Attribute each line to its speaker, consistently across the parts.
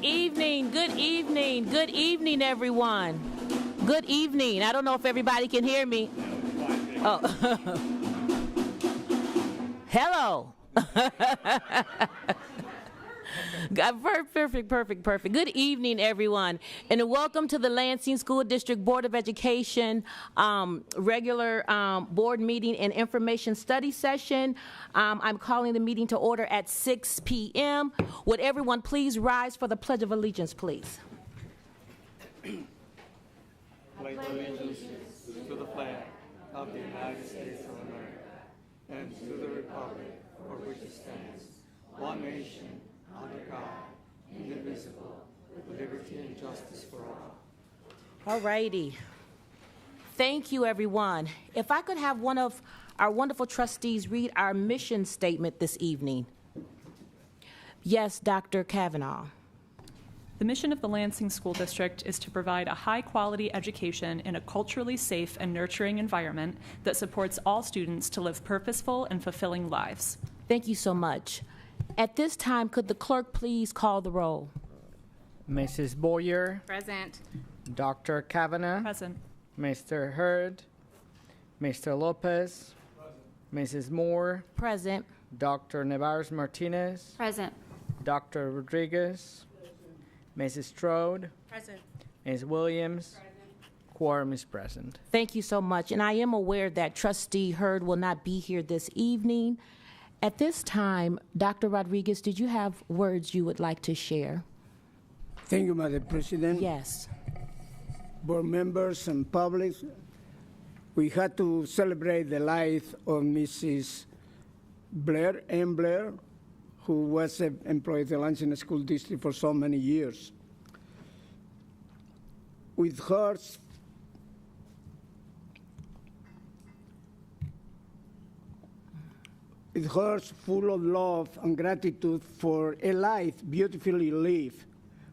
Speaker 1: evening, good evening, good evening, everyone. Good evening. I don't know if everybody can hear me. Oh, hello. Perfect. Good evening, everyone, and welcome to the Lansing School District Board of Education regular board meeting and information study session. I'm calling the meeting to order at 6 p.m. Would everyone please rise for the Pledge of Allegiance, please?
Speaker 2: Pledge allegiance to the flag of the United States of America and to the republic for which it stands, one nation, under God, indivisible, with liberty and justice for all.
Speaker 1: All righty. Thank you, everyone. If I could have one of our wonderful trustees read our mission statement this evening. Yes, Dr. Kavanaugh.
Speaker 3: The mission of the Lansing School District is to provide a high-quality education in a culturally safe and nurturing environment that supports all students to live purposeful and fulfilling lives.
Speaker 1: Thank you so much. At this time, could the clerk please call the roll?
Speaker 4: Mrs. Boyer.
Speaker 5: Present.
Speaker 4: Dr. Kavanaugh.
Speaker 3: Present.
Speaker 4: Mr. Hurd. Mr. Lopez. Mrs. Moore.
Speaker 1: Present.
Speaker 4: Dr. Nevares Martinez.
Speaker 5: Present.
Speaker 4: Dr. Rodriguez. Mrs. Strode.
Speaker 5: Present.
Speaker 4: Ms. Williams.
Speaker 5: Present.
Speaker 4: Quorum is present.
Speaker 1: Thank you so much. And I am aware that Trustee Hurd will not be here this evening. At this time, Dr. Rodriguez, did you have words you would like to share?
Speaker 6: Thank you, Madam President.
Speaker 1: Yes.
Speaker 6: Board members and public, we had to celebrate the life of Mrs. Ann Blair, who was an employee of the Lansing School District for so many years. With hearts full of love and gratitude for a life beautifully lived,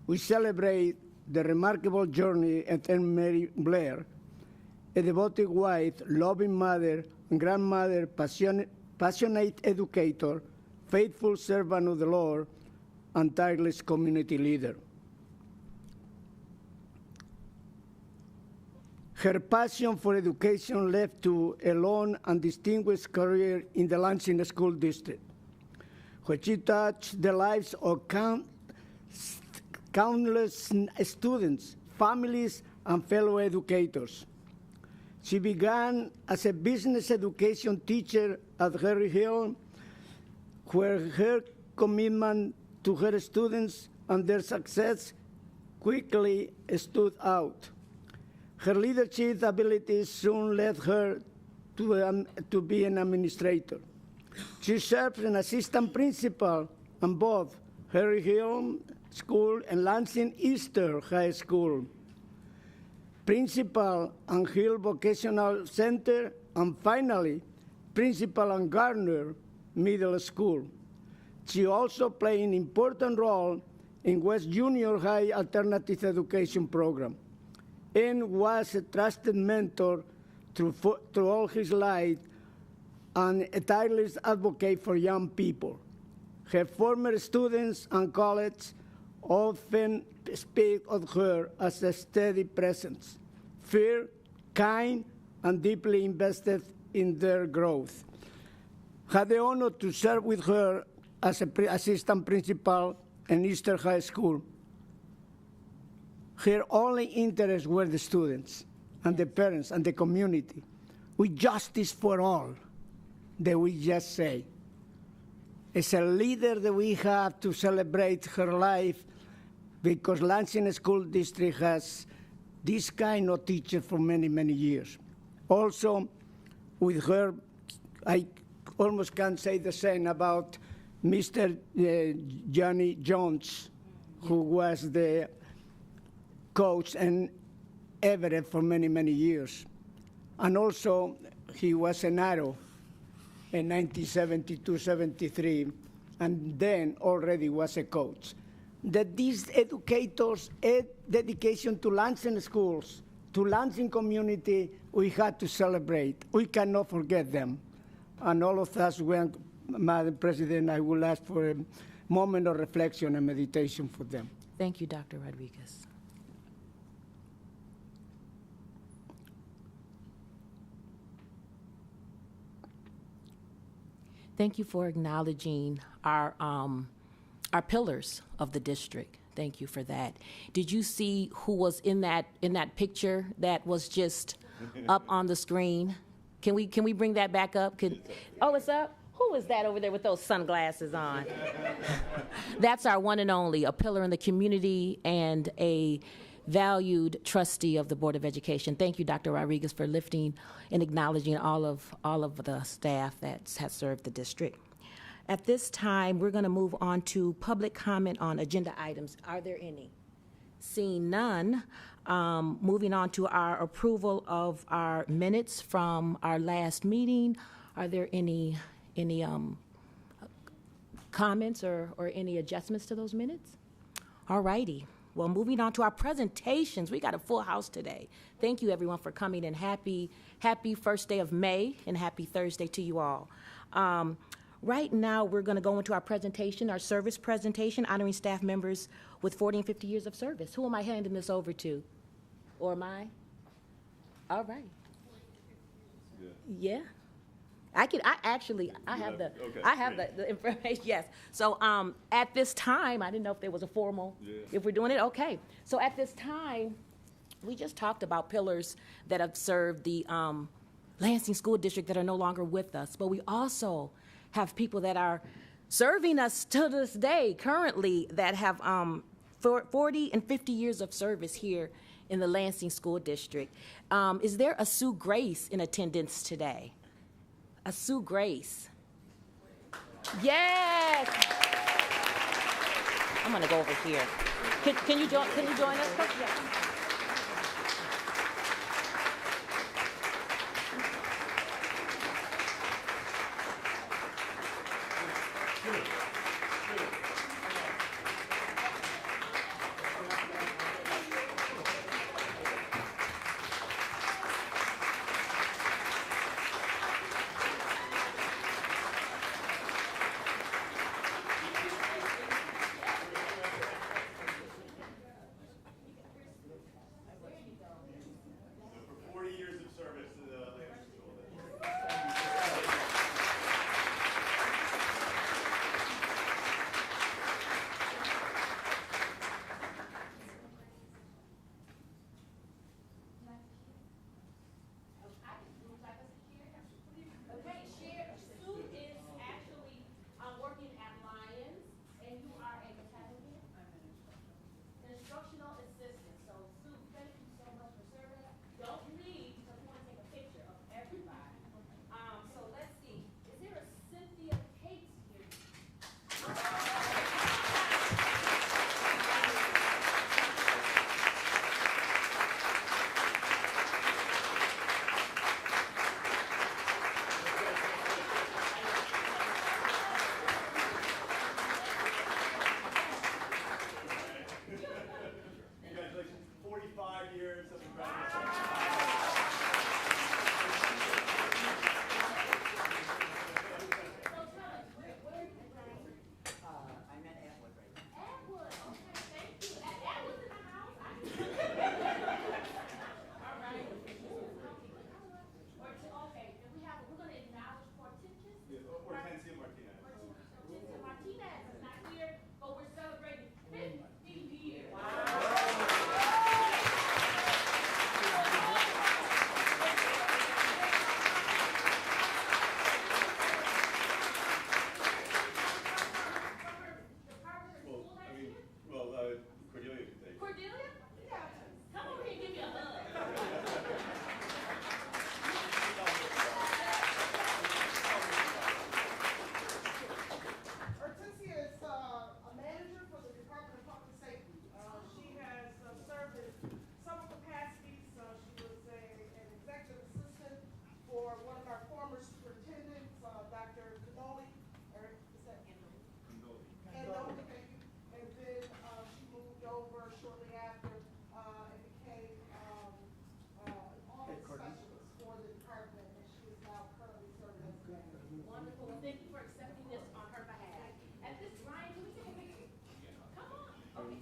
Speaker 6: we celebrate the remarkable journey of Ann Mary Blair, a devoted wife, loving mother and grandmother, passionate educator, faithful servant of the Lord, and tireless community leader. Her passion for education led to a long and distinguished career in the Lansing School District, where she touched the lives of countless students, families, and fellow educators. She began as a business education teacher at Harry Hill, where her commitment to her students and their success quickly stood out. Her leadership abilities soon led her to be an administrator. She served as an assistant principal on both Harry Hill School and Lansing Eastern High School, principal on Hill Vocational Center, and finally, principal on Gardner Middle School. She also played an important role in West Junior High Alternative Education Program, and was a trusted mentor through all his life and a tireless advocate for young people. Her former students and colleagues often speak of her as a steady presence, fair, kind, and deeply invested in their growth. Had the honor to serve with her as an assistant principal in Eastern High School. Her only interests were the students and the parents and the community, with justice for all, that we just say. As a leader that we have to celebrate her life, because Lansing School District has this kind of teacher for many, many years. Also, with her, I almost can't say the same about Mr. Johnny Jones, who was the coach in Everett for many, many years. And also, he was an Arrow in 1972-73, and then already was a coach. That these educators' dedication to Lansing schools, to Lansing community, we had to celebrate. We cannot forget them. And all of us, Madam President, I will ask for a moment of reflection and meditation for them.
Speaker 1: Thank you, Dr. Rodriguez. Thank you for acknowledging our pillars of the district. Thank you for that. Did you see who was in that picture that was just up on the screen? Can we bring that back up? Oh, it's up? Who is that over there with those sunglasses on? That's our one and only, a pillar in the community and a valued trustee of the Board of Education. Thank you, Dr. Rodriguez, for lifting and acknowledging all of the staff that has served the district. At this time, we're going to move on to public comment on agenda items. Are there any? Seeing none, moving on to our approval of our minutes from our last meeting. Are there any comments or any adjustments to those minutes? All righty. Well, moving on to our presentations. We got a full house today. Thank you, everyone, for coming, and happy first day of May, and happy Thursday to you all. Right now, we're going to go into our presentation, our service presentation, honoring staff members with 40 and 50 years of service. Who am I handing this over to? Or am I? All right. Yeah. I have the information, yes. So at this time, I didn't know if there was a formal, if we're doing it, okay. So at this time, we just talked about pillars that have served the Lansing School District that are no longer with us, but we also have people that are serving us to this day currently that have 40 and 50 years of service here in the Lansing School District. Is there a Sue Grace in attendance today? A Sue Grace. Yes. I'm gonna go over here. Can you join us? Yeah.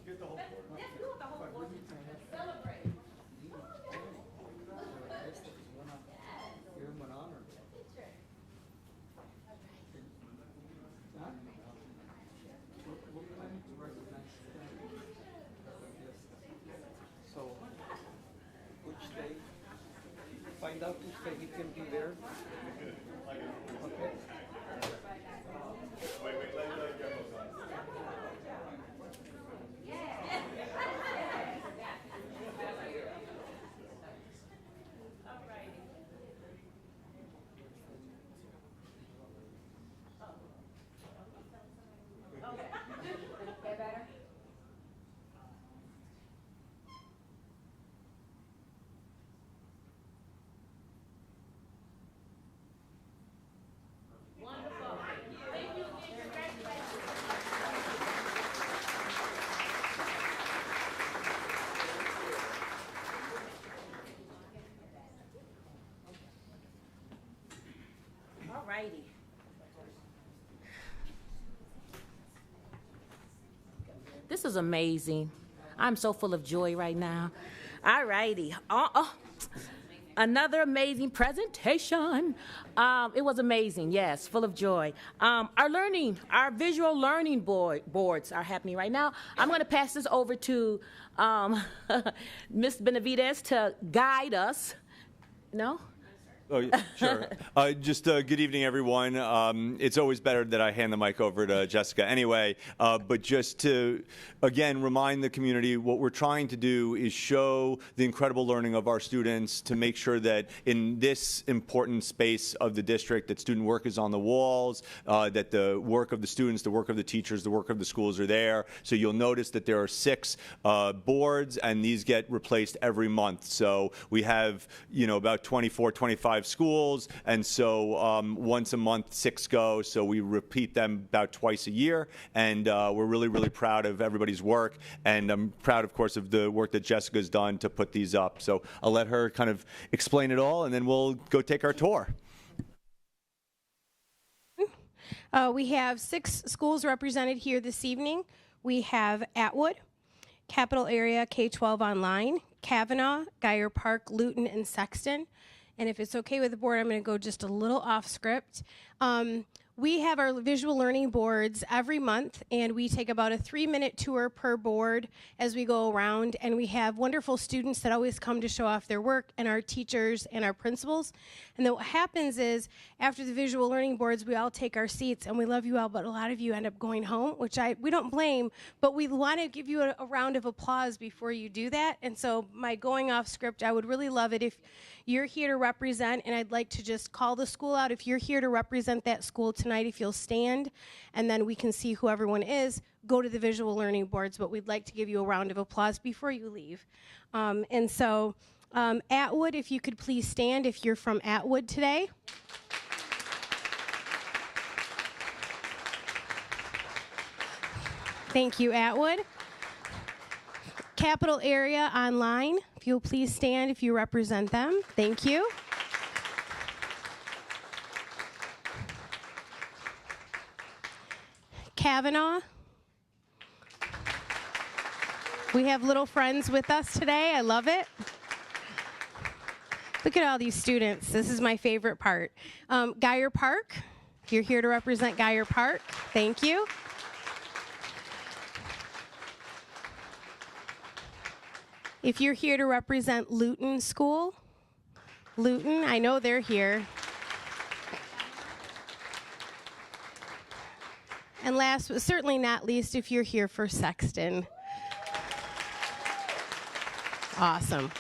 Speaker 2: Get the whole
Speaker 6: find out if he can be there. Okay.
Speaker 1: All righty. This is amazing. I'm so full of joy right now. All righty. Another amazing presentation. It was amazing, yes, full of joy. Our visual learning boards are happening right now. I'm going to pass this over to Ms. Benavides to guide us. No?
Speaker 5: Oh, yeah, sure. Good evening, everyone. It's always better that I hand the mic over to Jessica anyway, but just to, again, remind the community, what we're trying to do is show the incredible learning of our students to make sure that in this important space of the district, that student work is on the walls, that the work of the students, the work of the teachers, the work of the schools are there. So you'll notice that there are 6 boards, and these get replaced every month. So we have, about 24, 25 schools, and so once a month 6 go, so we repeat them about twice a year, and we're really, really proud of everybody's work, and I'm proud, of course, of the work that Jessica's done to put these up. So I'll let her kind of explain it all, and then we'll go take our tour.
Speaker 7: We have 6 schools represented here this evening. We have Atwood, Capital Area K-12 Online, Kavanaugh, Geyer Park, Luton, and Sexton. And if it's okay with the board, I'm going to go just a little off script. We have our visual learning boards every month, and we take about a 3-minute tour per board as we go around, and we have wonderful students that always come to show off their work, and our teachers and our principals. And then what happens is, after the visual learning boards, we all take our seats, and we love you all, but a lot of you end up going home, which we don't blame, but we want to give you a round of applause before you do that. And so my going off script, I would really love it if you're here to represent, and I'd like to just call the school out. If you're here to represent that school tonight, if you'll stand, and then we can see who everyone is, go to the visual learning boards, but we'd like to give you a round of applause before you leave. Atwood, if you could please stand if you're from Atwood today. Thank you, Atwood. Capital Area Online, if you'll please stand if you represent them. Thank you. Kavanaugh. We have little friends with us today. I love it. Look at all these students. This is my favorite part. Geyer Park. If you're here to represent Geyer Park, thank you. If you're here to represent Luton School, Luton, I know they're here. And last but certainly not least, if you're here for Sexton. Awesome.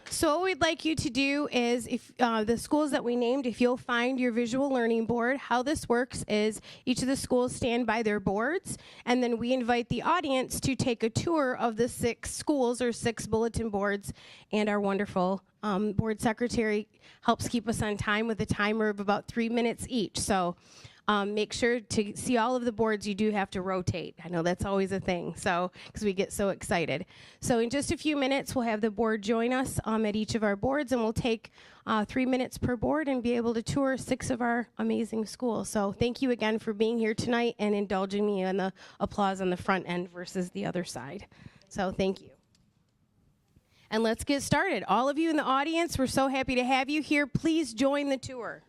Speaker 7: So what we'd like you to do is, if the schools that we named, if you'll find your visual learning board, how this works is each of the schools stand by their boards, and then we invite the audience to take a tour of the 6 schools or 6 bulletin boards, and our wonderful board secretary helps keep us on time with a timer of about 3 minutes each. So make sure to see all of the boards. You do have to rotate. I know that's always a thing, so because we get so excited. So in just a few minutes, we'll have the board join us at each of our boards, and we'll take 3 minutes per board and be able to tour 6 of our amazing schools. So thank you again for being here tonight and indulging me in the applause on the front end versus the other side. So thank you. And let's get started. All of you in the audience, we're so happy to have you here. Please join the tour.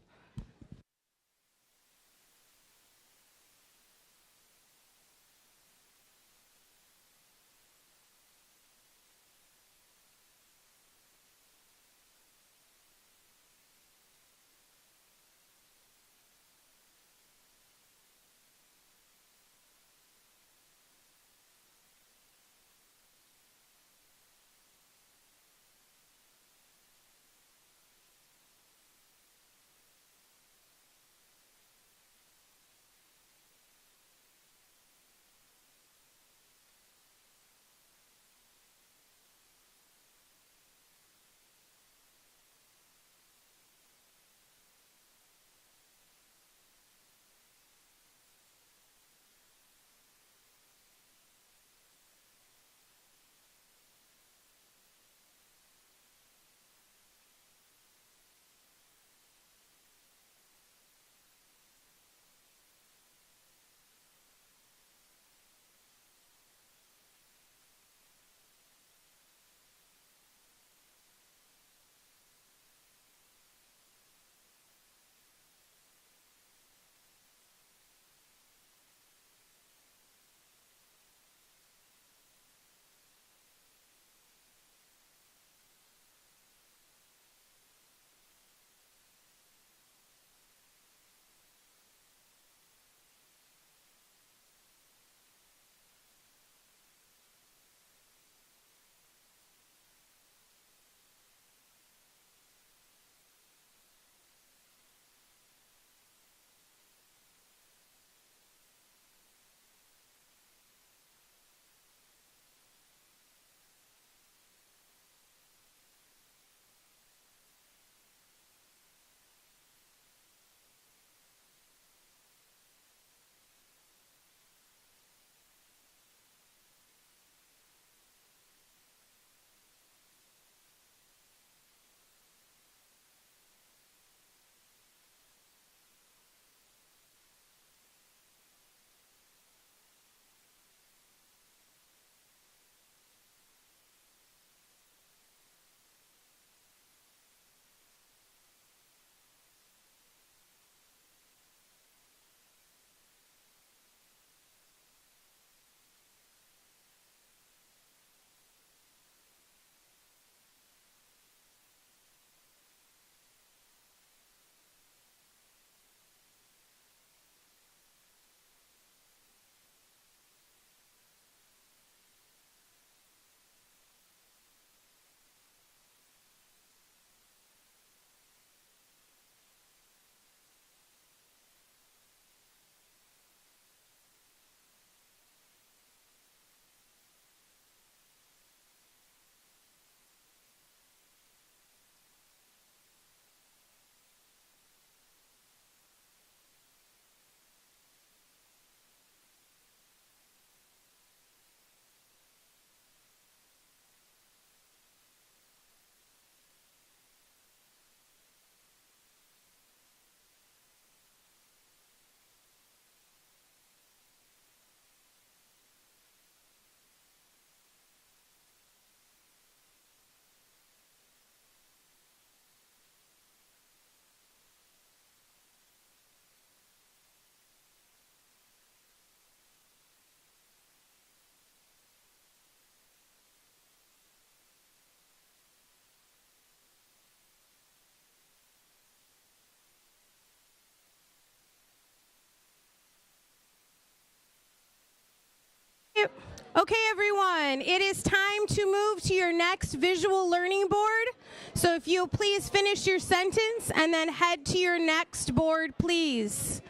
Speaker 7: Okay, everyone, it is time to move to your next visual learning board. So if you'll please finish your sentence and then head to your next board, please.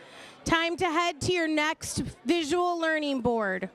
Speaker 7: Time to head to your next visual learning board.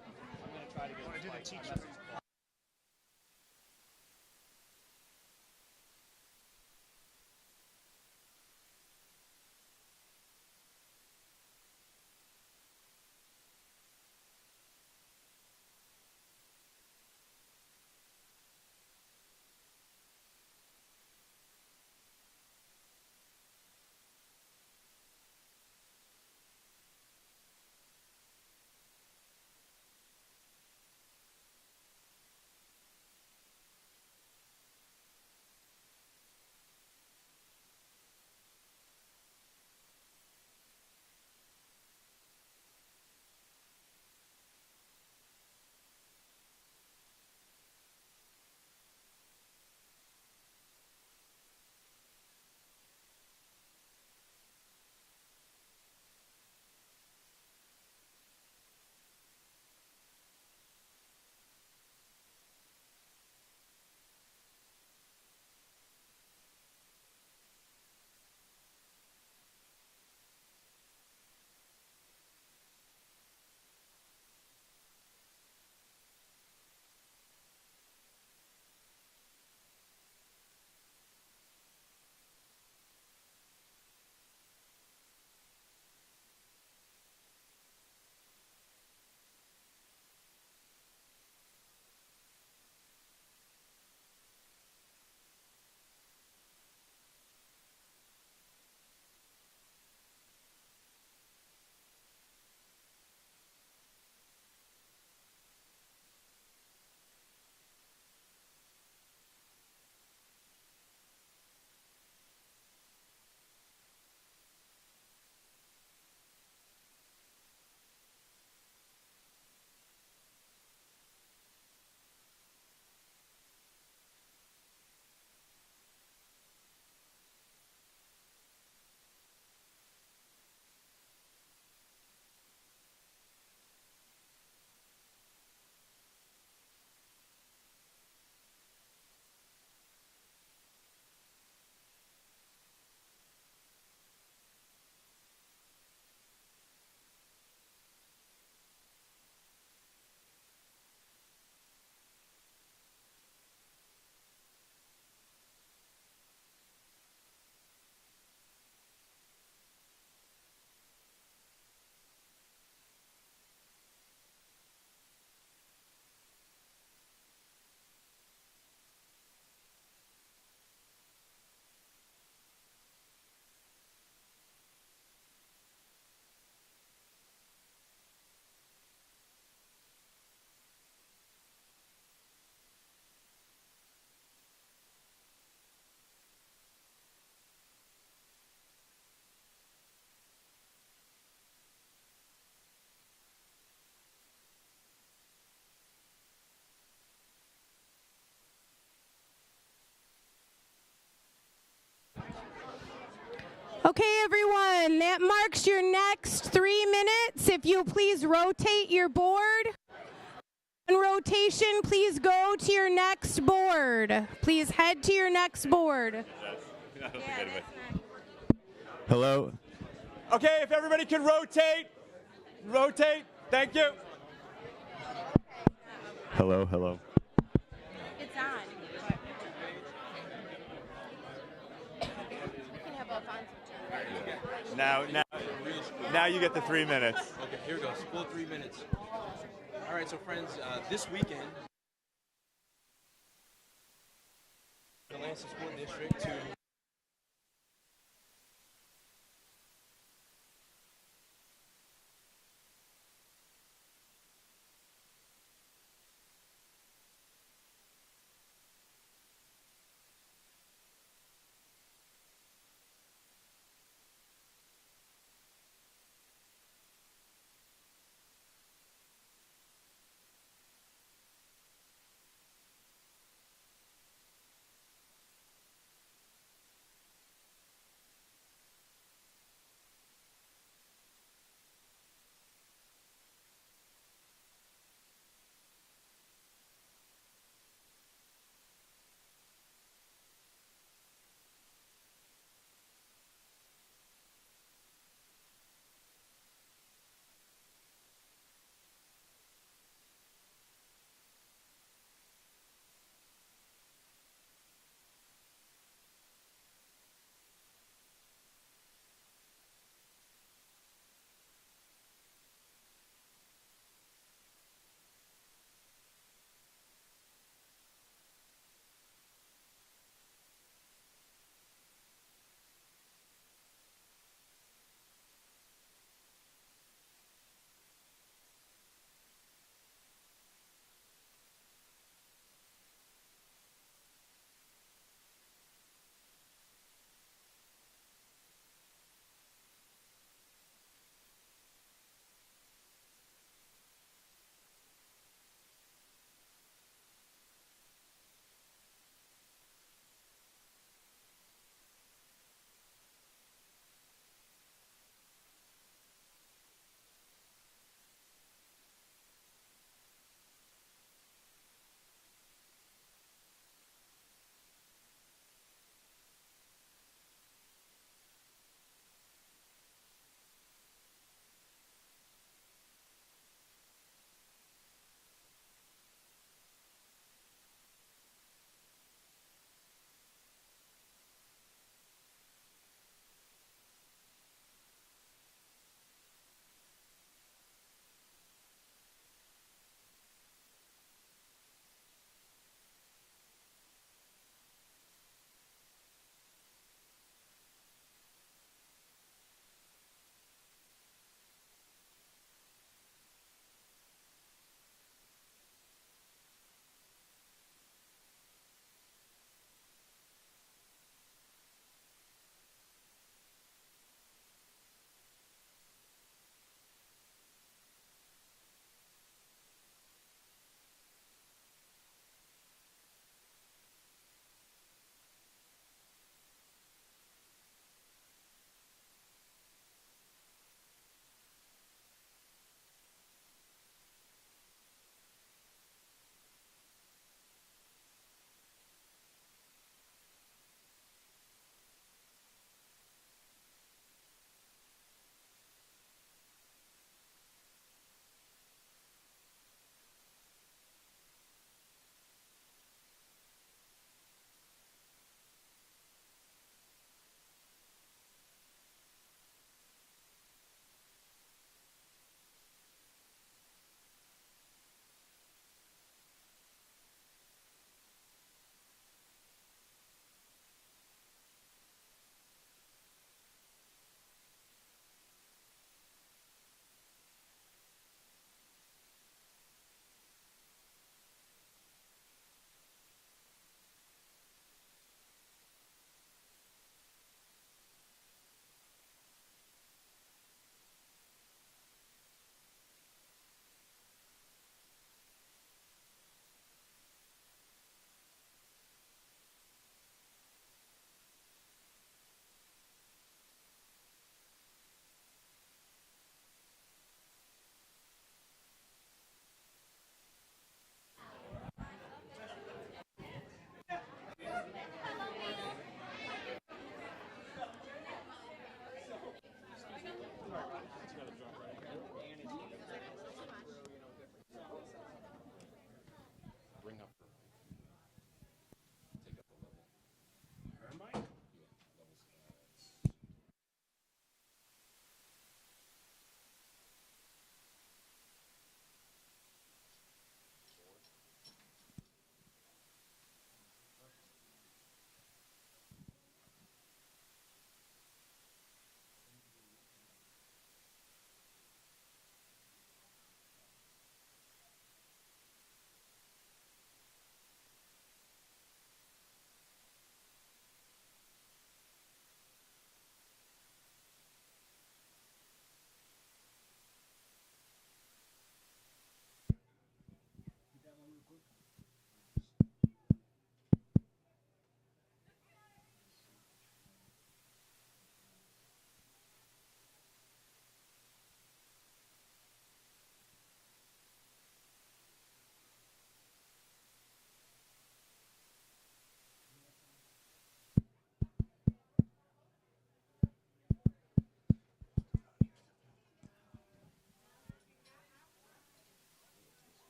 Speaker 7: Okay, everyone, that marks your next 3 minutes. If you'll please rotate your board. On rotation, please go to your next board. Please head to your next board.
Speaker 5: Hello? Okay, if everybody can rotate. Rotate. Thank you. Hello, hello.
Speaker 7: It's on.
Speaker 5: Now you get the 3 minutes.
Speaker 8: Okay, here we go. Full 3 minutes. All right, so friends, this weekend, the Lansing School District to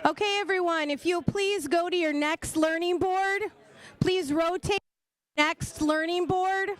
Speaker 7: Okay, everyone, if you'll please go to your next learning board. Please rotate next learning board.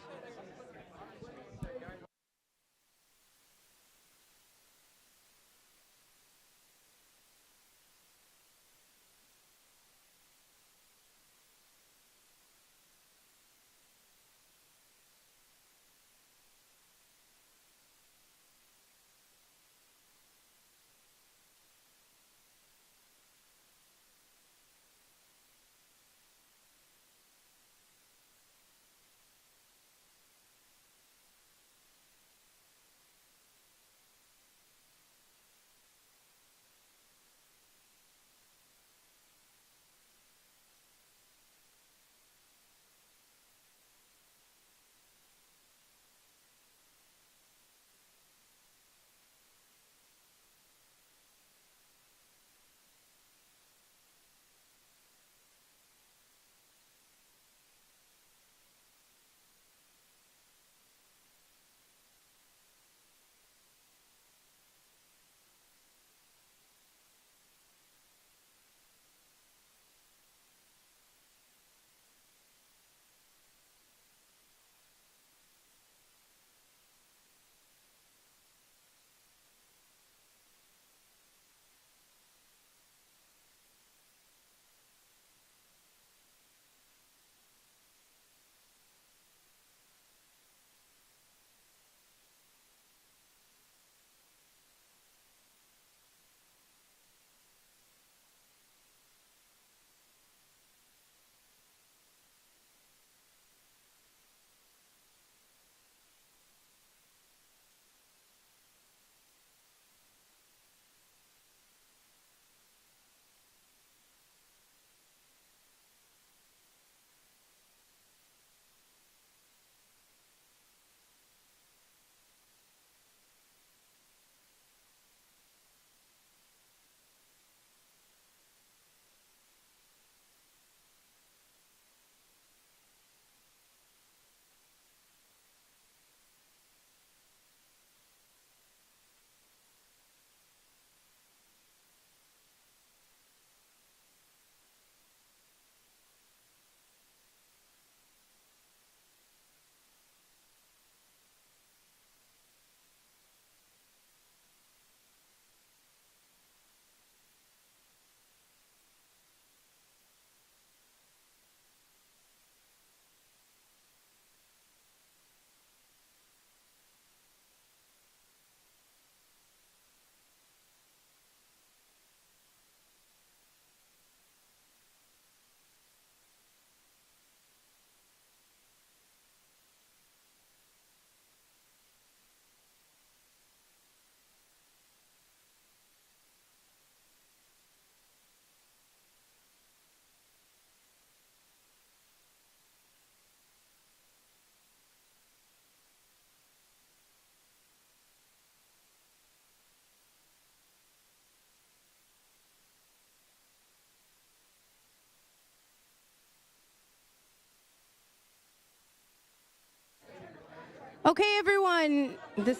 Speaker 7: Okay, everyone, this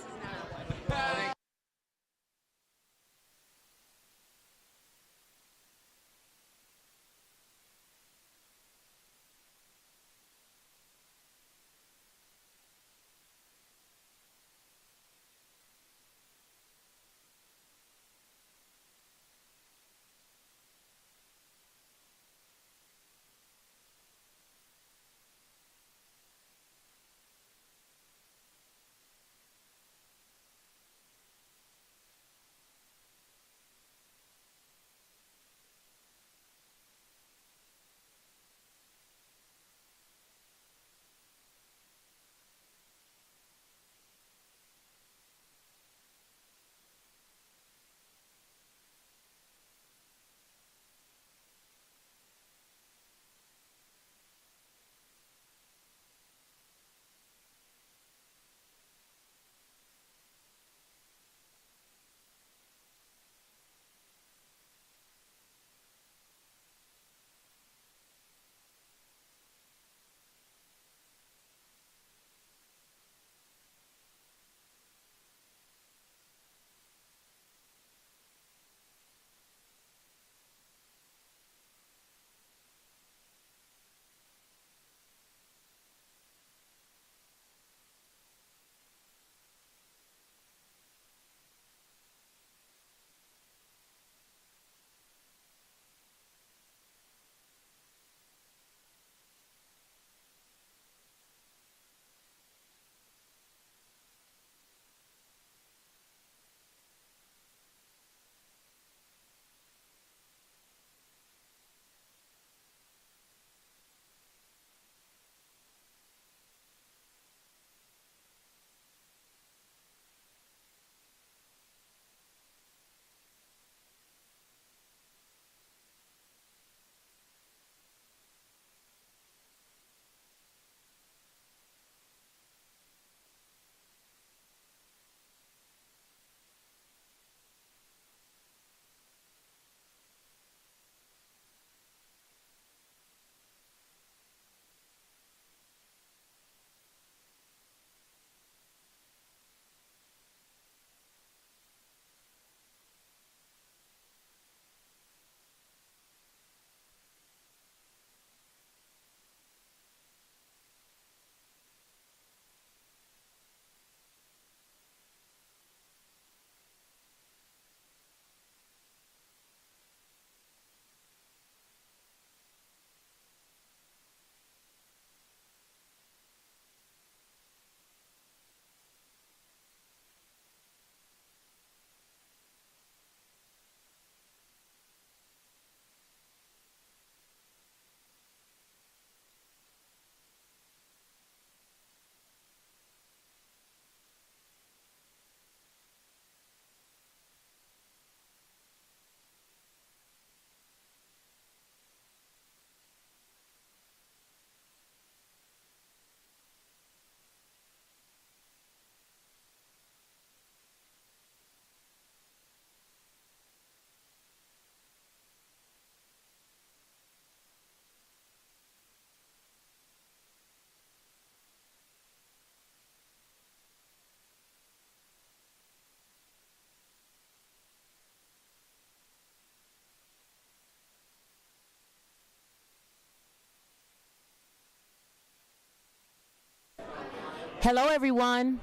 Speaker 1: Hello, everyone.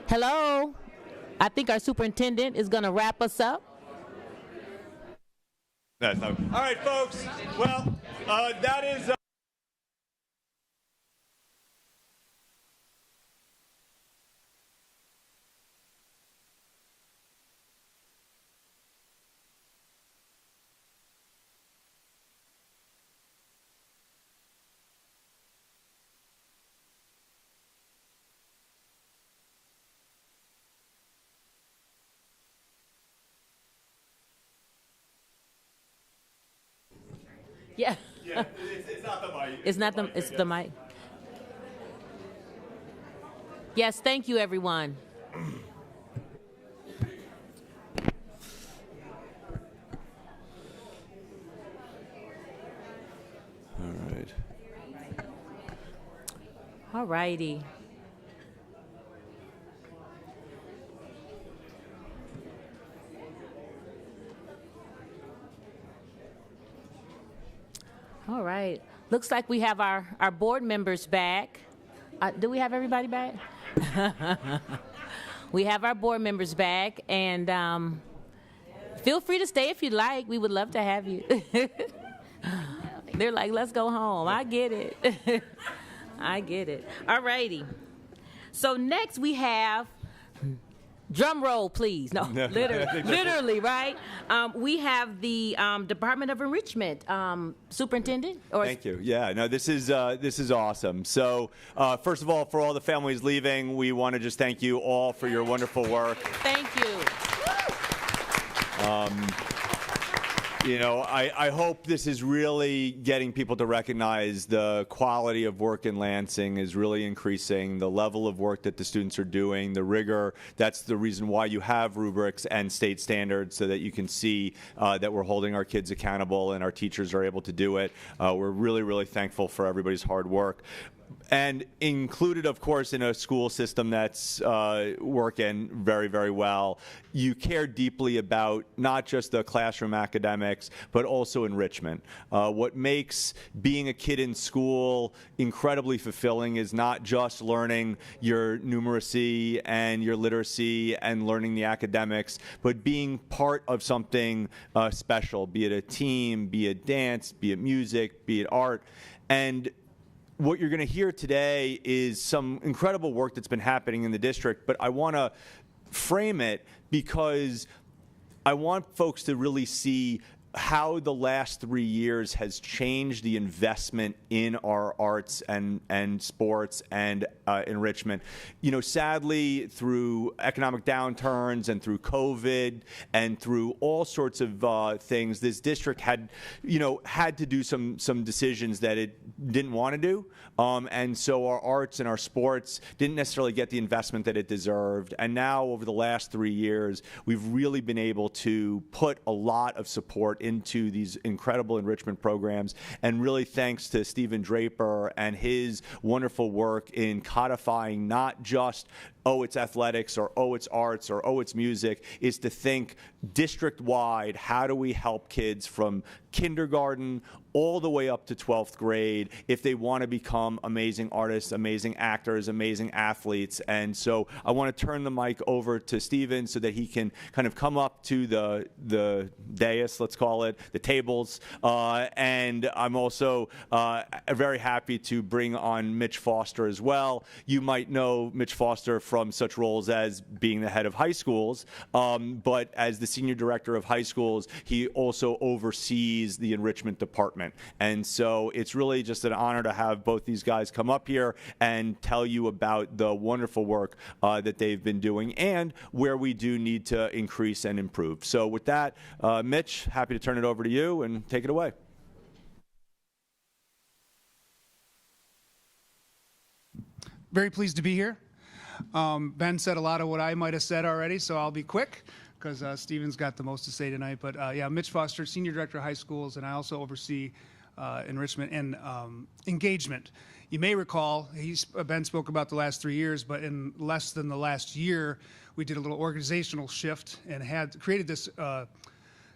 Speaker 1: Hello. I think our superintendent is going to wrap us up.
Speaker 5: That's not, all right, folks. Well, that is.
Speaker 1: Yeah.
Speaker 5: Yeah, it's not the mic.
Speaker 1: It's not the, it's the mic. Yes, thank you, everyone.
Speaker 5: All right.
Speaker 1: All righty. All right. Looks like we have our board members back. Do we have everybody back? We have our board members back, and feel free to stay if you'd like. We would love to have you. They're like, let's go home. I get it. I get it. All righty. So next we have, drum roll, please. No, literally, right? We have the Department of Enrichment Superintendent.
Speaker 5: Thank you. Yeah, no, this is awesome. So first of all, for all the families leaving, we want to just thank you all for your wonderful work.
Speaker 1: Thank you.
Speaker 5: You know, I hope this is really getting people to recognize the quality of work in Lansing is really increasing, the level of work that the students are doing, the rigor. That's the reason why you have rubrics and state standards, so that you can see that we're holding our kids accountable and our teachers are able to do it. We're really, really thankful for everybody's hard work. And included, of course, in a school system that's working very, very well, you care deeply about not just the classroom academics, but also enrichment. What makes being a kid in school incredibly fulfilling is not just learning your numeracy and your literacy and learning the academics, but being part of something special, be it a team, be it dance, be it music, be it art. And what you're going to hear today is some incredible work that's been happening in the district, but I want to frame it because I want folks to really see how the last 3 years has changed the investment in our arts and sports and enrichment. You know, sadly, through economic downturns and through COVID and through all sorts of things, this district had to do some decisions that it didn't want to do. And so our arts and our sports didn't necessarily get the investment that it deserved. And now, over the last 3 years, we've really been able to put a lot of support into these incredible enrichment programs. And really thanks to Stephen Draper and his wonderful work in codifying not just, oh, it's athletics, or oh, it's arts, or oh, it's music, is to think district-wide, how do we help kids from kindergarten all the way up to 12th grade if they want to become amazing artists, amazing actors, amazing athletes. And so I want to turn the mic over to Stephen so that he can kind of come up to the dais, let's call it, the tables. And I'm also very happy to bring on Mitch Foster as well. You might know Mitch Foster from such roles as being the head of high schools, but as the senior director of high schools, he also oversees the enrichment department. And so it's really just an honor to have both these guys come up here and tell you about the wonderful work that they've been doing and where we do need to increase and improve. So with that, Mitch, happy to turn it over to you and take it away.
Speaker 9: Very pleased to be here. Ben said a lot of what I might have said already, so I'll be quick because Stephen's got the most to say tonight. But yeah, Mitch Foster, Senior Director of High Schools, and I also oversee enrichment and engagement. You may recall, Ben spoke about the last 3 years, but in less than the last year, we did a little organizational shift and had created this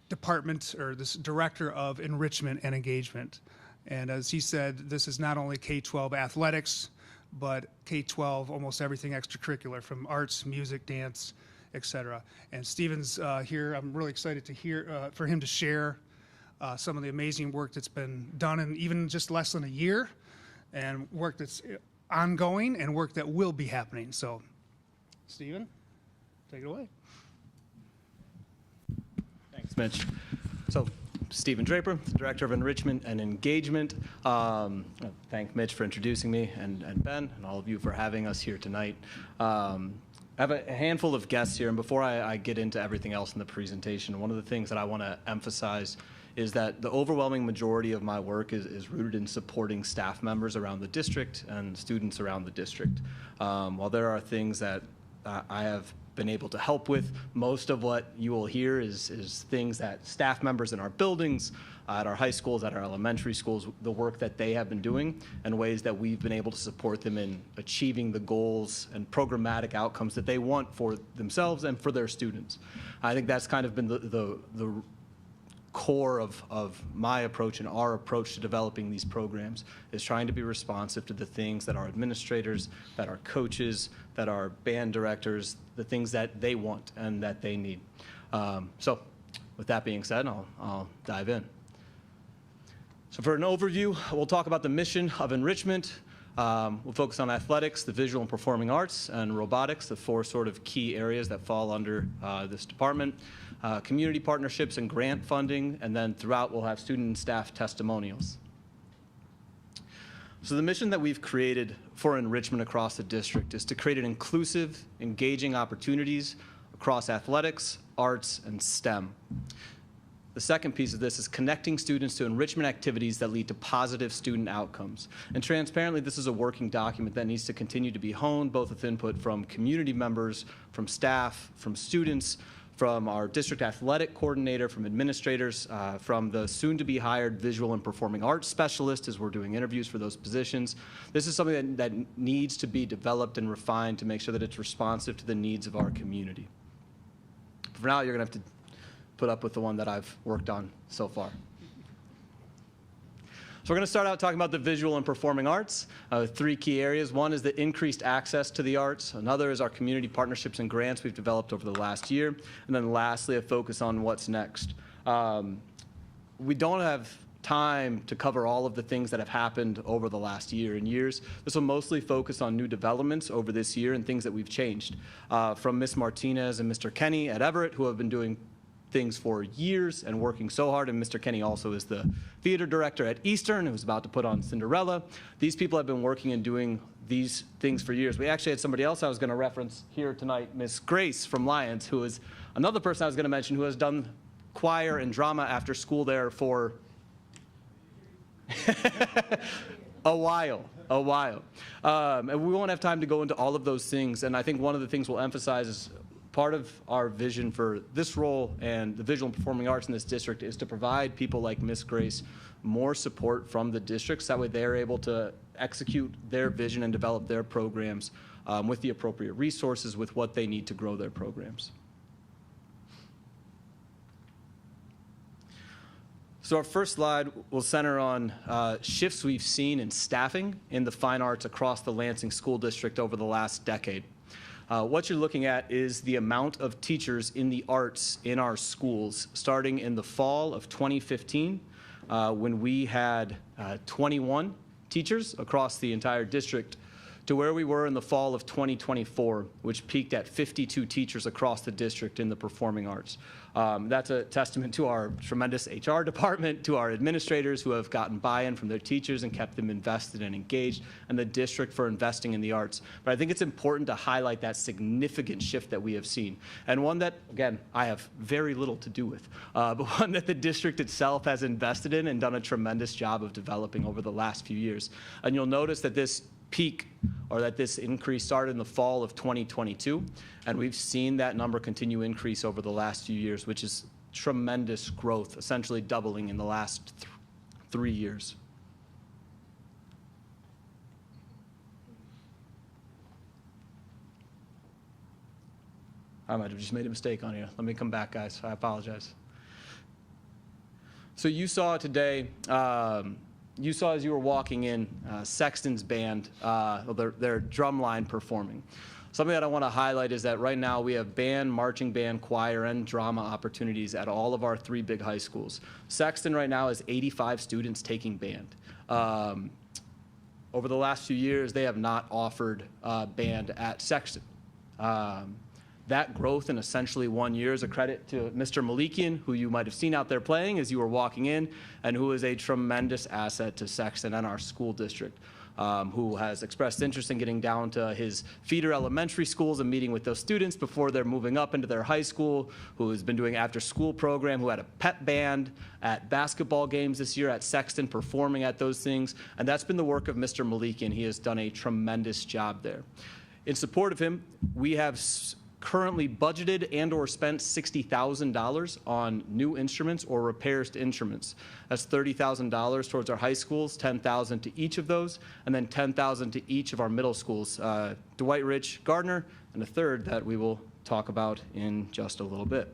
Speaker 9: department, or this Director of Enrichment and Engagement. And as he said, this is not only K-12 athletics, but K-12, almost everything extracurricular, from arts, music, dance, etc. And Stephen's here. I'm really excited to hear for him to share some of the amazing work that's been done in even just less than a year, and work that's ongoing and work that will be happening. So, Stephen, take it away.
Speaker 10: Thanks, Mitch. So, Stephen Draper, Director of Enrichment and Engagement. Thank Mitch for introducing me, and Ben, and all of you for having us here tonight. I have a handful of guests here, and before I get into everything else in the presentation, one of the things that I want to emphasize is that the overwhelming majority of my work is rooted in supporting staff members around the district and students around the district. While there are things that I have been able to help with, most of what you will hear is things that staff members in our buildings, at our high schools, at our elementary schools, the work that they have been doing, and ways that we've been able to support them in achieving the goals and programmatic outcomes that they want for themselves and for their students. I think that's kind of been the core of my approach and our approach to developing these programs, is trying to be responsive to the things that our administrators, that our coaches, that our band directors, the things that they want and that they need. So with that being said, I'll dive in. So for an overview, we'll talk about the mission of enrichment. We'll focus on athletics, the visual and performing arts, and robotics, the four sort of key areas that fall under this department. Community partnerships and grant funding, and then throughout we'll have student and staff testimonials. So the mission that we've created for enrichment across the district is to create an inclusive, engaging opportunities across athletics, arts, and STEM. The second piece of this is connecting students to enrichment activities that lead to positive student outcomes. And transparently, this is a working document that needs to continue to be honed, both with input from community members, from staff, from students, from our district athletic coordinator, from administrators, from the soon-to-be hired visual and performing arts specialist as we're doing interviews for those positions. This is something that needs to be developed and refined to make sure that it's responsive to the needs of our community. For now, you're going to have to put up with the one that I've worked on so far. So we're going to start out talking about the visual and performing arts. Three key areas. One is the increased access to the arts. Another is our community partnerships and grants we've developed over the last year. And then lastly, a focus on what's next. We don't have time to cover all of the things that have happened over the last year and years. This will mostly focus on new developments over this year and things that we've changed. From Ms. Martinez and Mr. Kenny at Everett, who have been doing things for years and working so hard, and Mr. Kenny also is the theater director at Eastern, who's about to put on Cinderella. These people have been working and doing these things for years. We actually had somebody else I was going to reference here tonight, Miss Grace from Lions, who is another person I was going to mention who has done choir and drama after school there for a while. And we won't have time to go into all of those things, and I think one of the things we'll emphasize is part of our vision for this role and the visual and performing arts in this district is to provide people like Miss Grace more support from the districts. That way they're able to execute their vision and develop their programs with the appropriate resources, with what they need to grow their programs. So our first slide will center on shifts we've seen in staffing in the fine arts across the Lansing School District over the last decade. What you're looking at is the amount of teachers in the arts in our schools starting in the fall of 2015 when we had 21 teachers across the entire district to where we were in the fall of 2024, which peaked at 52 teachers across the district in the performing arts. That's a testament to our tremendous HR department, to our administrators who have gotten buy-in from their teachers and kept them invested and engaged, and the district for investing in the arts. But I think it's important to highlight that significant shift that we have seen, and one that, again, I have very little to do with, but one that the district itself has invested in and done a tremendous job of developing over the last few years. And you'll notice that this peak, or that this increase started in the fall of 2022, and we've seen that number continue increase over the last few years, which is tremendous growth, essentially doubling in the last 3 years. I might have just made a mistake on here. Let me come back, guys. I apologize. So you saw today you saw as you were walking in Sexton's band, their drum line performing. Something that I want to highlight is that right now we have band, marching band, choir, and drama opportunities at all of our 3 big high schools. Sexton right now has 85 students taking band. Over the last few years, they have not offered band at Sexton. That growth in essentially 1 year is a credit to Mr. Malikian, who you might have seen out there playing as you were walking in, and who is a tremendous asset to Sexton and our school district, who has expressed interest in getting down to his feeder elementary schools and meeting with those students before they're moving up into their high school, who has been doing after-school program, who had a pep band at basketball games this year at Sexton, performing at those things, and that's been the work of Mr. Malikian. He has done a tremendous job there. In support of him, we have currently budgeted and or spent $60,000 on new instruments or repairs to instruments. That's $30,000 towards our high schools, $10,000 to each of those, and then $10,000 to each of our middle schools, Dwight Rich, Gardner, and a third that we will talk about in just a little bit.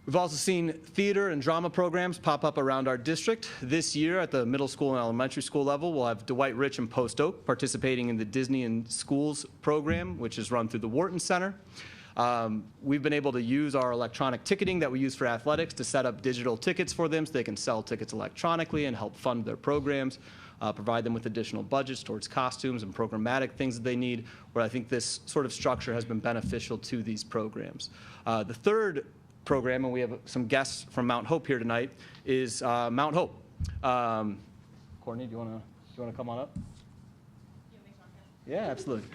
Speaker 10: We've also seen theater and drama programs pop up around our district. This year at the middle school and elementary school level, we'll have Dwight Rich and Post Oak participating in the Disney in Schools program, which is run through the Wharton Center. We've been able to use our electronic ticketing that we use for athletics to set up digital tickets for them so they can sell tickets electronically and help fund their programs, provide them with additional budgets towards costumes and programmatic things that they need, where I think this sort of structure has been beneficial to these programs. The third program, and we have some guests from Mount Hope here tonight, is Mount Hope. Courtney, do you want to come on up? Yeah, absolutely.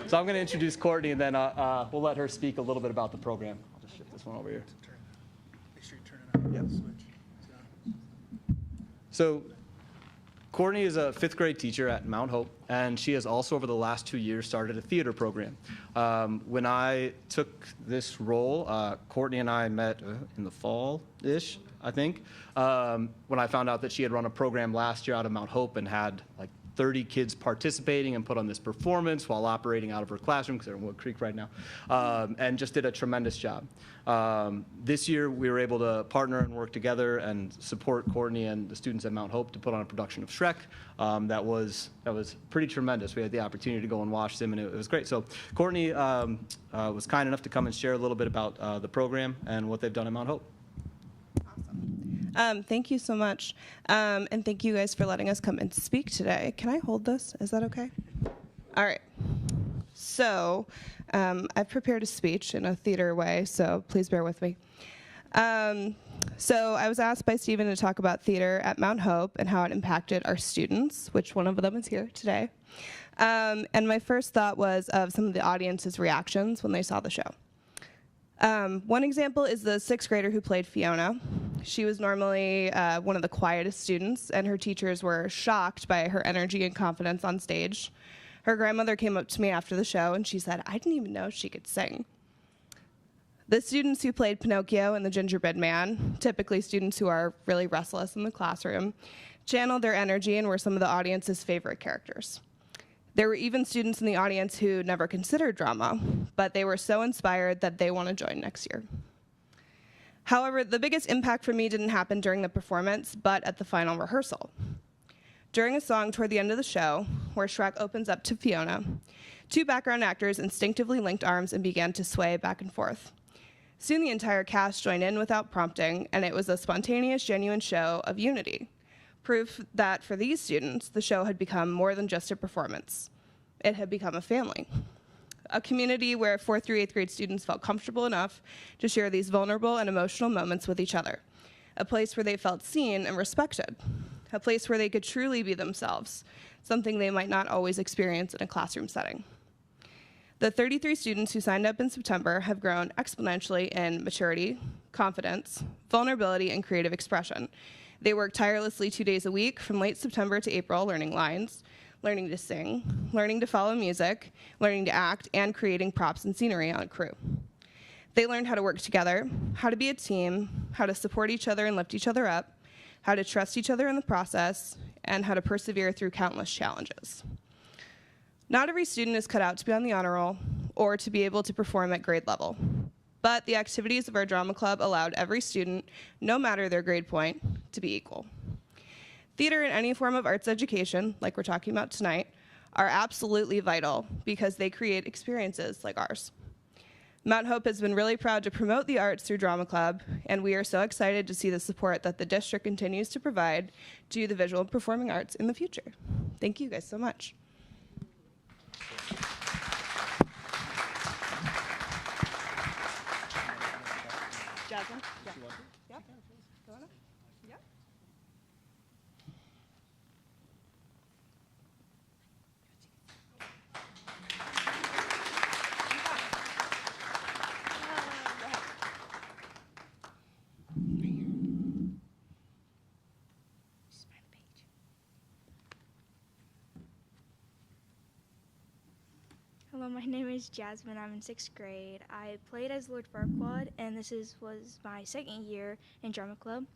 Speaker 10: So I'm going to introduce Courtney, and then we'll let her speak a little bit about the program. I'll just shift this one over here.
Speaker 9: Make sure you turn it on.
Speaker 10: Yep.
Speaker 9: Switch.
Speaker 10: So Courtney is a 5th grade teacher at Mount Hope, and she has also over the last 2 years started a theater program. When I took this role, Courtney and I met in the fall-ish, I think, when I found out that she had run a program last year out of Mount Hope and had like 30 kids participating and put on this performance while operating out of her classroom, because they're in Wood Creek right now, and just did a tremendous job. This year, we were able to partner and work together and support Courtney and the students at Mount Hope to put on a production of Shrek. That was pretty tremendous. We had the opportunity to go and watch them, and it was great. So Courtney was kind enough to come and share a little bit about the program and what they've done at Mount Hope.
Speaker 11: Thank you so much, and thank you guys for letting us come and speak today. Can I hold this? Is that okay? All right. So I've prepared a speech in a theater way, so please bear with me. So I was asked by Stephen to talk about theater at Mount Hope and how it impacted our students, which one of them is here today. And my first thought was of some of the audience's reactions when they saw the show. One example is the 6th grader who played Fiona. She was normally one of the quietest students, and her teachers were shocked by her energy and confidence on stage. Her grandmother came up to me after the show, and she said, "I didn't even know she could sing." The students who played Pinocchio and the Gingerbread Man, typically students who are really restless in the classroom, channeled their energy and were some of the audience's favorite characters. There were even students in the audience who never considered drama, but they were so inspired that they want to join next year. However, the biggest impact for me didn't happen during the performance, but at the final rehearsal. During a song toward the end of the show, where Shrek opens up to Fiona, 2 background actors instinctively linked arms and began to sway back and forth. Soon the entire cast joined in without prompting, and it was a spontaneous, genuine show of unity. Proof that for these students, the show had become more than just a performance. It had become a family. A community where 4th through 8th grade students felt comfortable enough to share these vulnerable and emotional moments with each other. A place where they felt seen and respected. A place where they could truly be themselves, something they might not always experience in a classroom setting. The 33 students who signed up in September have grown exponentially in maturity, confidence, vulnerability, and creative expression. They work tirelessly 2 days a week from late September to April, learning lines, learning to sing, learning to follow music, learning to act, and creating props and scenery on crew. They learned how to work together, how to be a team, how to support each other and lift each other up, how to trust each other in the process, and how to persevere through countless challenges. Not every student is cut out to be on the honor roll or to be able to perform at grade level. but the activities of our drama club allowed every student, no matter their grade point, to be equal. Theater and any form of arts education, like we're talking about tonight, are absolutely vital because they create experiences like ours. Mount Hope has been really proud to promote the arts through Drama Club, and we are so excited to see the support that the district continues to provide to the visual and performing arts in the future. Thank you guys so much. Jasmine? Yeah. Yeah. Go on up. Yeah.
Speaker 12: Hello, my name is Jasmine. I'm in 6th grade. I played as Lord Farquaad, and was my second year in Drama Club.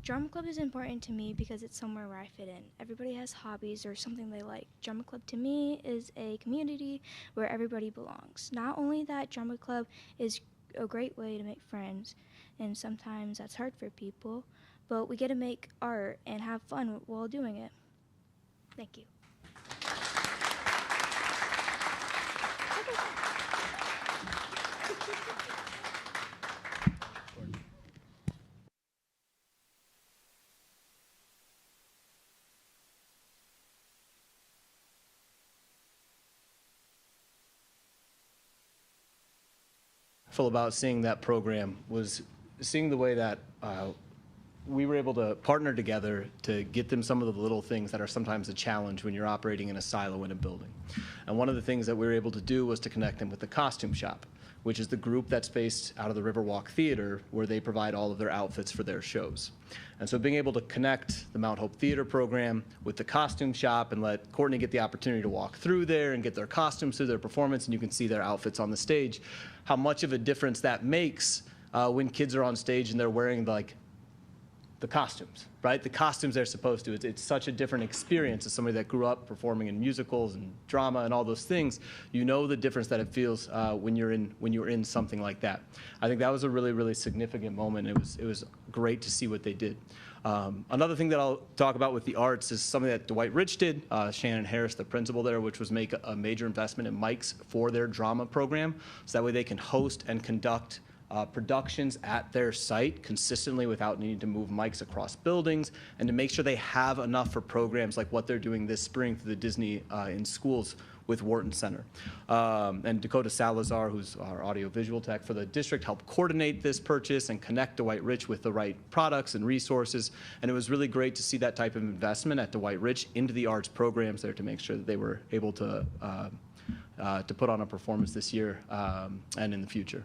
Speaker 12: Drama Club is important to me because it's somewhere where I fit in. Everybody has hobbies or something they like. Drama Club to me is a community where everybody belongs. Not only that, Drama Club is a great way to make friends, and sometimes that's hard for people, but we get to make art and have fun while doing it. Thank you.
Speaker 10: About seeing that program was seeing the way that we were able to partner together to get them some of the little things that are sometimes a challenge when you're operating in a silo in a building. And one of the things that we were able to do was to connect them with the costume shop, which is the group that's based out of the Riverwalk Theater, where they provide all of their outfits for their shows. And so being able to connect the Mount Hope Theater program with the costume shop and let Courtney get the opportunity to walk through there and get their costumes through their performance, and you can see their outfits on the stage, how much of a difference that makes when kids are on stage and they're wearing like the costumes, right? The costumes they're supposed to. It's such a different experience as somebody that grew up performing in musicals and drama and all those things. You know the difference that it feels when you're in something like that. I think that was a really, really significant moment. It was great to see what they did. Another thing that I'll talk about with the arts is something that Dwight Rich did, Shannon Harris, the principal there, which was make a major investment in mics for their drama program, so that way they can host and conduct productions at their site consistently without needing to move mics across buildings, and to make sure they have enough for programs like what they're doing this spring through the Disney in Schools with Wharton Center. And Dakota Salazar, who's our audiovisual tech for the district, helped coordinate this purchase and connect Dwight Rich with the right products and resources. And it was really great to see that type of investment at Dwight Rich into the arts programs there to make sure that they were able to put on a performance this year and in the future.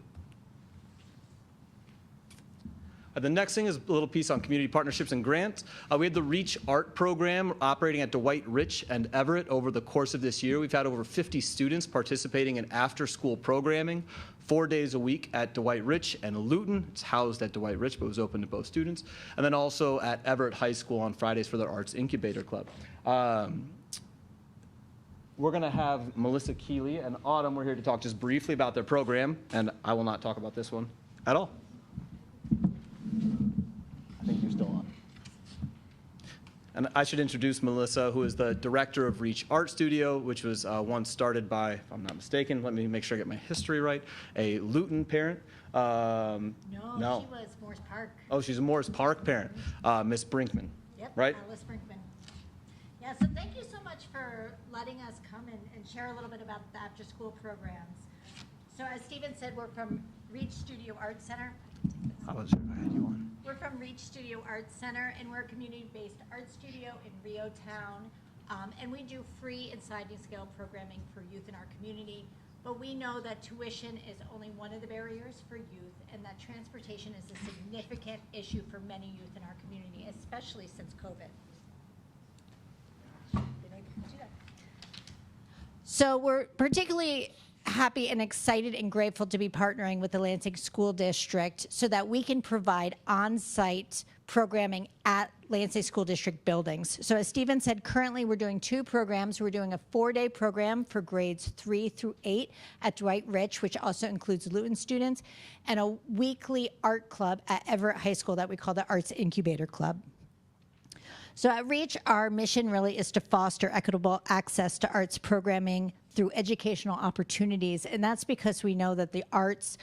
Speaker 10: The next thing is a little piece on community partnerships and grants. We had the Reach Art program operating at Dwight Rich and Everett over the course of this year. We've had over 50 students participating in after-school programming 4 days a week at Dwight Rich and Luton. It's housed at Dwight Rich, but was open to both students. And then also at Everett High School on Fridays for their Arts Incubator Club. We're going to have Melissa Keeley and Autumn. We're here to talk just briefly about their program, and I will not talk about this one at all. I think you're still on. And I should introduce Melissa, who is the director of Reach Art Studio, which was once started by, if I'm not mistaken, let me make sure I get my history right, a Luton parent. No,
Speaker 13: she was Morris Park.
Speaker 10: Oh, she's a Morris Park parent, Miss Brinkman.
Speaker 13: Yep,
Speaker 10: right?
Speaker 13: Alice Brinkman. Yeah, so thank you so much for letting us come and share a little bit about the after-school programs. So as Stephen said, we're from Reach Studio Art Center.
Speaker 10: How was it if I had you on?
Speaker 13: We're from Reach Studio Arts Center, and we're a community-based art studio in Rio Town. And we do free and sliding scale programming for youth in our community. But we know that tuition is only one of the barriers for youth, and that transportation is a significant issue for many youth in our community, especially since COVID. So we're particularly happy and excited and grateful to be partnering with the Lansing School District so that we can provide on-site programming at Lansing School District buildings. So as Stephen said, currently we're doing 2 programs. We're doing a 4-day program for grades 3 through 8 at Dwight Rich, which also includes Luton students, and a weekly art club at Everett High School that we call the Arts Incubator Club. So at REACH, our mission really is to foster equitable access to arts programming through educational opportunities, and that's because we know that the arts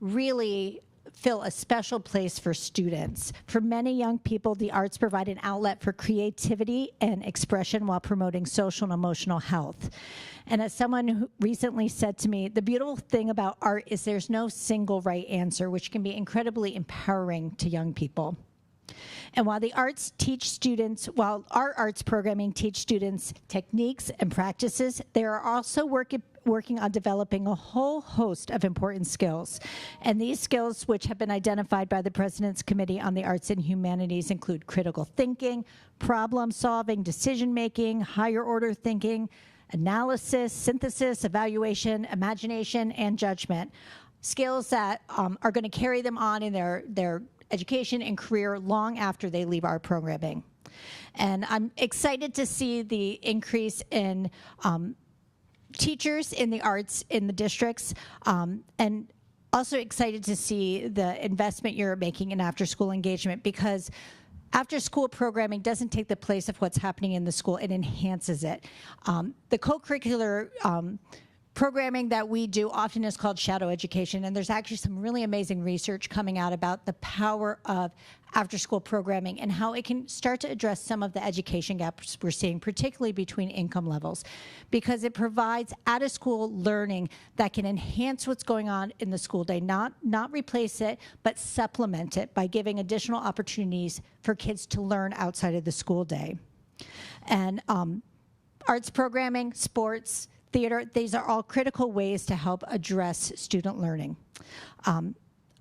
Speaker 13: really fill a special place for students. For many young people, the arts provide an outlet for creativity and expression while promoting social and emotional health. And as someone who recently said to me, the beautiful thing about art is there's no single right answer, which can be incredibly empowering to young people. And while while our arts programming teach students techniques and practices, they are also working on developing a whole host of important skills. And these skills, which have been identified by the President's Committee on the Arts and Humanities, include critical thinking, problem solving, decision making, higher order thinking, analysis, synthesis, evaluation, imagination, and judgment. Skills that are going to carry them on in their education and career long after they leave our programming. And I'm excited to see the increase in teachers in the arts in the districts, and also excited to see the investment you're making in after-school engagement, because after-school programming doesn't take the place of what's happening in the school, it enhances it. The co-curricular programming that we do often is called shadow education, and there's actually some really amazing research coming out about the power of after-school programming and how it can start to address some of the education gaps we're seeing, particularly between income levels, because it provides out-of-school learning that can enhance what's going on in the school day, not replace it, but supplement it by giving additional opportunities for kids to learn outside of the school day. And arts programming, sports, theater, these are all critical ways to help address student learning.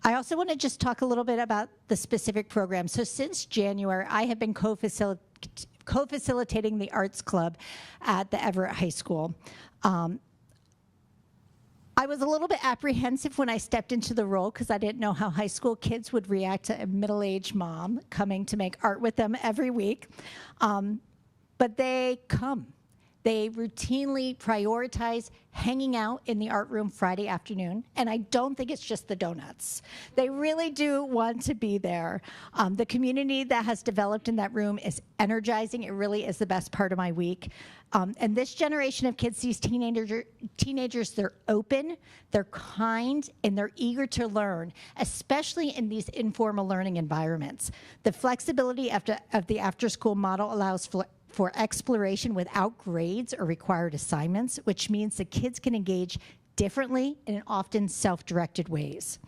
Speaker 13: I also want to just talk a little bit about the specific program. So since January, I have been co-facilitating the Arts Club at the Everett High School. I was a little bit apprehensive when I stepped into the role because I didn't know how high school kids would react to a middle-aged mom coming to make art with them every week. But they come. They routinely prioritize hanging out in the art room Friday afternoon, and I don't think it's just the donuts. They really do want to be there. The community that has developed in that room is energizing. It really is the best part of my week. And this generation of kids, these teenagers, they're open, they're kind, and they're eager to learn, especially in these informal learning environments. The flexibility of the after-school model allows for exploration without grades or required assignments, which means the kids can engage differently and in often self-directed ways.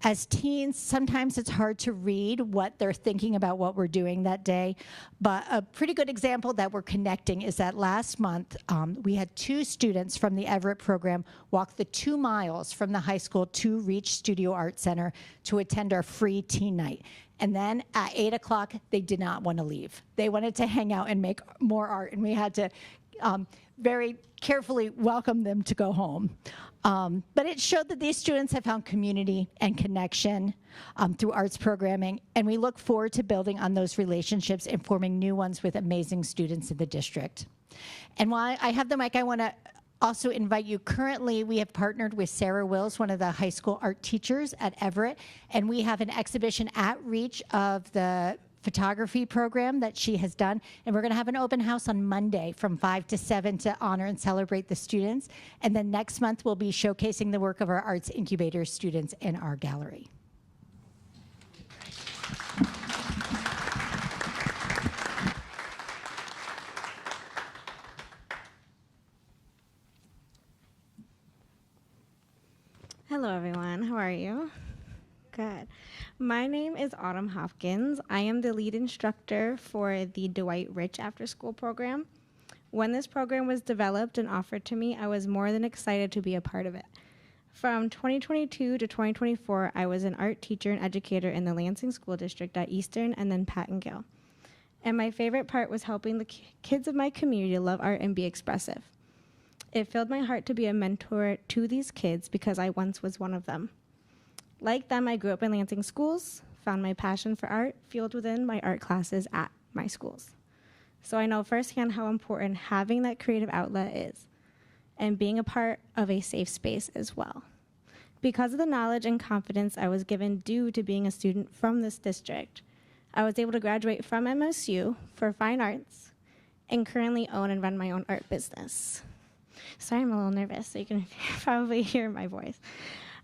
Speaker 13: As teens, sometimes it's hard to read what they're thinking about what we're doing that day, but a pretty good example that we're connecting is that last month we had 2 students from the Everett program walk the 2 miles from the high school to Reach Studio Art Center to attend our free teen night. And then at 8 o'clock, they did not want to leave. They wanted to hang out and make more art, and we had to very carefully welcome them to go home. But it showed that these students have found community and connection through arts programming, and we look forward to building on those relationships and forming new ones with amazing students in the district. And while I have the mic, I want to also invite you. Currently, we have partnered with Sarah Wills, one of the high school art teachers at Everett, and we have an exhibition at Reach of the photography program that she has done, and we're going to have an open house on Monday from 5 to 7 to honor and celebrate the students, and then next month we'll be showcasing the work of our Arts Incubator students in our gallery.
Speaker 14: Hello everyone, how are you? Good. My name is Autumn Hopkins. I am the lead instructor for the Dwight Rich After School program. When this program was developed and offered to me, I was more than excited to be a part of it. From 2022 to 2024, I was an art teacher and educator in the Lansing School District at Eastern and then Pattongill. And my favorite part was helping the kids of my community love art and be expressive. It filled my heart to be a mentor to these kids because I once was one of them. Like them, I grew up in Lansing schools, found my passion for art fueled within my art classes at my schools. So I know firsthand how important having that creative outlet is, and being a part of a safe space as well. Because of the knowledge and confidence I was given due to being a student from this district, I was able to graduate from MSU for fine arts and currently own and run my own art business. Sorry, I'm a little nervous, so you can probably hear my voice.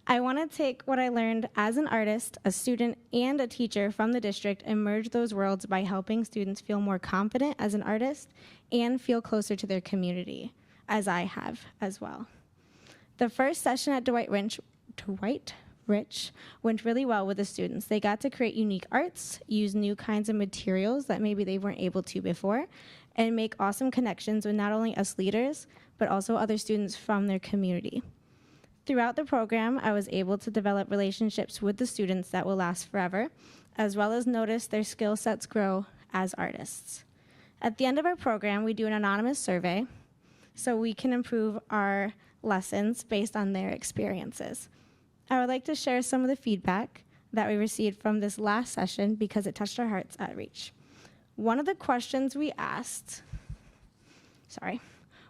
Speaker 14: I want to take what I learned as an artist, a student, and a teacher from the district and merge those worlds by helping students feel more confident as an artist and feel closer to their community, as I have as well. The first session at Dwight Rich went really well with the students. They got to create unique arts, use new kinds of materials that maybe they weren't able to before, and make awesome connections with not only us leaders, but also other students from their community. Throughout the program, I was able to develop relationships with the students that will last forever, as well as notice their skill sets grow as artists. At the end of our program, we do an anonymous survey so we can improve our lessons based on their experiences. I would like to share some of the feedback that we received from this last session because it touched our hearts at Reach. One of the questions we asked,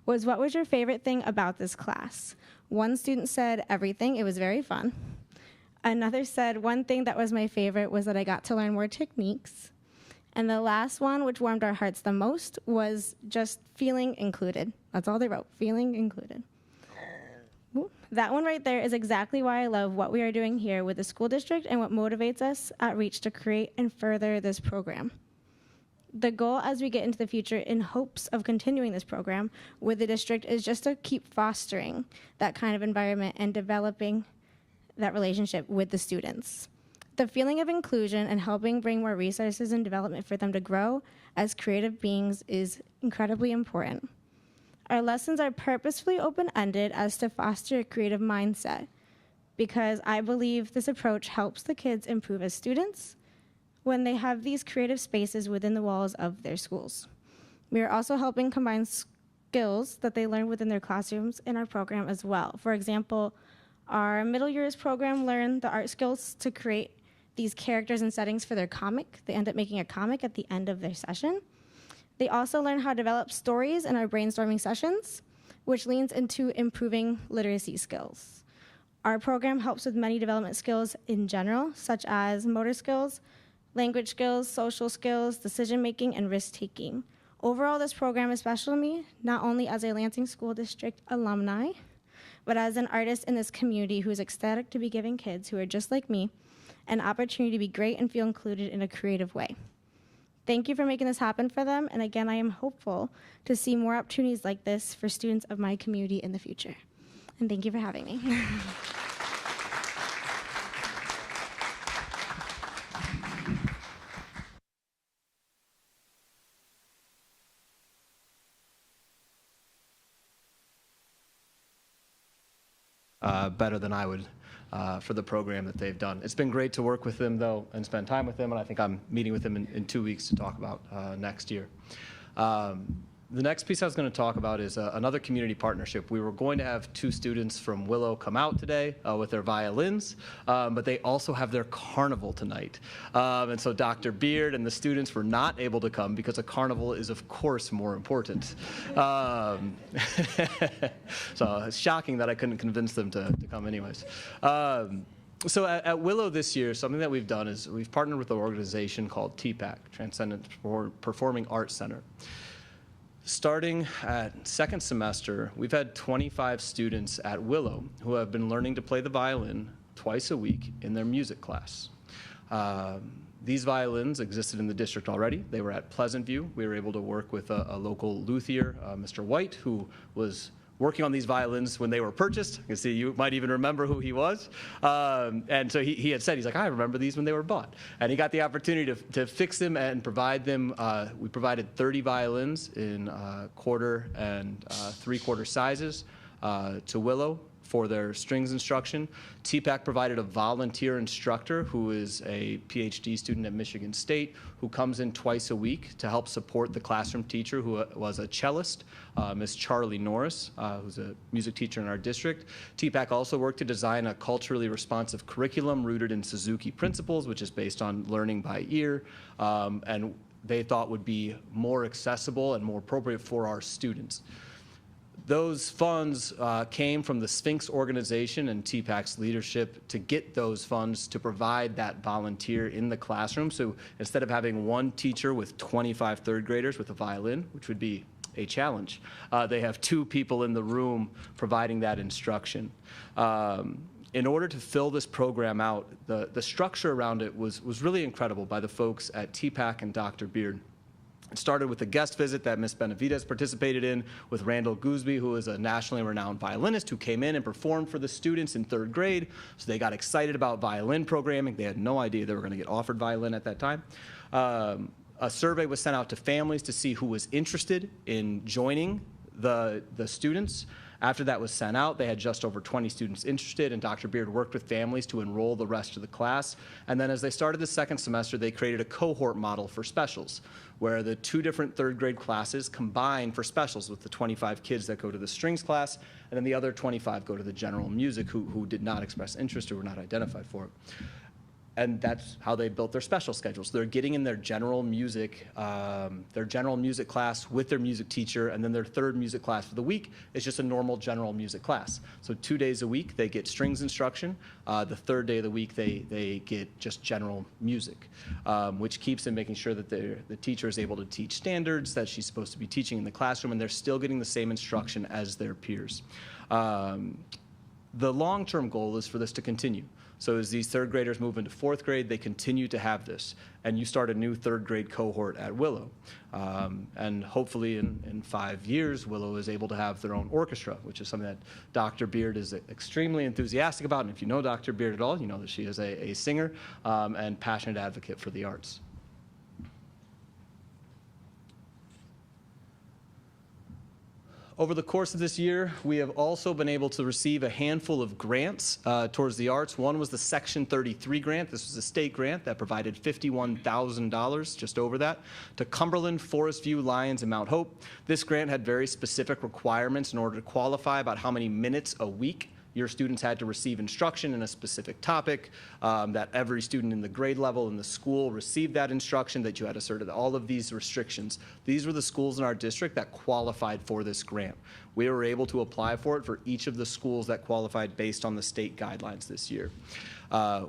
Speaker 14: was what was your favorite thing about this class? One student said everything, it was very fun. Another said one thing that was my favorite was that I got to learn more techniques. And the last one, which warmed our hearts the most, was just feeling included. That's all they wrote, feeling included. That one right there is exactly why I love what we are doing here with the school district and what motivates us at Reach to create and further this program. The goal as we get into the future in hopes of continuing this program with the district is just to keep fostering that kind of environment and developing that relationship with the students. The feeling of inclusion and helping bring more resources and development for them to grow as creative beings is incredibly important. Our lessons are purposefully open-ended as to foster a creative mindset because I believe this approach helps the kids improve as students when they have these creative spaces within the walls of their schools. We are also helping combine skills that they learn within their classrooms in our program as well. For example, our middle years program learned the art skills to create these characters and settings for their comic. They end up making a comic at the end of their session. They also learn how to develop stories in our brainstorming sessions, which leans into improving literacy skills. Our program helps with many development skills in general, such as motor skills, language skills, social skills, decision-making, and risk-taking. Overall, this program is special to me, not only as a Lansing School District alumni, but as an artist in this community who is ecstatic to be giving kids who are just like me an opportunity to be great and feel included in a creative way. Thank you for making this happen for them, and again, I am hopeful to see more opportunities like this for students of my community in the future. And thank you for having me.
Speaker 10: Better than I would for the program that they've done. It's been great to work with them, though, and spend time with them, and I think I'm meeting with them in 2 weeks to talk about next year. The next piece I was going to talk about is another community partnership. We were going to have 2 students from Willow come out today with their violins, but they also have their carnival tonight. And so Dr. Beard and the students were not able to come because a carnival is, of course, more important. So it's shocking that I couldn't convince them to come anyways. So at Willow this year, something that we've done is we've partnered with an organization called TPAC, Transcendent Performing Arts Center. Starting at second semester, we've had 25 students at Willow who have been learning to play the violin twice a week in their music class. These violins existed in the district already. They were at Pleasant View. We were able to work with a local luthier, Mr. White, who was working on these violins when they were purchased. You can see, you might even remember who he was. And so he had said, he's like, I remember these when they were bought. And he got the opportunity to fix them and provide them. We provided 30 violins in quarter and 3/4 sizes to Willow for their strings instruction. TPAC provided a volunteer instructor who is a PhD student at Michigan State who comes in twice a week to help support the classroom teacher who was a cellist, Miss Charlie Norris, who's a music teacher in our district. TPAC also worked to design a culturally responsive curriculum rooted in Suzuki principles, which is based on learning by ear, and they thought would be more accessible and more appropriate for our students. Those funds came from the Sphinx organization and TPAC's leadership to get those funds to provide that volunteer in the classroom. So instead of having one teacher with 25 third graders with a violin, which would be a challenge, they have 2 people in the room providing that instruction. In order to fill this program out, the structure around it was really incredible by the folks at TPAC and Dr. Beard. It started with a guest visit that Ms. Benavides participated in with Randall Gooseby, who is a nationally renowned violinist who came in and performed for the students in 3rd grade. So they got excited about violin programming. They had no idea they were going to get offered violin at that time. A survey was sent out to families to see who was interested in joining the students. After that was sent out, they had just over 20 students interested, and Dr. Beard worked with families to enroll the rest of the class. And then as they started the 2nd semester, they created a cohort model for specials, where the 2 different 3rd grade classes combine for specials with the 25 kids that go to the strings class, and then the other 25 go to the general music who did not express interest or were not identified for it. And that's how they built their special schedules. They're getting in their general music class with their music teacher, and then their 3rd music class for the week is just a normal general music class. So 2 days a week they get strings instruction. The 3rd day of the week they get just general music, which keeps them making sure that the teacher is able to teach standards that she's supposed to be teaching in the classroom, and they're still getting the same instruction as their peers. The long-term goal is for this to continue. So as these 3rd graders move into 4th grade, they continue to have this. And you start a new 3rd grade cohort at Willow. And hopefully in 5 years, Willow is able to have their own orchestra, which is something that Dr. Beard is extremely enthusiastic about. And if you know Dr. Beard at all, you know that she is a singer and passionate advocate for the arts. Over the course of this year, we have also been able to receive a handful of grants towards the arts. One was the Section 33 grant. This was a state grant that provided $51,000, just over that, to Cumberland, Forest View, Lyons, and Mount Hope. This grant had very specific requirements in order to qualify about how many minutes a week your students had to receive instruction in a specific topic, that every student in the grade level in the school received that instruction, that you had to serve all of these restrictions. These were the schools in our district that qualified for this grant. We were able to apply for it for each of the schools that qualified based on the state guidelines this year.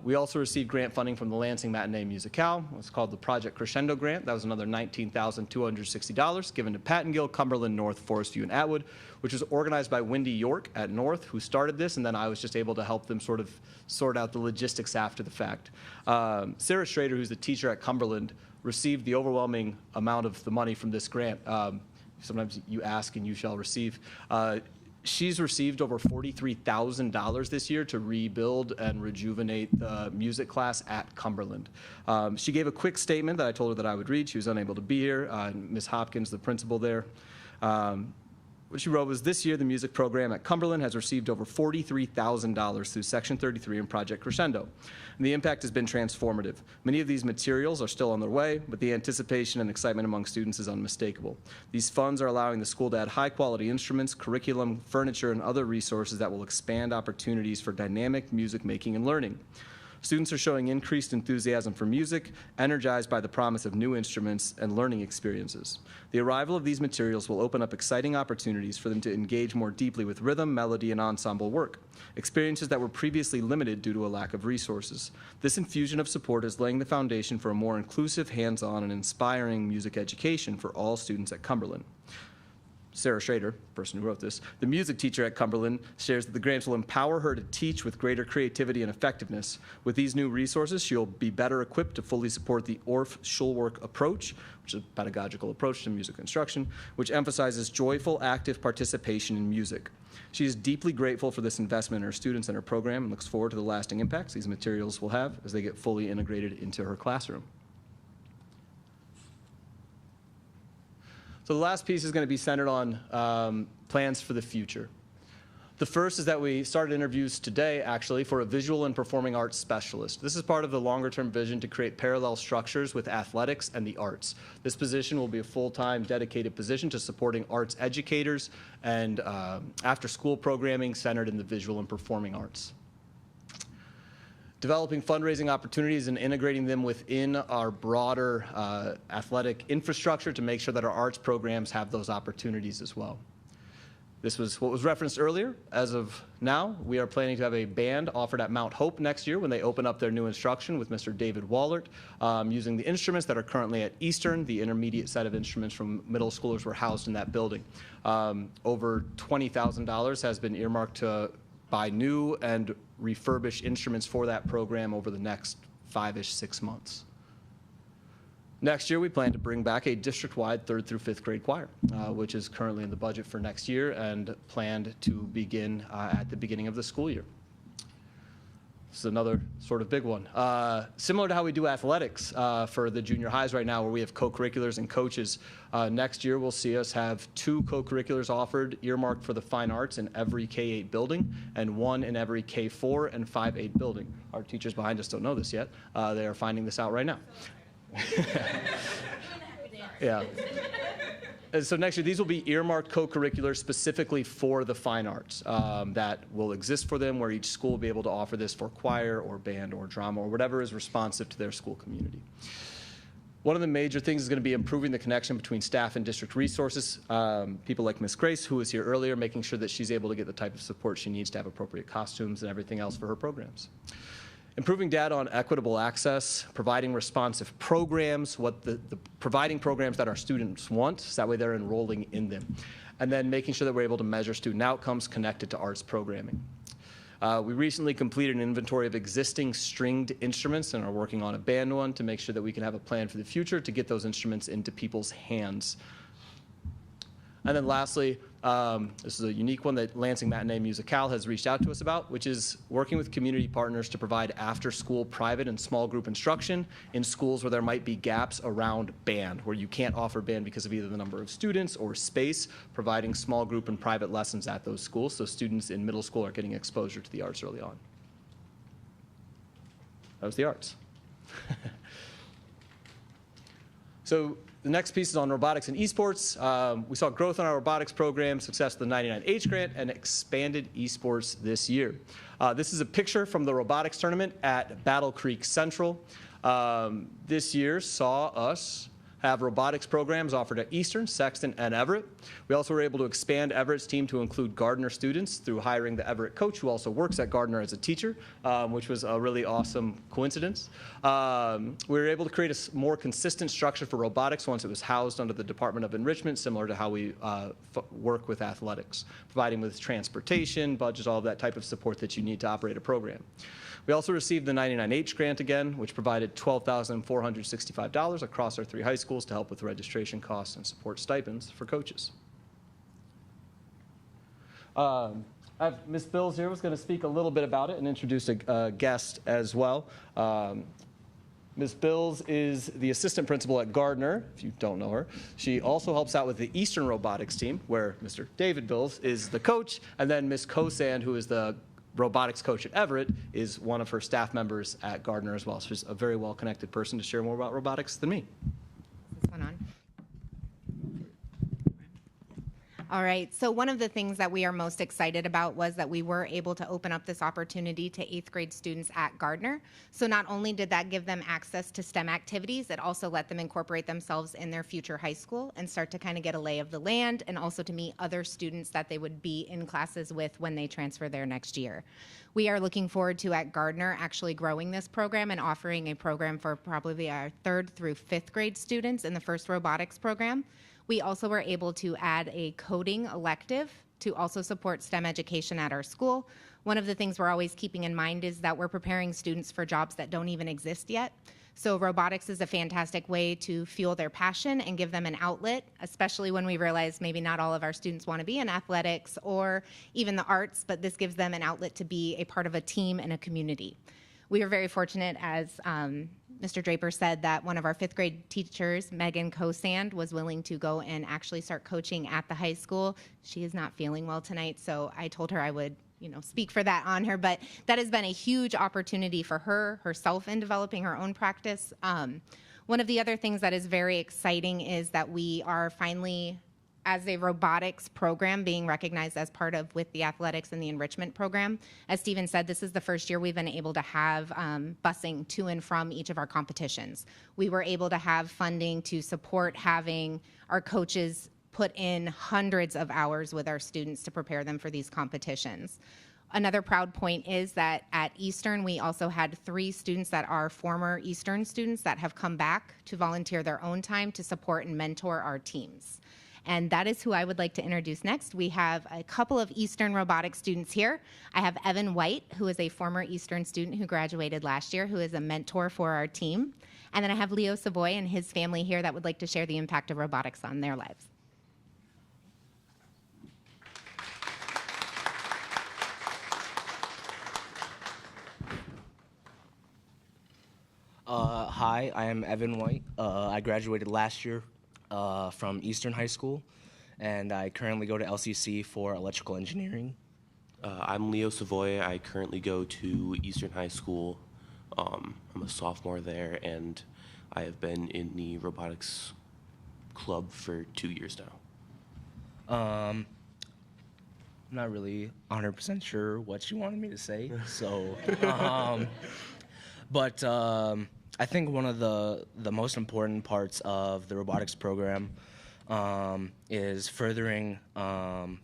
Speaker 10: We also received grant funding from the Lansing Matinee Musicale. It's called the Project Crescendo Grant. That was another $19,260 given to Patton Gill, Cumberland, North, Forest View, and Atwood, which was organized by Wendy York at North, who started this, and then I was just able to help them sort of sort out the logistics after the fact. Sarah Schrader, who's the teacher at Cumberland, received the overwhelming amount of the money from this grant. Sometimes you ask and you shall receive. She's received over $43,000 this year to rebuild and rejuvenate the music class at Cumberland. She gave a quick statement that I told her that I would read. She was unable to be here. Ms. Hopkins, the principal there, what she wrote was, this year the music program at Cumberland has received over $43,000 through Section 33 and Project Crescendo. And the impact has been transformative. Many of these materials are still on their way, but the anticipation and excitement among students is unmistakable. These funds are allowing the school to add high-quality instruments, curriculum, furniture, and other resources that will expand opportunities for dynamic music making and learning. Students are showing increased enthusiasm for music, energized by the promise of new instruments and learning experiences. The arrival of these materials will open up exciting opportunities for them to engage more deeply with rhythm, melody, and ensemble work, experiences that were previously limited due to a lack of resources. This infusion of support is laying the foundation for a more inclusive, hands-on, and inspiring music education for all students at Cumberland. Sarah Schrader, the person who wrote this, the music teacher at Cumberland, shares that the grants will empower her to teach with greater creativity and effectiveness. With these new resources, she'll be better equipped to fully support the Orff-Schulwerk approach, which is a pedagogical approach to music instruction, which emphasizes joyful, active participation in music. She is deeply grateful for this investment in her students and her program and looks forward to the lasting impacts these materials will have as they get fully integrated into her classroom. So the last piece is going to be centered on plans for the future. The first is that we started interviews today, actually, for a visual and performing arts specialist. This is part of the longer-term vision to create parallel structures with athletics and the arts. This position will be a full-time, dedicated position to supporting arts educators and after-school programming centered in the visual and performing arts. Developing fundraising opportunities and integrating them within our broader athletic infrastructure to make sure that our arts programs have those opportunities as well. This was what was referenced earlier. As of now, we are planning to have a band offered at Mount Hope next year when they open up their new instruction with Mr. David Wallert, using the instruments that are currently at Eastern. The intermediate set of instruments from middle schoolers were housed in that building. Over $20,000 has been earmarked to buy new and refurbish instruments for that program over the next 5-ish, 6 months. Next year, we plan to bring back a district-wide 3rd through 5th grade choir, which is currently in the budget for next year and planned to begin at the beginning of the school year. This is another sort of big one. Similar to how we do athletics for the junior highs right now, where we have co-curriculars and coaches, next year we'll see us have 2 co-curriculars offered earmarked for the fine arts in every K-8 building and 1 in every K-4 and 5-8 building. Our teachers behind us don't know this yet. They are finding this out right now. Yeah. And so next year, these will be earmarked co-curriculars specifically for the fine arts that will exist for them, where each school will be able to offer this for choir or band or drama or whatever is responsive to their school community. One of the major things is going to be improving the connection between staff and district resources. People like Ms. Grace, who was here earlier, making sure that she's able to get the type of support she needs to have appropriate costumes and everything else for her programs. Improving data on equitable access, providing responsive programs, providing programs that our students want, so that way they're enrolling in them. And then making sure that we're able to measure student outcomes connected to arts programming. We recently completed an inventory of existing stringed instruments and are working on a band one to make sure that we can have a plan for the future to get those instruments into people's hands. And then lastly, this is a unique one that Lansing Matinee Musicale has reached out to us about, which is working with community partners to provide after-school private and small group instruction in schools where there might be gaps around band, where you can't offer band because of either the number of students or space, providing small group and private lessons at those schools so students in middle school are getting exposure to the arts early on. That was the arts. So the next piece is on robotics and esports. We saw growth in our robotics program, success with the 99H grant, and expanded esports this year. This is a picture from the robotics tournament at Battle Creek Central. This year saw us have robotics programs offered at Eastern, Sexton, and Everett. We also were able to expand Everett's team to include Gardner students through hiring the Everett coach, who also works at Gardner as a teacher, which was a really awesome coincidence. We were able to create a more consistent structure for robotics once it was housed under the Department of Enrichment, similar to how we work with athletics, providing with transportation, budget, all of that type of support that you need to operate a program. We also received the 99H grant again, which provided $12,465 across our 3 high schools to help with registration costs and support stipends for coaches. I have Ms. Bills here, who's going to speak a little bit about it and introduce a guest as well. Ms. Bills is the assistant principal at Gardner, if you don't know her. She also helps out with the Eastern robotics team, where Mr. David Bills is the coach, and then Ms. Kosand, who is the robotics coach at Everett, is one of her staff members at Gardner as well. So she's a very well-connected person to share more about robotics than me.
Speaker 15: This one on. All right, so one of the things that we are most excited about was that we were able to open up this opportunity to 8th grade students at Gardner. So not only did that give them access to STEM activities, it also let them incorporate themselves in their future high school and start to kind of get a lay of the land, and also to meet other students that they would be in classes with when they transfer there next year. We are looking forward to, at Gardner, actually growing this program and offering a program for probably our 3rd through 5th grade students in the first robotics program. We also were able to add a coding elective to also support STEM education at our school. One of the things we're always keeping in mind is that we're preparing students for jobs that don't even exist yet. So robotics is a fantastic way to fuel their passion and give them an outlet, especially when we realize maybe not all of our students want to be in athletics or even the arts, but this gives them an outlet to be a part of a team and a community. We are very fortunate as Mr. Draper said that one of our 5th grade teachers, Megan Kosand, was willing to go and actually start coaching at the high school. She is not feeling well tonight, so I told her I would speak for that on her, but that has been a huge opportunity for herself in developing her own practice. One of the other things that is very exciting is that we are finally, as a robotics program, being recognized as part of with the athletics and the enrichment program. As Stephen said, this is the first year we've been able to have busing to and from each of our competitions. We were able to have funding to support having our coaches put in hundreds of hours with our students to prepare them for these competitions. Another proud point is that at Eastern, we also had 3 students that are former Eastern students that have come back to volunteer their own time to support and mentor our teams. And that is who I would like to introduce next. We have a couple of Eastern robotics students here. I have Evan White, who is a former Eastern student who graduated last year, who is a mentor for our team. And then I have Leo Savoy and his family here that would like to share the impact of robotics on their lives.
Speaker 16: Hi, I am Evan White. I graduated last year from Eastern High School, and I currently go to LCC for electrical engineering.
Speaker 17: I'm Leo Savoy. I currently go to Eastern High School. I'm a sophomore there, and I have been in the robotics club for 2 years now.
Speaker 16: I'm not really 100% sure what you wanted me to say, so, but I think one of the most important parts of the robotics program is furthering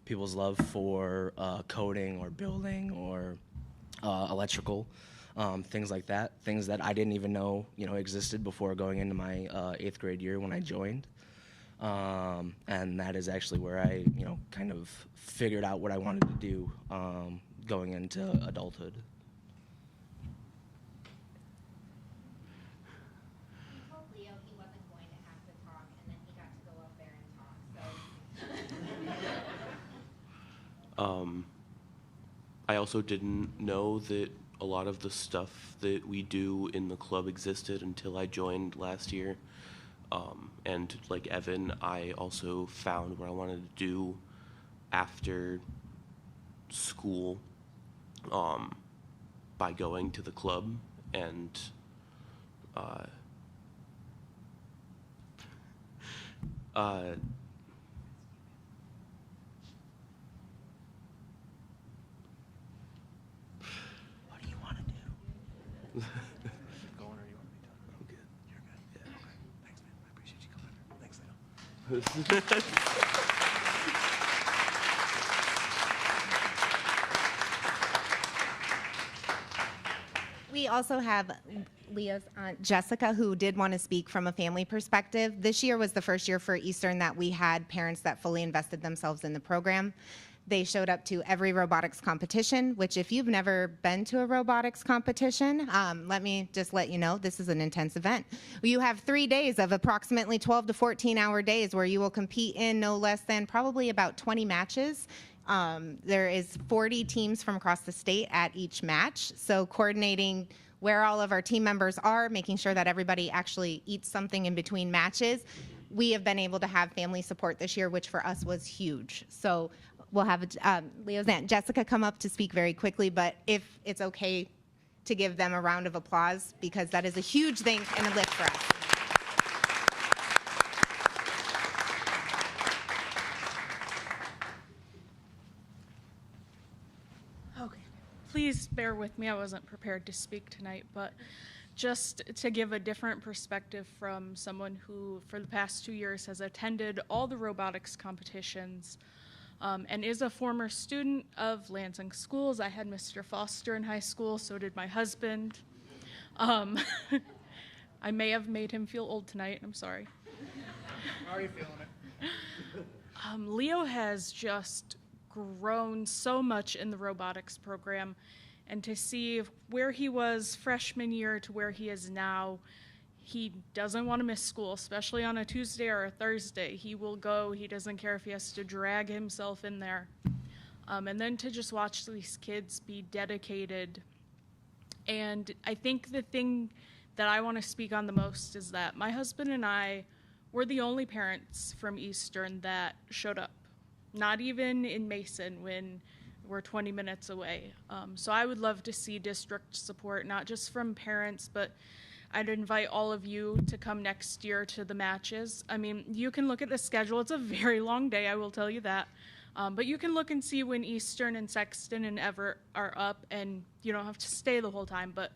Speaker 16: people's love for coding or building or electrical, things like that, things that I didn't even know existed before going into my 8th grade year when I joined. And that is actually where I kind of figured out what I wanted to do going into adulthood.
Speaker 17: I also didn't know that a lot of the stuff that we do in the club existed until I joined last year. And like Evan, I also found what I wanted to do after school by going to the club, and
Speaker 16: What do you want to do?
Speaker 17: Keep going, or you want me to? I'm good. You're good. Yeah. Okay. Thanks, man. I appreciate you coming over. Thanks, Leo.
Speaker 15: We also have Leo's aunt Jessica, who did want to speak from a family perspective. This year was the first year for Eastern that we had parents that fully invested themselves in the program. They showed up to every robotics competition, which if you've never been to a robotics competition, let me just let you know, this is an intense event. You have 3 days of approximately 12 to 14-hour days where you will compete in no less than probably about 20 matches. There is 40 teams from across the state at each match, so coordinating where all of our team members are, making sure that everybody actually eats something in between matches. We have been able to have family support this year, which for us was huge. So we'll have Leo's aunt Jessica come up to speak very quickly, but if it's okay to give them a round of applause, because that is a huge thing and a lift for us.
Speaker 18: Please bear with me. I wasn't prepared to speak tonight, but just to give a different perspective from someone who, for the past 2 years, has attended all the robotics competitions and is a former student of Lansing schools. I had Mr. Foster in high school, so did my husband. I may have made him feel old tonight. I'm sorry.
Speaker 9: How are you feeling it?
Speaker 18: Leo has just grown so much in the robotics program, and to see where he was freshman year to where he is now, he doesn't want to miss school, especially on a Tuesday or a Thursday. He will go. He doesn't care if he has to drag himself in there. And then to just watch these kids be dedicated. And I think the thing that I want to speak on the most is that my husband and I were the only parents from Eastern that showed up, not even in Mason when we're 20 minutes away. So I would love to see district support, not just from parents, but I'd invite all of you to come next year to the matches. I mean, you can look at the schedule. It's a very long day, I will tell you that. But you can look and see when Eastern and Sexton and Everett are up, and you don't have to stay the whole time, but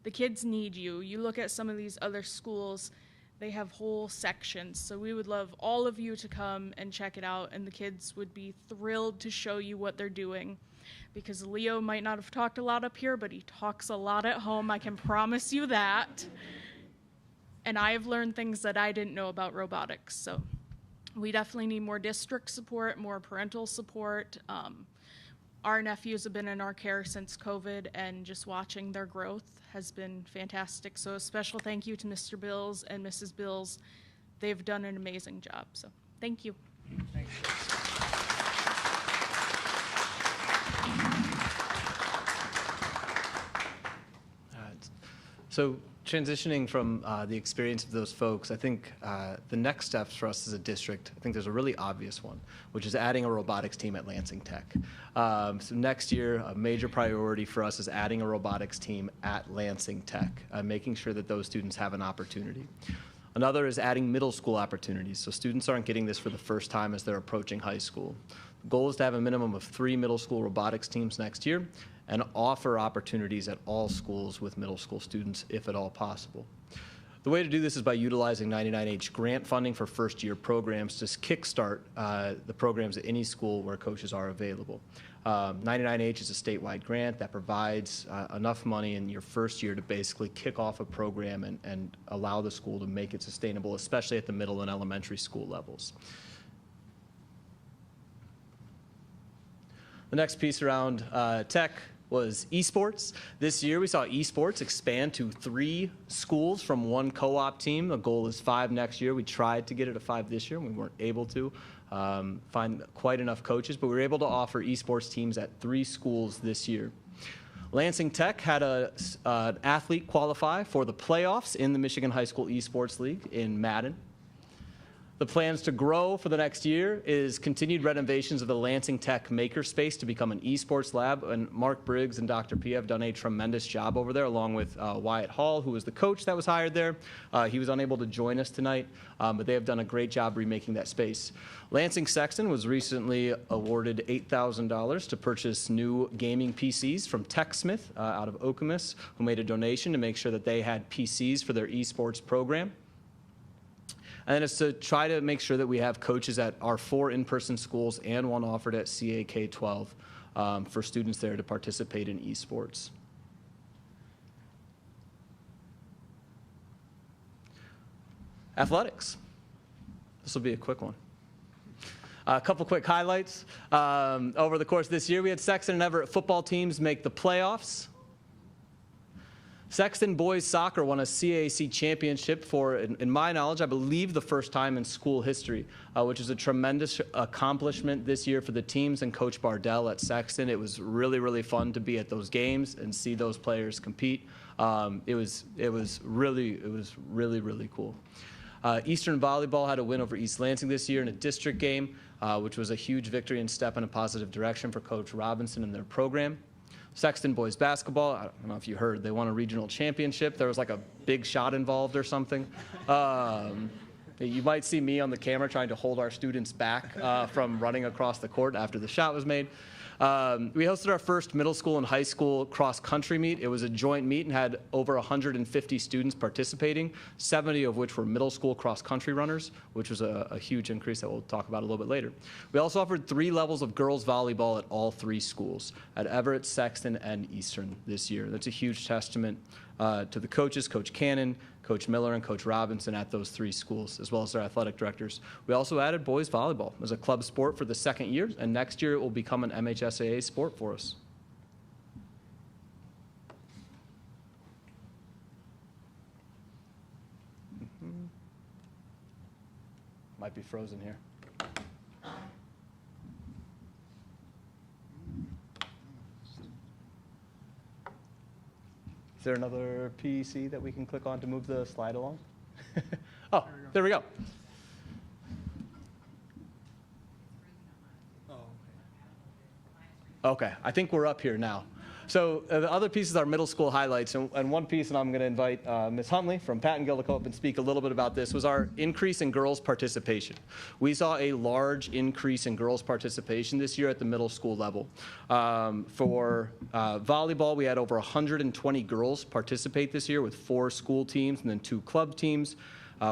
Speaker 18: the kids need you. You look at some of these other schools, they have whole sections. So we would love all of you to come and check it out, and the kids would be thrilled to show you what they're doing. Because Leo might not have talked a lot up here, but he talks a lot at home, I can promise you that. And I have learned things that I didn't know about robotics, so we definitely need more district support, more parental support. Our nephews have been in our care since COVID, and just watching their growth has been fantastic. So a special thank you to Mr. Bills and Mrs. Bills. They've done an amazing job, so thank you.
Speaker 9: Thank you.
Speaker 10: So transitioning from the experience of those folks, I think the next steps for us as a district, I think there's a really obvious one, which is adding a robotics team at Lansing Tech. So next year, a major priority for us is adding a robotics team at Lansing Tech, making sure that those students have an opportunity. Another is adding middle school opportunities, so students aren't getting this for the first time as they're approaching high school. The goal is to have a minimum of 3 middle school robotics teams next year, and offer opportunities at all schools with middle school students, if at all possible. The way to do this is by utilizing 99H grant funding for first-year programs to kickstart the programs at any school where coaches are available. 99H is a statewide grant that provides enough money in your first year to basically kick off a program and allow the school to make it sustainable, especially at the middle and elementary school levels. The next piece around tech was esports. This year we saw esports expand to 3 schools from 1 co-op team. The goal is 5 next year. We tried to get it to 5 this year. We weren't able to find quite enough coaches, but we were able to offer esports teams at 3 schools this year. Lansing Tech had an athlete qualify for the playoffs in the Michigan High School Esports League in Madden. The plans to grow for the next year is continued renovations of the Lansing Tech Makerspace to become an esports lab, and Mark Briggs and Dr. P have done a tremendous job over there, along with Wyatt Hall, who was the coach that was hired there. He was unable to join us tonight, but they have done a great job remaking that space. Lansing Sexton was recently awarded $8,000 to purchase new gaming PCs from TechSmith out of Okemos, who made a donation to make sure that they had PCs for their esports program. And then it's to try to make sure that we have coaches at our 4 in-person schools and 1 offered at CAK-12 for students there to participate in esports. Athletics. This will be a quick one. A couple quick highlights. Over the course of this year, we had Sexton and Everett football teams make the playoffs. Sexton boys soccer won a CAC championship for, in my knowledge, I believe the first time in school history, which is a tremendous accomplishment this year for the teams and Coach Bardell at Sexton. It was really, really fun to be at those games and see those players compete. It was really, really cool. Eastern Volleyball had a win over East Lansing this year in a district game, which was a huge victory and step in a positive direction for Coach Robinson and their program. Sexton boys basketball, I don't know if you heard, they won a regional championship. There was like a big shot involved or something. You might see me on the camera trying to hold our students back from running across the court after the shot was made. We hosted our first middle school and high school cross-country meet. It was a joint meet and had over 150 students participating, 70 of which were middle school cross-country runners, which was a huge increase that we'll talk about a little bit later. We also offered 3 levels of girls volleyball at all 3 schools, at Everett, Sexton, and Eastern this year. That's a huge testament to the coaches, Coach Cannon, Coach Miller, and Coach Robinson at those 3 schools, as well as their athletic directors. We also added boys volleyball as a club sport for the 2nd year, and next year it will become an MHSAA sport for us. Might be frozen here. Is there another PC that we can click on to move the slide along? Oh, there we go. Okay, I think we're up here now. So the other pieces are middle school highlights, and one piece, and I'm going to invite Ms. Huntley from Patton Gill to come up and speak a little bit about this, was our increase in girls' participation. We saw a large increase in girls' participation this year at the middle school level. For volleyball, we had over 120 girls participate this year with 4 school teams and then 2 club teams.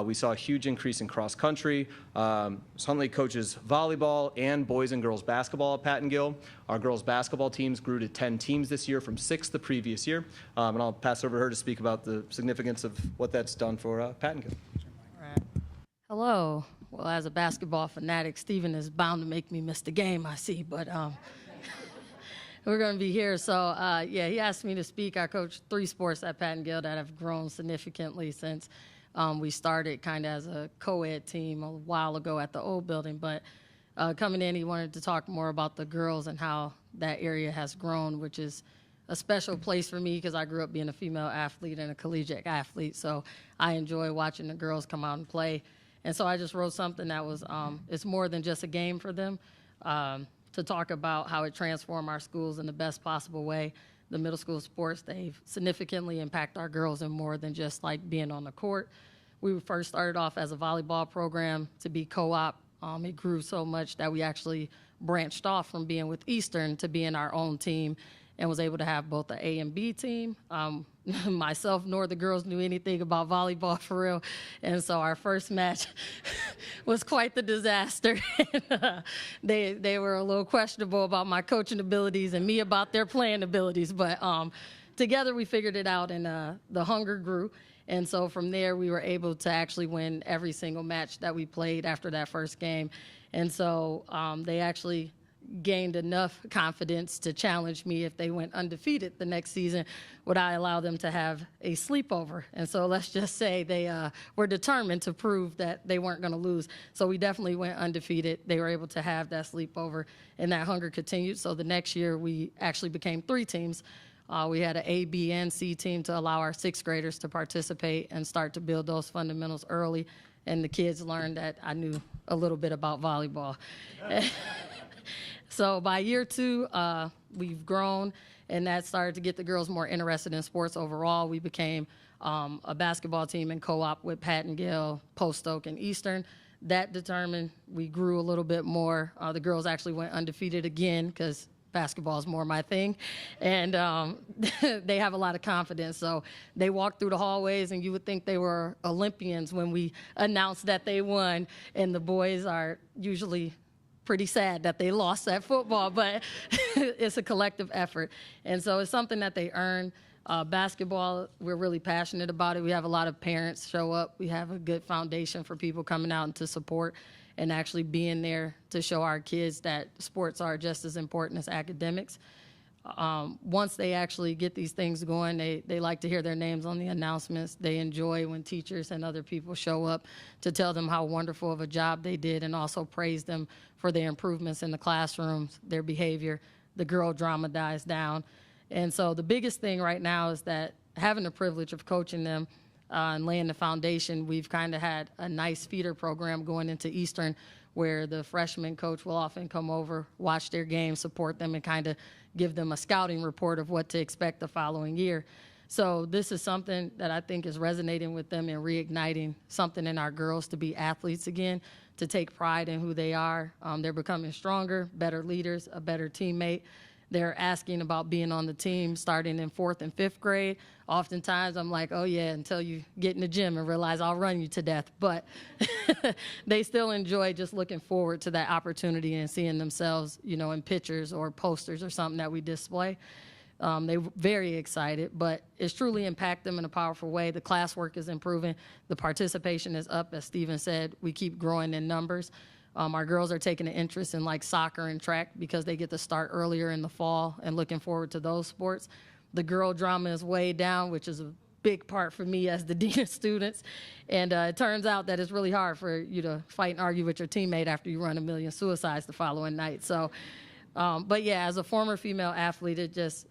Speaker 10: We saw a huge increase in cross country. Huntley coaches volleyball and boys and girls basketball at Patton Gill. Our girls basketball teams grew to 10 teams this year from 6 the previous year. And I'll pass over to her to speak about the significance of what that's done for Patton Gill.
Speaker 19: Hello. Well, as a basketball fanatic, Stephen is bound to make me miss the game, I see, but we're going to be here. So, yeah, he asked me to speak. I coach 3 sports at Patton Gill that have grown significantly since we started kind of as a co-ed team a while ago at the old building, but coming in, he wanted to talk more about the girls and how that area has grown, which is a special place for me because I grew up being a female athlete and a collegiate athlete, so I enjoy watching the girls come out and play. And so I just wrote something that was, it's more than just a game for them, to talk about how it transformed our schools in the best possible way. The middle school sports, they've significantly impacted our girls in more than just like being on the court. We first started off as a volleyball program to be co-op. It grew so much that we actually branched off from being with Eastern to being our own team and was able to have both the A and B team. Myself nor the girls knew anything about volleyball for real. And so our first match was quite the disaster. They were a little questionable about my coaching abilities and me about their playing abilities. But together we figured it out, and the hunger grew. And so from there, we were able to actually win every single match that we played after that first game. And so they actually gained enough confidence to challenge me if they went undefeated the next season, would I allow them to have a sleepover. And so let's just say they were determined to prove that they weren't going to lose. So we definitely went undefeated. They were able to have that sleepover, and that hunger continued. So the next year, we actually became 3 teams. We had an A, B, and C team to allow our 6th graders to participate and start to build those fundamentals early. And the kids learned that I knew a little bit about volleyball. So by year 2, we've grown, and that started to get the girls more interested in sports overall. We became a basketball team in co-op with Patton Gill, Post Oak, and Eastern. That determined we grew a little bit more. The girls actually went undefeated again because basketball is more my thing, and they have a lot of confidence. So they walk through the hallways, and you would think they were Olympians when we announced that they won, and the boys are usually pretty sad that they lost at football, but it's a collective effort. And so it's something that they earn. Basketball, we're really passionate about it. We have a lot of parents show up. We have a good foundation for people coming out and to support and actually being there to show our kids that sports are just as important as academics. Once they actually get these things going, they like to hear their names on the announcements. They enjoy when teachers and other people show up to tell them how wonderful of a job they did and also praise them for their improvements in the classrooms, their behavior. The girl drama dies down. And so the biggest thing right now is that having the privilege of coaching them and laying the foundation, we've kind of had a nice feeder program going into Eastern where the freshman coach will often come over, watch their game, support them, and kind of give them a scouting report of what to expect the following year. So this is something that I think is resonating with them and reigniting something in our girls to be athletes again, to take pride in who they are. They're becoming stronger, better leaders, a better teammate. They're asking about being on the team starting in 4th and 5th grade. Oftentimes I'm like, oh yeah, until you get in the gym and realize I'll run you to death. But they still enjoy just looking forward to that opportunity and seeing themselves, you know, in pictures or posters or something that we display. They're very excited, but it's truly impacted them in a powerful way. The classwork is improving. The participation is up. As Stephen said, we keep growing in numbers. Our girls are taking an interest in like soccer and track because they get to start earlier in the fall and looking forward to those sports. The girl drama is way down, which is a big part for me as the dean of students. And it turns out that it's really hard for you to fight and argue with your teammate after you run a million suicides the following night. So, but yeah, as a former female athlete, it just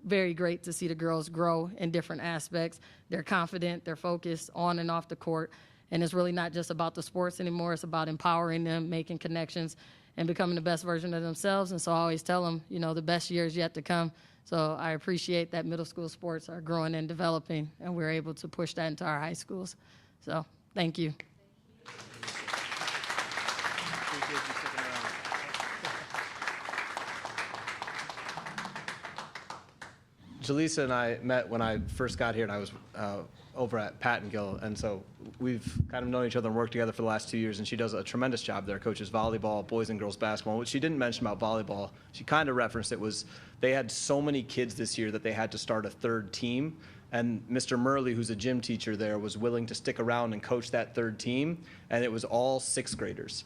Speaker 19: very great to see the girls grow in different aspects. They're confident, they're focused on and off the court, and it's really not just about the sports anymore. It's about empowering them, making connections, and becoming the best version of themselves. And so I always tell them, you know, the best year is yet to come. So I appreciate that middle school sports are growing and developing, and we're able to push that into our high schools. So thank you.
Speaker 10: Jaleesa and I met when I first got here, and I was over at Pat and Gill, and so we've kind of known each other and worked together for the last 2 years, and she does a tremendous job there, coaches volleyball, boys and girls basketball. What she didn't mention about volleyball, she kind of referenced it, was they had so many kids this year that they had to start a third team, and Mr. Murley, who's a gym teacher there, was willing to stick around and coach that third team, and it was all sixth graders.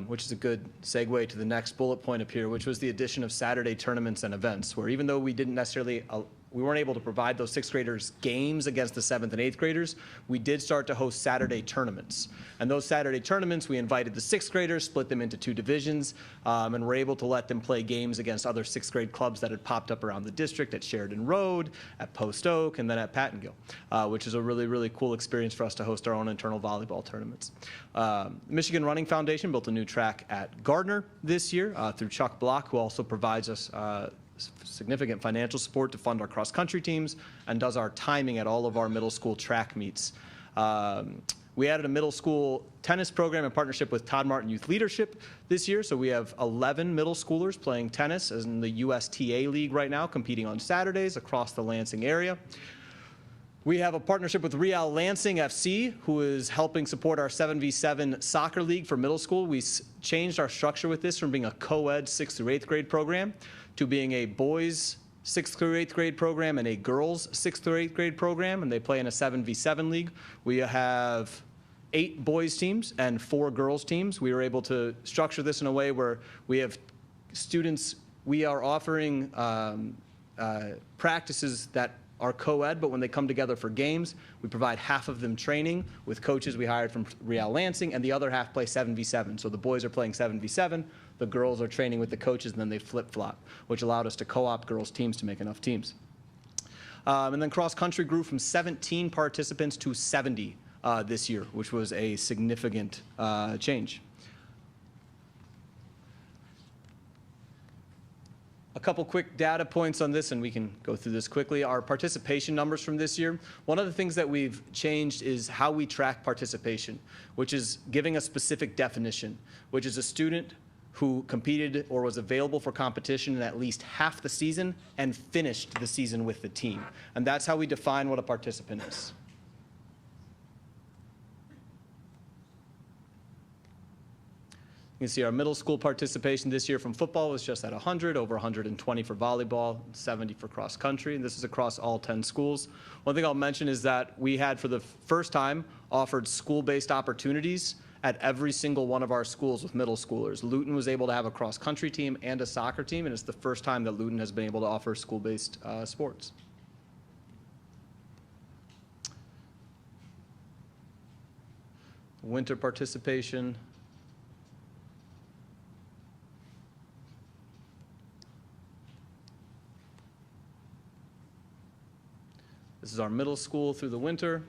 Speaker 10: Which is a good segue to the next bullet point up here, which was the addition of Saturday tournaments and events, where even though we didn't necessarily, we weren't able to provide those sixth graders games against the seventh and eighth graders, we did start to host Saturday tournaments. And those Saturday tournaments, we invited the sixth graders, split them into 2 divisions, and were able to let them play games against other sixth grade clubs that had popped up around the district at Sheridan Road, at Post Oak, and then at Pattengill, which is a really, really cool experience for us to host our own internal volleyball tournaments. Michigan Running Foundation built a new track at Gardner this year through Chuck Block, who also provides us significant financial support to fund our cross-country teams and does our timing at all of our middle school track meets. We added a middle school tennis program in partnership with Todd Martin Youth Leadership this year, so we have 11 middle schoolers playing tennis as in the USTA League right now, competing on Saturdays across the Lansing area. We have a partnership with Real Lansing FC, who is helping support our 7v7 soccer league for middle school. We changed our structure with this from being a co-ed 6th through 8th grade program to being a boys 6th through 8th grade program and a girls 6th through 8th grade program, and they play in a 7v7 league. We have 8 boys teams and 4 girls teams. We were able to structure this in a way where we have students, we are offering practices that are co-ed, but when they come together for games, we provide half of them training with coaches we hired from Real Lansing, and the other half play 7v7. So the boys are playing 7v7, the girls are training with the coaches, and then they flip-flop, which allowed us to co-opt girls' teams to make enough teams. And then cross-country grew from 17 participants to 70 this year, which was a significant change. A couple quick data points on this, and we can go through this quickly. Our participation numbers from this year. One of the things that we've changed is how we track participation, which is giving a specific definition, which is a student who competed or was available for competition in at least half the season and finished the season with the team. And that's how we define what a participant is. You can see our middle school participation this year from football was just at 100, over 120 for volleyball, 70 for cross country, and this is across all 10 schools. One thing I'll mention is that we had, for the first time, offered school-based opportunities at every single one of our schools with middle schoolers. Luton was able to have a cross country team and a soccer team, and it's the first time that Luton has been able to offer school-based sports. Winter participation. This is our middle school through the winter.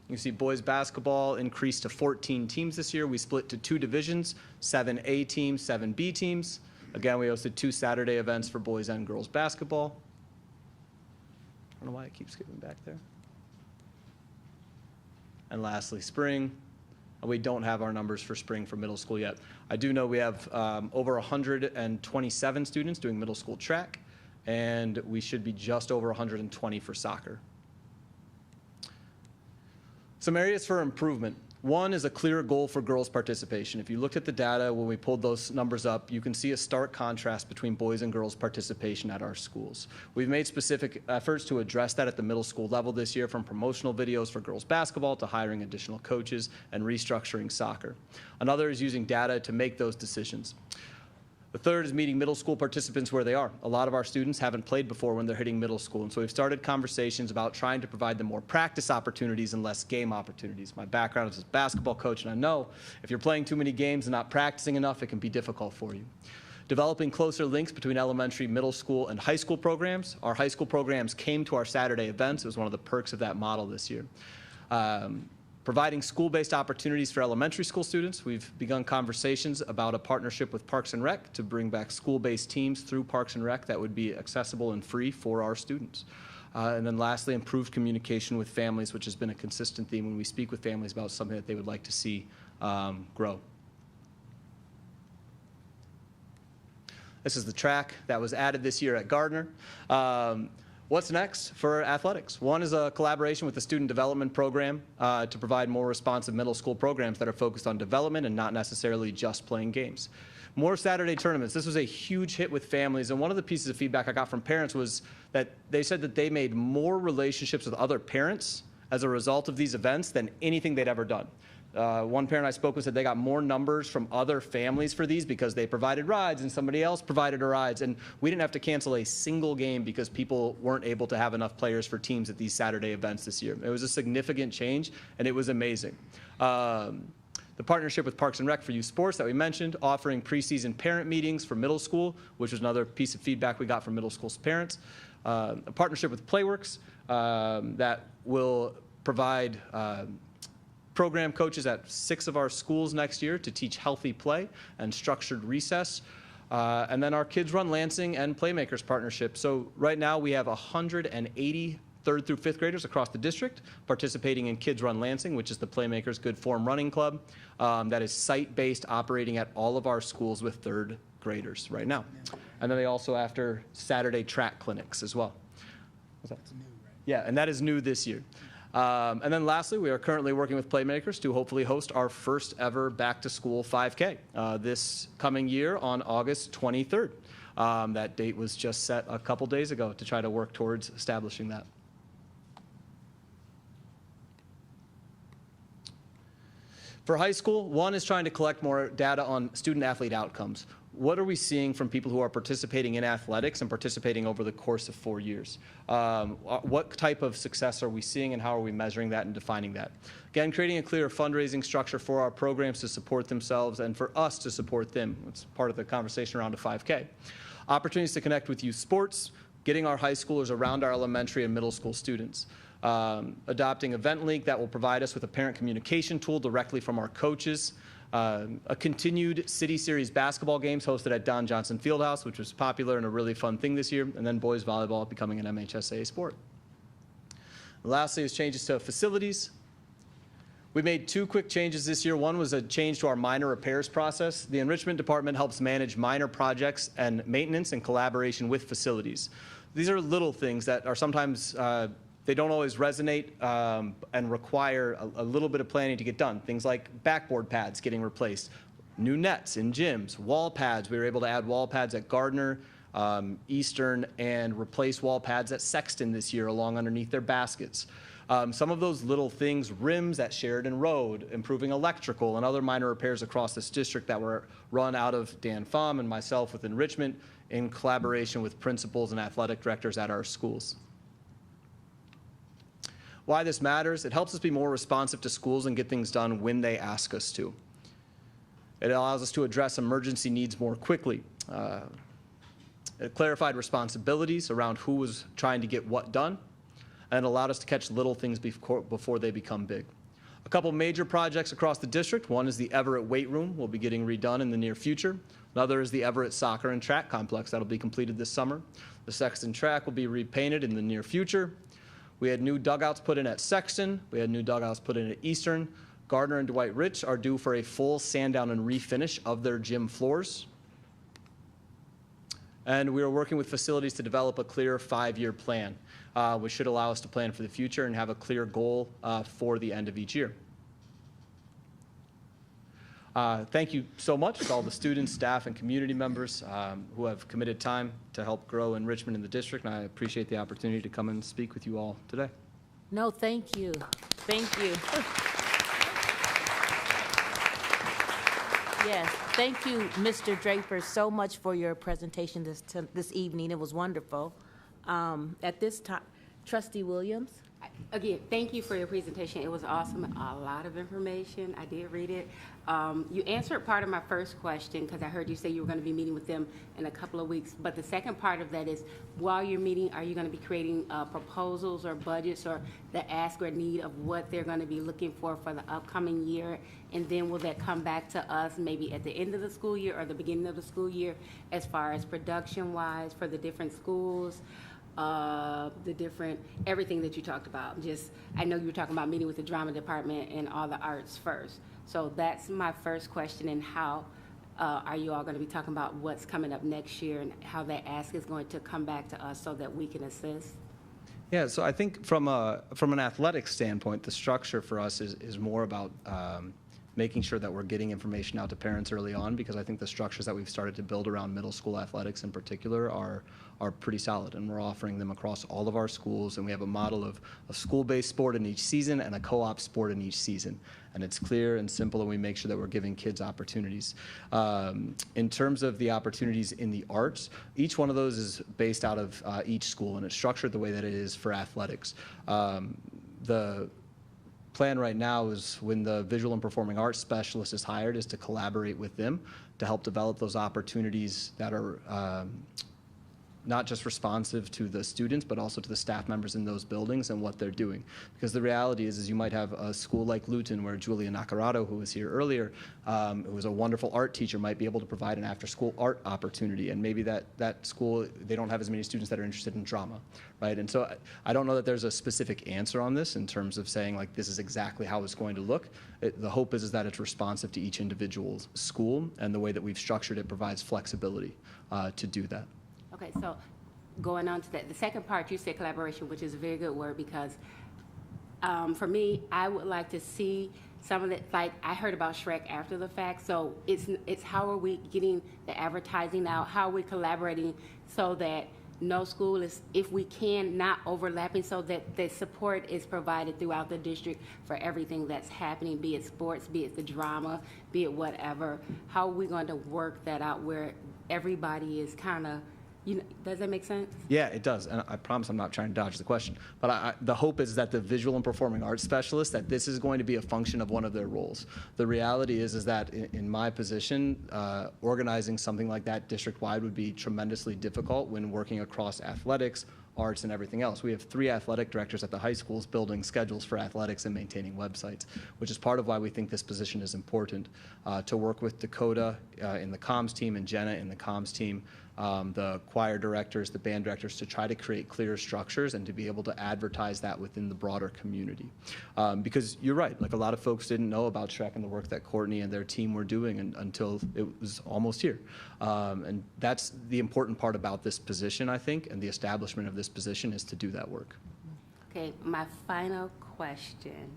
Speaker 10: You see boys basketball increased to 14 teams this year. We split to 2 divisions, 7 A teams, 7 B teams. Again, we hosted 2 Saturday events for boys and girls basketball. I don't know why it keeps getting back there. And lastly, spring. We don't have our numbers for spring for middle school yet. I do know we have over 127 students doing middle school track, and we should be just over 120 for soccer. Some areas for improvement. One is a clearer goal for girls' participation. If you looked at the data when we pulled those numbers up, you can see a stark contrast between boys and girls' participation at our schools. We've made specific efforts to address that at the middle school level this year, from promotional videos for girls' basketball to hiring additional coaches and restructuring soccer. Another is using data to make those decisions. The third is meeting middle school participants where they are. A lot of our students haven't played before when they're hitting middle school, and so we've started conversations about trying to provide them more practice opportunities and less game opportunities. My background is as a basketball coach, and I know if you're playing too many games and not practicing enough, it can be difficult for you. Developing closer links between elementary, middle school, and high school programs. Our high school programs came to our Saturday events. It was one of the perks of that model this year. Providing school-based opportunities for elementary school students. We've begun conversations about a partnership with Parks and Rec to bring back school-based teams through Parks and Rec that would be accessible and free for our students. And then lastly, improved communication with families, which has been a consistent theme when we speak with families about something that they would like to see grow. This is the track that was added this year at Gardner. What's next for athletics? One is a collaboration with the Student Development Program to provide more responsive middle school programs that are focused on development and not necessarily just playing games. More Saturday tournaments. This was a huge hit with families, and one of the pieces of feedback I got from parents was that they said that they made more relationships with other parents as a result of these events than anything they'd ever done. One parent I spoke with said they got more numbers from other families for these because they provided rides and somebody else provided rides, and we didn't have to cancel a single game because people weren't able to have enough players for teams at these Saturday events this year. It was a significant change, and it was amazing. The partnership with Parks and Rec for youth sports that we mentioned, offering preseason parent meetings for middle school, which was another piece of feedback we got from middle school parents. A partnership with Playworks that will provide program coaches at 6 of our schools next year to teach healthy play and structured recess. And then our Kids Run Lansing and Playmakers partnership. So right now we have 180 3rd through 5th graders across the district participating in Kids Run Lansing, which is the Playmakers Good Form Running Club that is site-based, operating at all of our schools with 3rd graders right now. And then they also after Saturday track clinics as well. What's that? That's new, right? Yeah, and that is new this year. And then lastly, we are currently working with Playmakers to hopefully host our first ever back-to-school 5K this coming year on August 23rd. That date was just set a couple days ago to try to work towards establishing that. For high school, one is trying to collect more data on student-athlete outcomes. What are we seeing from people who are participating in athletics and participating over the course of 4 years? What type of success are we seeing, and how are we measuring that and defining that? Again, creating a clear fundraising structure for our programs to support themselves and for us to support them. It's part of the conversation around a 5K. Opportunities to connect with youth sports, getting our high schoolers around our elementary and middle school students. Adopting Event Link that will provide us with a parent communication tool directly from our coaches. A continued City Series basketball games hosted at Don Johnson Fieldhouse, which was popular and a really fun thing this year, and then boys volleyball becoming an MHSA sport. Lastly is changes to facilities. We made 2 quick changes this year. One was a change to our minor repairs process. The enrichment department helps manage minor projects and maintenance in collaboration with facilities. These are little things that are sometimes they don't always resonate and require a little bit of planning to get done. Things like backboard pads getting replaced, new nets in gyms, wall pads. We were able to add wall pads at Gardner, Eastern, and replace wall pads at Sexton this year along underneath their baskets. Some of those little things, rims at Sheridan Road, improving electrical and other minor repairs across this district that were run out of Dan Pham and myself with enrichment in collaboration with principals and athletic directors at our schools. Why this matters, it helps us be more responsive to schools and get things done when they ask us to. It allows us to address emergency needs more quickly. It clarified responsibilities around who was trying to get what done, and allowed us to catch little things before they become big. A couple major projects across the district. One is the Everett Weight Room. Will be getting redone in the near future. Another is the Everett Soccer and Track Complex. That'll be completed this summer. The Sexton Track will be repainted in the near future. We had new dugouts put in at Sexton. We had new dugouts put in at Eastern. Gardner and Dwight Rich are due for a full sand down and refinish of their gym floors. And we are working with facilities to develop a clear 5-year plan, which should allow us to plan for the future and have a clear goal for the end of each year. Thank you so much to all the students, staff, and community members who have committed time to help grow enrichment in the district, and I appreciate the opportunity to come and speak with you all today.
Speaker 1: No, thank you. Thank you. Yes, thank you, Mr. Draper, so much for your presentation this evening. It was wonderful. At this time, Trustee Williams?
Speaker 20: Again, thank you for your presentation. It was awesome. A lot of information. I did read it. You answered part of my first question because I heard you say you were going to be meeting with them in a couple of weeks. But the second part of that is, while you're meeting, are you going to be creating proposals or budgets or the ask or need of what they're going to be looking for the upcoming year? And then will that come back to us maybe at the end of the school year or the beginning of the school year as far as production-wise for the different schools? The different, everything that you talked about. I know you were talking about meeting with the drama department and all the arts first. So that's my first question, and how are you all going to be talking about what's coming up next year and how that ask is going to come back to us so that we can assist?
Speaker 10: Yeah, so I think from an athletic standpoint, the structure for us is more about making sure that we're getting information out to parents early on, because I think the structures that we've started to build around middle school athletics in particular are pretty solid, and we're offering them across all of our schools, and we have a model of a school-based sport in each season and a co-op sport in each season. And it's clear and simple, and we make sure that we're giving kids opportunities. In terms of the opportunities in the arts, each one of those is based out of each school, and it's structured the way that it is for athletics. The plan right now is, when the visual and performing arts specialist is hired, is to collaborate with them to help develop those opportunities that are not just responsive to the students, but also to the staff members in those buildings and what they're doing. Because the reality is you might have a school like Luton, where Julia Nacarado, who was here earlier, who was a wonderful art teacher, might be able to provide an after-school art opportunity. And maybe that school, they don't have as many students that are interested in drama, right? And so I don't know that there's a specific answer on this in terms of saying, like, this is exactly how it's going to look. The hope is that it's responsive to each individual school, and the way that we've structured it provides flexibility to do that.
Speaker 20: Okay, so going on to that, the second part, you said collaboration, which is a very good word, because for me, I would like to see some of it. Like, I heard about Shrek after the fact, so it's how are we getting the advertising out? How are we collaborating so that no school is, if we can, not overlapping, so that the support is provided throughout the district for everything that's happening, be it sports, be it the drama, be it whatever. How are we going to work that out where everybody is kind of, does that make sense?
Speaker 10: Yeah, it does. And I promise I'm not trying to dodge the question. But the hope is that the visual and performing arts specialist, that this is going to be a function of one of their roles. The reality is that in my position, organizing something like that district-wide would be tremendously difficult when working across athletics, arts, and everything else. We have 3 athletic directors at the high schools building schedules for athletics and maintaining websites, which is part of why we think this position is important, to work with Dakota in the comms team and Jenna in the comms team, the choir directors, the band directors, to try to create clear structures and to be able to advertise that within the broader community. Because you're right, like, a lot of folks didn't know about Shrek and the work that Courtney and their team were doing until it was almost here. And that's the important part about this position, I think, and the establishment of this position is to do that work.
Speaker 20: Okay, my final question.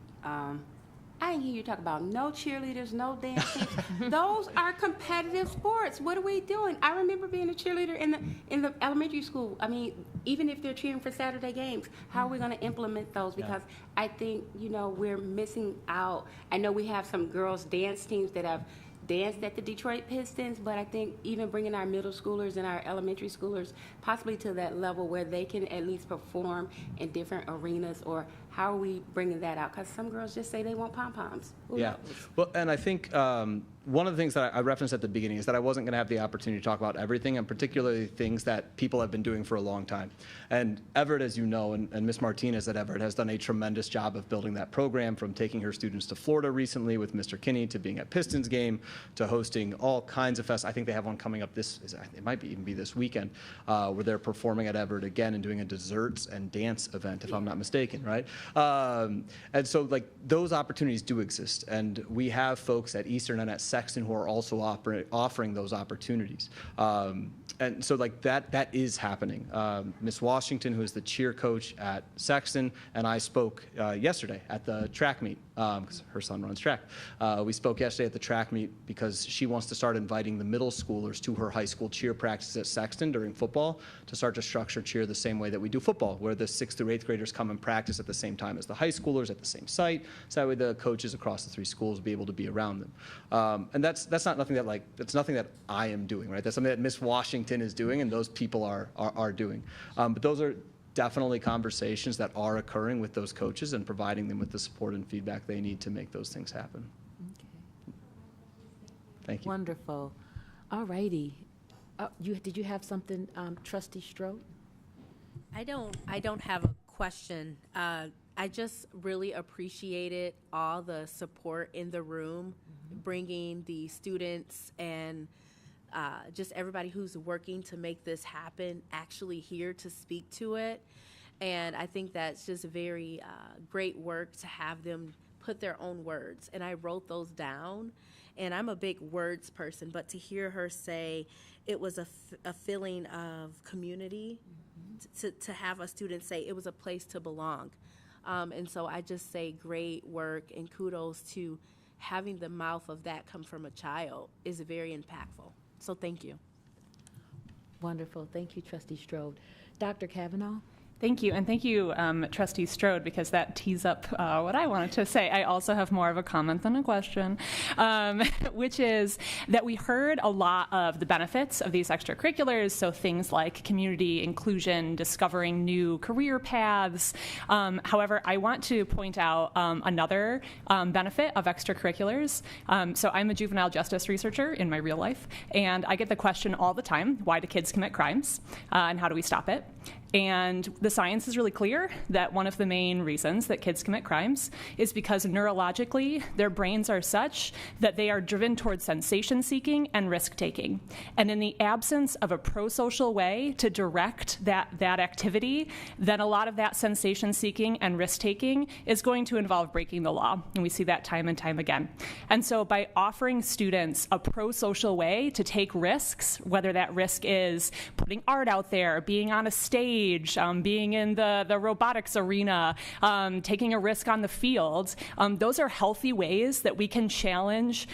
Speaker 20: I didn't hear you talk about no cheerleaders, no dancing. Those are competitive sports. What are we doing? I remember being a cheerleader in the elementary school. I mean, even if they're cheering for Saturday games, how are we going to implement those? Because I think, we're missing out. I know we have some girls' dance teams that have danced at the Detroit Pistons, but I think even bringing our middle schoolers and our elementary schoolers possibly to that level where they can at least perform in different arenas, or how are we bringing that out? Because some girls just say they want pom-poms.
Speaker 10: Yeah, well, and I think one of the things that I referenced at the beginning is that I wasn't going to have the opportunity to talk about everything, and particularly things that people have been doing for a long time. And Everett, as you know, and Ms. Martinez at Everett has done a tremendous job of building that program, from taking her students to Florida recently with Mr. Kinney, to being at Pistons game, to hosting all kinds of fests. I think they have one coming up it might even be this weekend, where they're performing at Everett again and doing a desserts and dance event, if I'm not mistaken, right? And so, like, those opportunities do exist, and we have folks at Eastern and at Sexton who are also offering those opportunities. And so, like, that is happening. Miss Washington, who is the cheer coach at Sexton, and I spoke yesterday at the track meet, because her son runs track. We spoke yesterday at the track meet because she wants to start inviting the middle schoolers to her high school cheer practice at Sexton during football, to start to structure cheer the same way that we do football, where the 6th through 8th graders come and practice at the same time as the high schoolers at the same site, so that way the coaches across the 3 schools will be able to be around them. And that's nothing that I am doing, right? That's something that Miss Washington is doing, and those people are doing. But those are definitely conversations that are occurring with those coaches and providing them with the support and feedback they need to make those things happen. Thank you.
Speaker 1: Wonderful. All righty. Did you have something, Trustee Strode?
Speaker 21: I don't have a question. I just really appreciated all the support in the room, bringing the students and just everybody who's working to make this happen actually here to speak to it. And I think that's just very great work to have them put their own words. And I wrote those down. And I'm a big words person, but to hear her say it was a feeling of community, to have a student say it was a place to belong. And so I just say great work and kudos to having the mouth of that come from a child is very impactful. So thank you.
Speaker 1: Wonderful. Thank you, Trustee Strode. Dr. Kavanaugh?
Speaker 3: Thank you, and thank you, Trustee Strode, because that tees up what I wanted to say. I also have more of a comment than a question, which is that we heard a lot of the benefits of these extracurriculars, so things like community inclusion, discovering new career paths. However, I want to point out another benefit of extracurriculars. So I'm a juvenile justice researcher in my real life, and I get the question all the time, why do kids commit crimes, and how do we stop it? And the science is really clear that one of the main reasons that kids commit crimes is because neurologically their brains are such that they are driven towards sensation seeking and risk taking. And in the absence of a pro-social way to direct that activity, then a lot of that sensation seeking and risk taking is going to involve breaking the law. And we see that time and time again. And so by offering students a pro-social way to take risks, whether that risk is putting art out there, being on a stage, being in the robotics arena, taking a risk on the field, those are healthy ways that we can challenge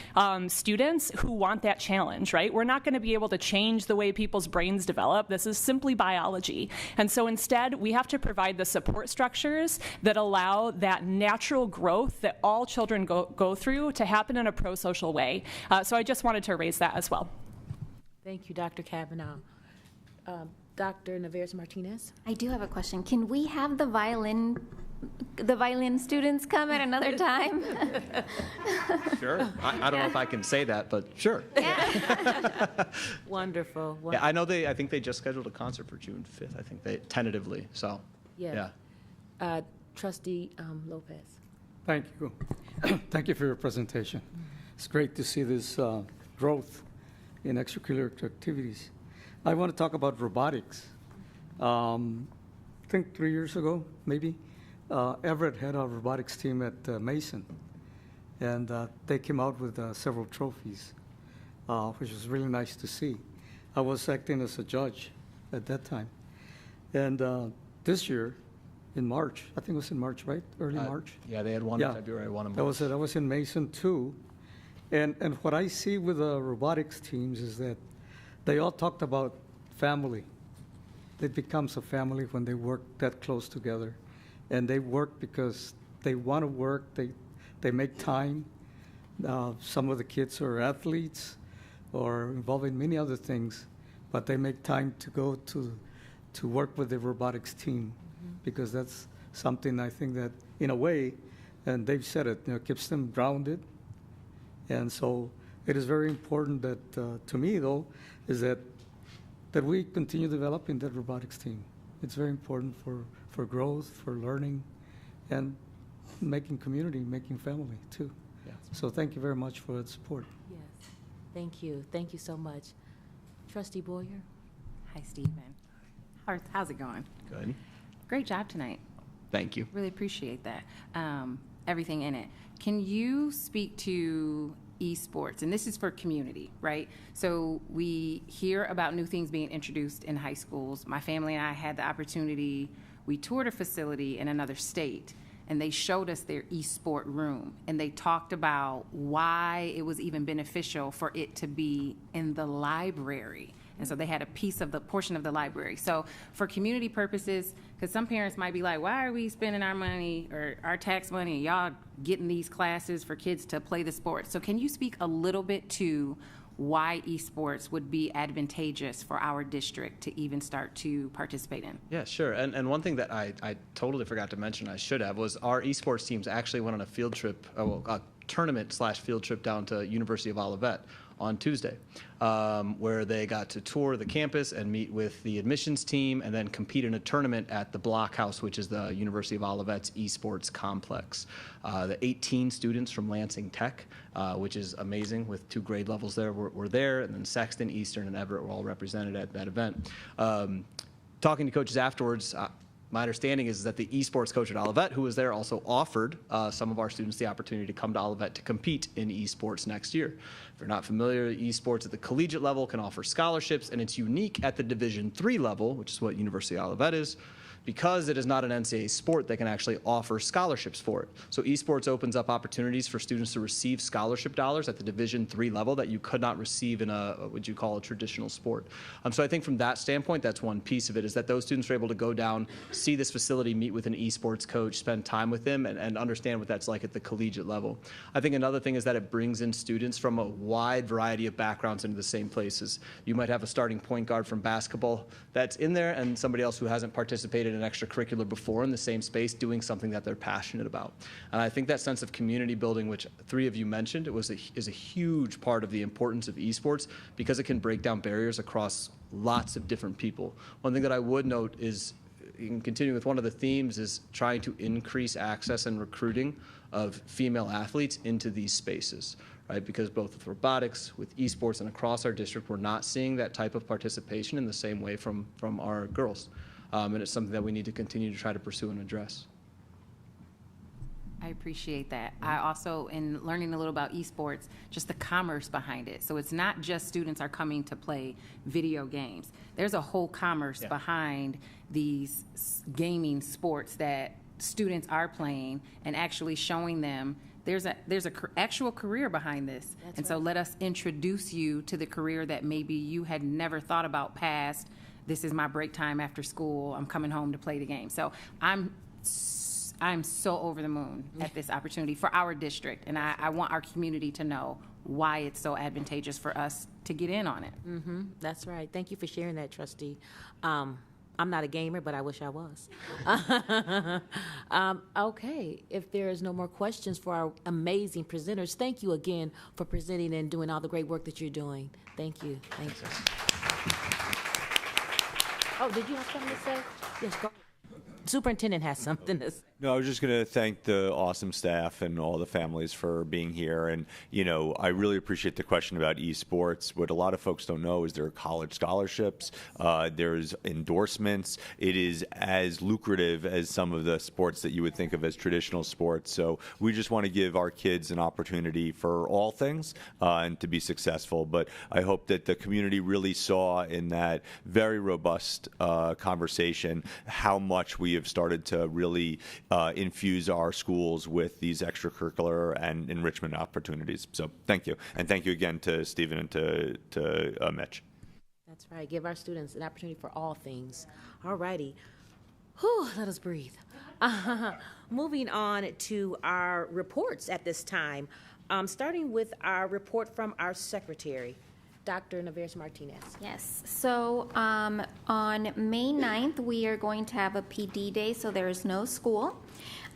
Speaker 3: students who want that challenge, right? We're not going to be able to change the way people's brains develop. This is simply biology. And so instead, we have to provide the support structures that allow that natural growth that all children go through to happen in a pro-social way. So I just wanted to raise that as well.
Speaker 1: Thank you, Dr. Kavanaugh. Dr. Navarez Martinez?
Speaker 22: I do have a question. Can we have the violin students come at another time?
Speaker 10: Sure. I don't know if I can say that, but sure.
Speaker 1: Wonderful.
Speaker 10: Yeah, I think they just scheduled a concert for June 5th, I think they tentatively, so.
Speaker 1: Yes. Yeah. Trustee Lopez.
Speaker 2: Thank you. Thank you for your presentation. It's great to see this growth in extracurricular activities. I want to talk about robotics. I think 3 years ago, maybe, Everett had a robotics team at Mason, and they came out with several trophies, which was really nice to see. I was acting as a judge at that time. And this year, in March, I think it was in March, right? Early March?
Speaker 10: Yeah, they had one in February, one in March.
Speaker 2: I was in Mason too. And what I see with the robotics teams is that they all talked about family. It becomes a family when they work that close together. And they work because they want to work, they make time. Some of the kids are athletes or involved in many other things, but they make time to go to work with the robotics team, because that's something I think that, in a way, and they've said it, keeps them grounded. And so it is very important that, to me, though, is that we continue developing that robotics team. It's very important for growth, for learning, and making community, making family, too.
Speaker 10: Yes.
Speaker 2: So thank you very much for the support.
Speaker 1: Yes. Thank you. Thank you so much. Trustee Boyer?
Speaker 23: Hi, Stephen. How's it going?
Speaker 10: Good.
Speaker 23: Great job tonight.
Speaker 10: Thank you.
Speaker 23: Really appreciate that. Everything in it. Can you speak to esports? And this is for community, right? So we hear about new things being introduced in high schools. My family and I had the opportunity, we toured a facility in another state, and they showed us their esport room, and they talked about why it was even beneficial for it to be in the library. And so they had a portion of the library. So for community purposes, because some parents might be like, why are we spending our money or our tax money and y'all getting these classes for kids to play the sport? So can you speak a little bit to why esports would be advantageous for our district to even start to participate in.
Speaker 10: Yeah, sure. And one thing that I totally forgot to mention, I should have, was our esports teams actually went on a field trip, a tournament/field trip down to University of Olivet on Tuesday, where they got to tour the campus and meet with the admissions team and then compete in a tournament at the Block House, which is the University of Olivet's esports complex. The 18 students from Lansing Tech, which is amazing, with 2 grade levels there, were there, and then Sexton, Eastern, and Everett were all represented at that event. Talking to coaches afterwards, my understanding is that the esports coach at Olivet, who was there, also offered some of our students the opportunity to come to Olivet to compete in esports next year. If you're not familiar, esports at the collegiate level can offer scholarships, and it's unique at the Division III level, which is what University of Olivet is, because it is not an NCAA sport, they can actually offer scholarships for it. So esports opens up opportunities for students to receive scholarship dollars at the Division III level that you could not receive in a, what you call a traditional sport. So I think from that standpoint, that's one piece of it, is that those students are able to go down, see this facility, meet with an esports coach, spend time with them, and understand what that's like at the collegiate level. I think another thing is that it brings in students from a wide variety of backgrounds into the same places. You might have a starting point guard from basketball that's in there, and somebody else who hasn't participated in extracurricular before in the same space doing something that they're passionate about. And I think that sense of community building, which 3 of you mentioned, is a huge part of the importance of esports, because it can break down barriers across lots of different people. One thing that I would note is, in continuing with one of the themes, is trying to increase access and recruiting of female athletes into these spaces. Right? Because both with robotics, with esports, and across our district, we're not seeing that type of participation in the same way from our girls. And it's something that we need to continue to try to pursue and address.
Speaker 23: I appreciate that. I also, in learning a little about esports, just the commerce behind it. So it's not just students are coming to play video games. There's a whole commerce behind these gaming sports that students are playing, and actually showing them there's a actual career behind this. So let us introduce you to the career that maybe you had never thought about past. This is my break time after school. I'm coming home to play the game. So I'm so over the moon at this opportunity for our district, and I want our community to know why it's so advantageous for us to get in on it.
Speaker 1: That's right. Thank you for sharing that, Trustee. I'm not a gamer, but I wish I was. Okay, if there is no more questions for our amazing presenters, thank you again for presenting and doing all the great work that you're doing. Thank you. Thank you. Oh, did you have something to say? Yes, go. Superintendent has something to say.
Speaker 5: No, I was just going to thank the awesome staff and all the families for being here. And, you know, I really appreciate the question about esports. What a lot of folks don't know is there are college scholarships, there's endorsements. It is as lucrative as some of the sports that you would think of as traditional sports. So we just want to give our kids an opportunity for all things and to be successful. But I hope that the community really saw in that very robust conversation how much we have started to really infuse our schools with these extracurricular and enrichment opportunities. So thank you. And thank you again to Stephen and to Mitch.
Speaker 1: That's right. Give our students an opportunity for all things. All righty. Whew, let us breathe. Moving on to our reports at this time, starting with our report from our secretary, Dr. Navarez Martinez.
Speaker 22: Yes, so on May 9th, we are going to have a PD day, so there is no school.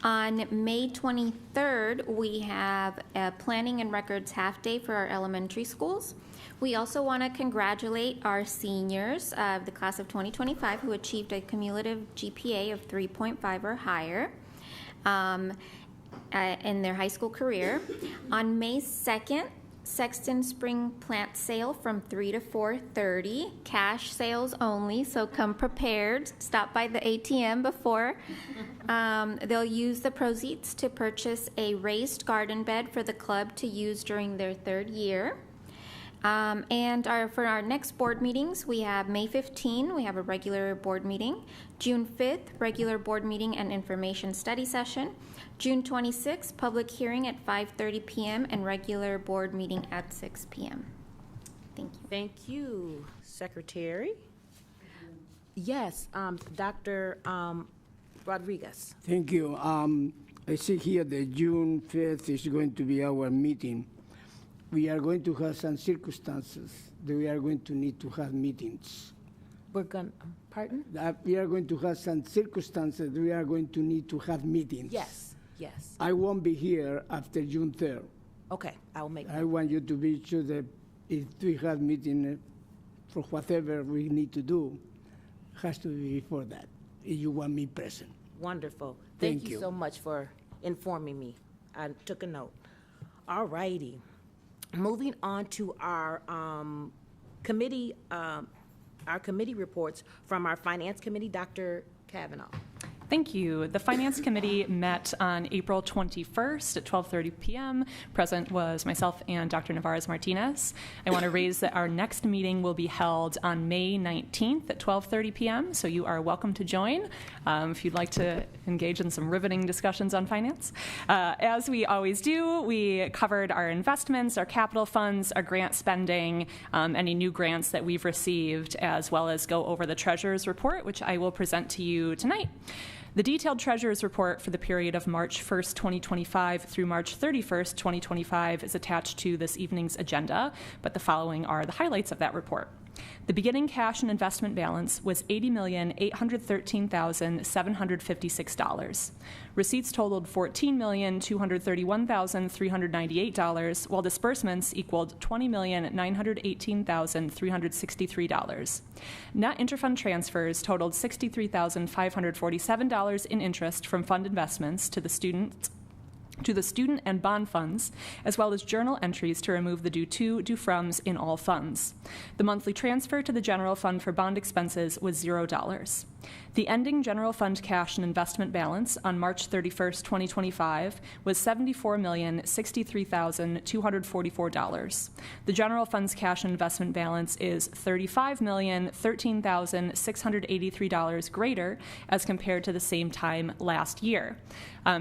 Speaker 22: On May 23rd, we have a planning and records half day for our elementary schools. We also want to congratulate our seniors of the class of 2025 who achieved a cumulative GPA of 3.5 or higher in their high school career. On May 2nd, Sexton Spring Plant Sale from 3 to 4:30, cash sales only, so come prepared. Stop by the ATM before. They'll use the proceeds to purchase a raised garden bed for the club to use during their 3rd year. And for our next board meetings, we have May 15, we have a regular board meeting. June 5th, regular board meeting and information study session. June 26th, public hearing at 5:30 p.m. and regular board meeting at 6 p.m. Thank you.
Speaker 1: Thank you, Secretary. Yes, Dr. Rodriguez.
Speaker 4: Thank you. I see here that June 5th is going to be our meeting. we are going to have some circumstances that we are going to need to have meetings.
Speaker 1: We're going, pardon?
Speaker 4: We are going to have some circumstances that we are going to need to have meetings.
Speaker 1: Yes, yes.
Speaker 4: I won't be here after June 3rd.
Speaker 1: Okay, I will make
Speaker 4: I
Speaker 1: note.
Speaker 4: want you to be sure that if we have meeting for whatever we need to do, has to be before that, if you want me present.
Speaker 1: Wonderful.
Speaker 4: Thank
Speaker 1: Thank you
Speaker 4: you.
Speaker 1: so much for informing me. I took a note. All righty. Moving on to our committee reports from our Finance Committee, Dr. Kavanaugh.
Speaker 3: Thank you. The Finance Committee met on April 21st at 12:30 p.m. Present was myself and Dr. Navarez-Martinez. I want to raise that our next meeting will be held on May 19th at 12:30 p.m., so you are welcome to join if you'd like to engage in some riveting discussions on finance. As we always do, we covered our investments, our capital funds, our grant spending, any new grants that we've received, as well as go over the Treasurer's Report, which I will present to you tonight. The detailed Treasurer's Report for the period of March 1st, 2025 through March 31st, 2025 is attached to this evening's agenda, but the following are the highlights of that report. The beginning cash and investment balance was $80,813,756. Receipts totaled $14,231,398, while disbursements equaled $20,918,363. Net interfund transfers totaled $63,547 in interest from fund investments to the student and bond funds, as well as journal entries to remove the due to, due froms in all funds. The monthly transfer to the general fund for bond expenses was $0. The ending general fund cash and investment balance on March 31st, 2025 was $74,063,244. The general fund's cash and investment balance is $35,013,683 greater as compared to the same time last year.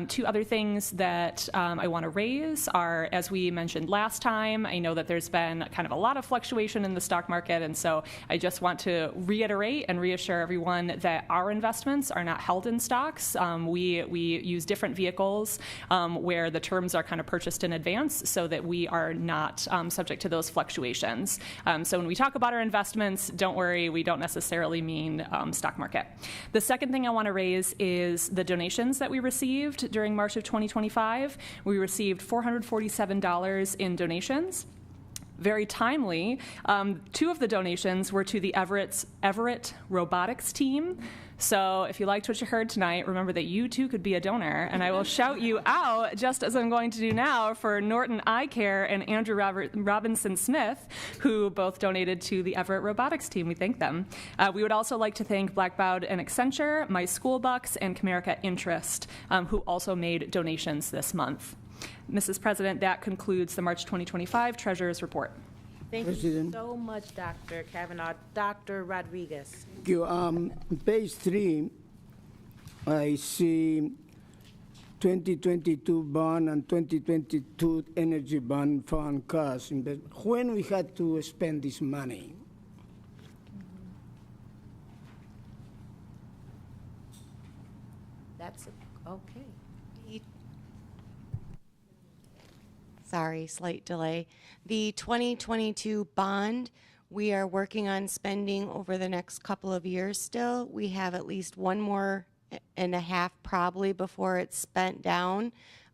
Speaker 3: Two other things that I want to raise are, as we mentioned last time, I know that there's been kind of a lot of fluctuation in the stock market, and so I just want to reiterate and reassure everyone that our investments are not held in stocks. We use different vehicles where the terms are kind of purchased in advance so that we are not subject to those fluctuations. So when we talk about our investments, don't worry, we don't necessarily mean stock market. The second thing I want to raise is the donations that we received during March of 2025. We received $447 in donations. Very timely, two of the donations were to the Everett Robotics team. So if you liked what you heard tonight, remember that you too could be a donor, and I will shout you out, just as I'm going to do now, for Norton Eye Care and Andrew Robinson Smith, who both donated to the Everett Robotics team. We thank them. We would also like to thank Blackbaud and Accenture, My School Bucks, and Comerica Interest, who also made donations this month. Mrs. President, that concludes the March 2025 Treasurer's Report.
Speaker 1: Thank
Speaker 4: President.
Speaker 1: you so much, Dr. Kavanaugh. Dr. Rodriguez.
Speaker 4: Thank you. Page 3, I see 2022 bond and 2022 energy bond fund costs. When we had to spend this money?
Speaker 1: That's okay.
Speaker 6: Sorry, slight delay. The 2022 bond, we are working on spending over the next couple of years still. We have at least one more and a half probably before it's spent down.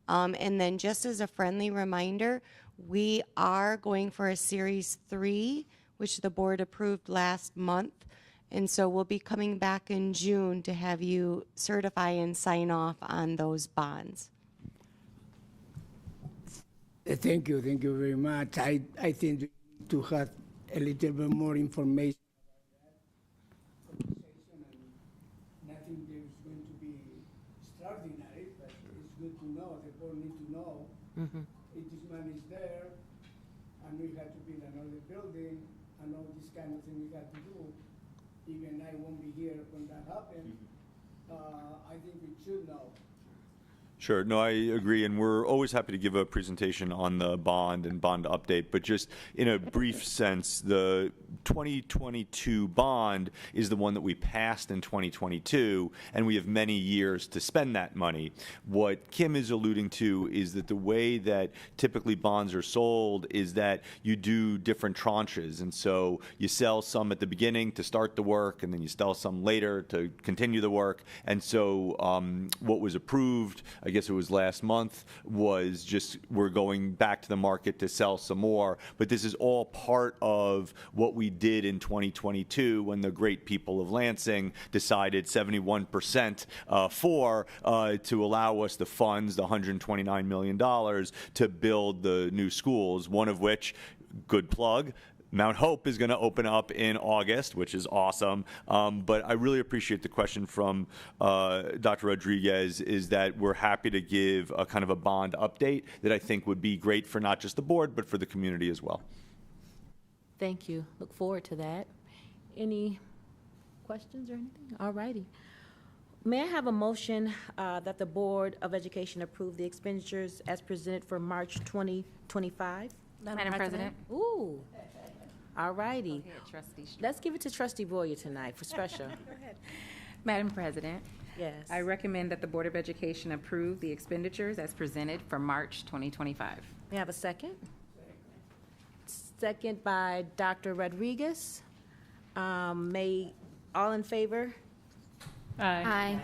Speaker 6: And then just as a friendly reminder, we are going for a Series 3, which the board approved last month. And so we'll be coming back in June to have you certify and sign off on those bonds.
Speaker 4: Thank you very much. I think we need to have a little bit more information about that. Nothing there is going to be extraordinary, but it's good to know. The board need to know if this money is there, and we have to build another building, and all this kind of thing we have to do. Even I won't be here when that happens. I think we should know.
Speaker 5: Sure. No, I agree. And we're always happy to give a presentation on the bond and bond update. But just in a brief sense, the 2022 bond is the one that we passed in 2022, and we have many years to spend that money. What Kim is alluding to is that the way that typically bonds are sold is that you do different tranches, and so you sell some at the beginning to start the work, and then you sell some later to continue the work. And so what was approved, I guess it was last month, was just we're going back to the market to sell some more. But this is all part of what we did in 2022 when the great people of Lansing decided 71% to allow us the funds, the $129 million, to build the new schools, one of which, good plug, Mount Hope is going to open up in August, which is awesome. But I really appreciate the question from Dr. Rodriguez, is that we're happy to give a kind of a bond update that I think would be great for not just the board, but for the community as well.
Speaker 1: Thank you. Look forward to that. Any questions or anything? All righty. May I have a motion that the Board of Education approve the expenditures as presented for March 2025?
Speaker 23: Madam President.
Speaker 1: Ooh. All righty.
Speaker 23: Trustee Strode.
Speaker 1: Let's give it to Trustee Boyer tonight for special.
Speaker 23: Madam President,
Speaker 1: Yes.
Speaker 23: I recommend that the Board of Education approve the expenditures as presented for March 2025.
Speaker 1: May I have a second? Second by Dr. Rodriguez. All in favor?
Speaker 3: Aye.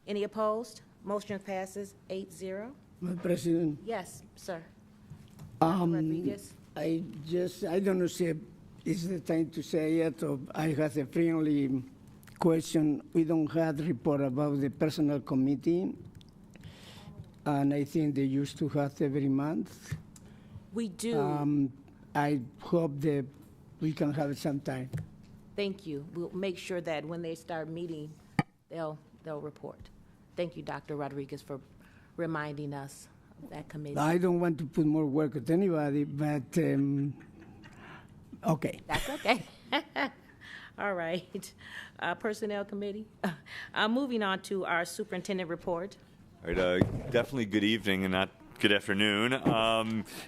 Speaker 1: Any opposed? Motion passes 8-0.
Speaker 4: Madam President,
Speaker 1: Yes, sir.
Speaker 4: I don't know if it's the time to say it, or I have a friendly question. We don't have report about the personnel committee, and I think they used to have every month.
Speaker 1: We do.
Speaker 4: I hope that we can have it sometime.
Speaker 1: Thank you. We'll make sure that when they start meeting, they'll report. Thank you, Dr. Rodriguez, for reminding us of that committee.
Speaker 4: I don't want to put more work at anybody, but okay.
Speaker 1: That's okay. All right. Personnel committee. Moving on to our superintendent report.
Speaker 5: All right, definitely good evening and not good afternoon.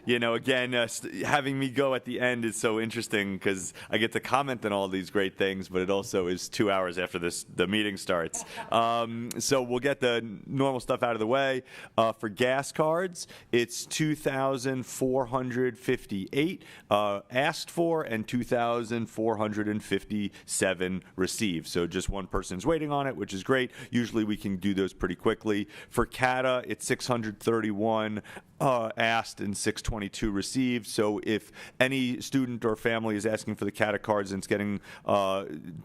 Speaker 5: Again, having me go at the end is so interesting because I get to comment on all these great things, but it also is 2 hours after the meeting starts. So we'll get the normal stuff out of the way. For gas cards, it's 2,458 asked for and 2,457 received. So just one person's waiting on it, which is great. Usually we can do those pretty quickly. For CATA, it's 631 asked and 622 received. So if any student or family is asking for the CATA cards and it's getting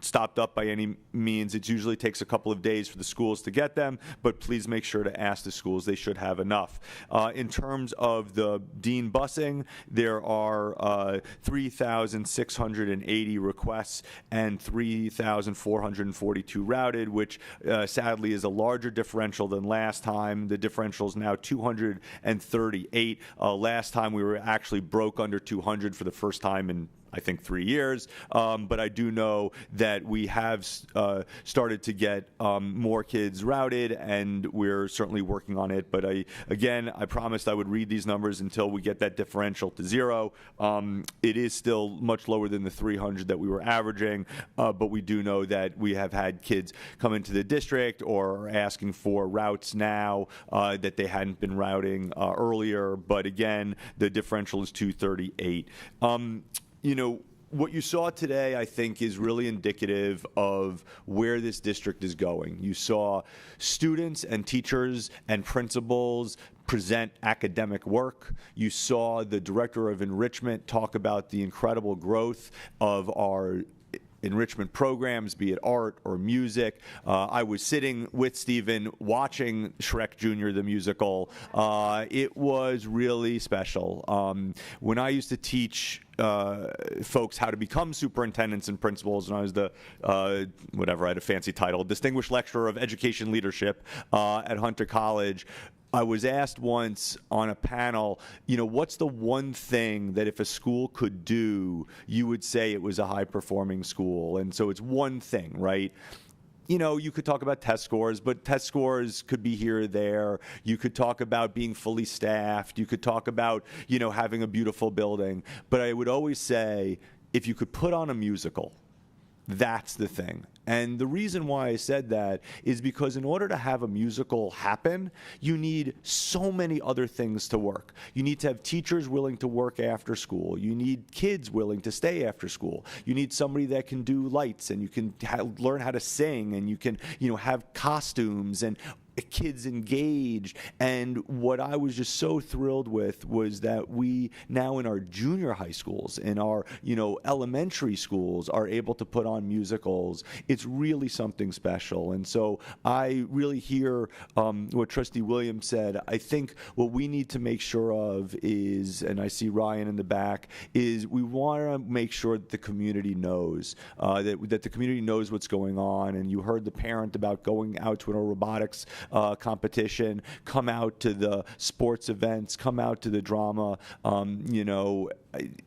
Speaker 5: stopped up by any means, it usually takes a couple of days for the schools to get them, but please make sure to ask the schools. They should have enough. In terms of the Dean busing, there are 3,680 requests and 3,442 routed, which sadly is a larger differential than last time. The differential is now 238. Last time we were actually broke under 200 for the first time in, I think, 3 years. But I do know that we have started to get more kids routed, and we're certainly working on it. But I promised I would read these numbers until we get that differential to zero. It is still much lower than the 300 that we were averaging, but we do know that we have had kids come into the district or are asking for routes now that they hadn't been routing earlier. But again, the differential is 238. What you saw today, I think, is really indicative of where this district is going. You saw students and teachers and principals present academic work. You saw the director of enrichment talk about the incredible growth of our enrichment programs, be it art or music. I was sitting with Stephen watching Shrek Jr. the musical. It was really special. When I used to teach folks how to become superintendents and principals, and I was the, I had a fancy title, Distinguished Lecturer of Education Leadership at Hunter College, I was asked once on a panel, what's the one thing that if a school could do, you would say it was a high-performing school? And so it's one thing, right? You could talk about test scores, but test scores could be here or there. You could talk about being fully staffed. You could talk about, having a beautiful building. But I would always say, if you could put on a musical, that's the thing. And the reason why I said that is because in order to have a musical happen, you need so many other things to work. You need to have teachers willing to work after school. You need kids willing to stay after school. You need somebody that can do lights, and you can learn how to sing, and you can, have costumes and kids engaged. And what I was just so thrilled with was that we now in our junior high schools, in our elementary schools, are able to put on musicals. It's really something special. And so I really hear what Trustee Williams said. I think what we need to make sure of is, and I see Ryan in the back, is we want to make sure that the community knows, that the community knows what's going on. And you heard the parent about going out to a robotics competition, come out to the sports events, come out to the drama.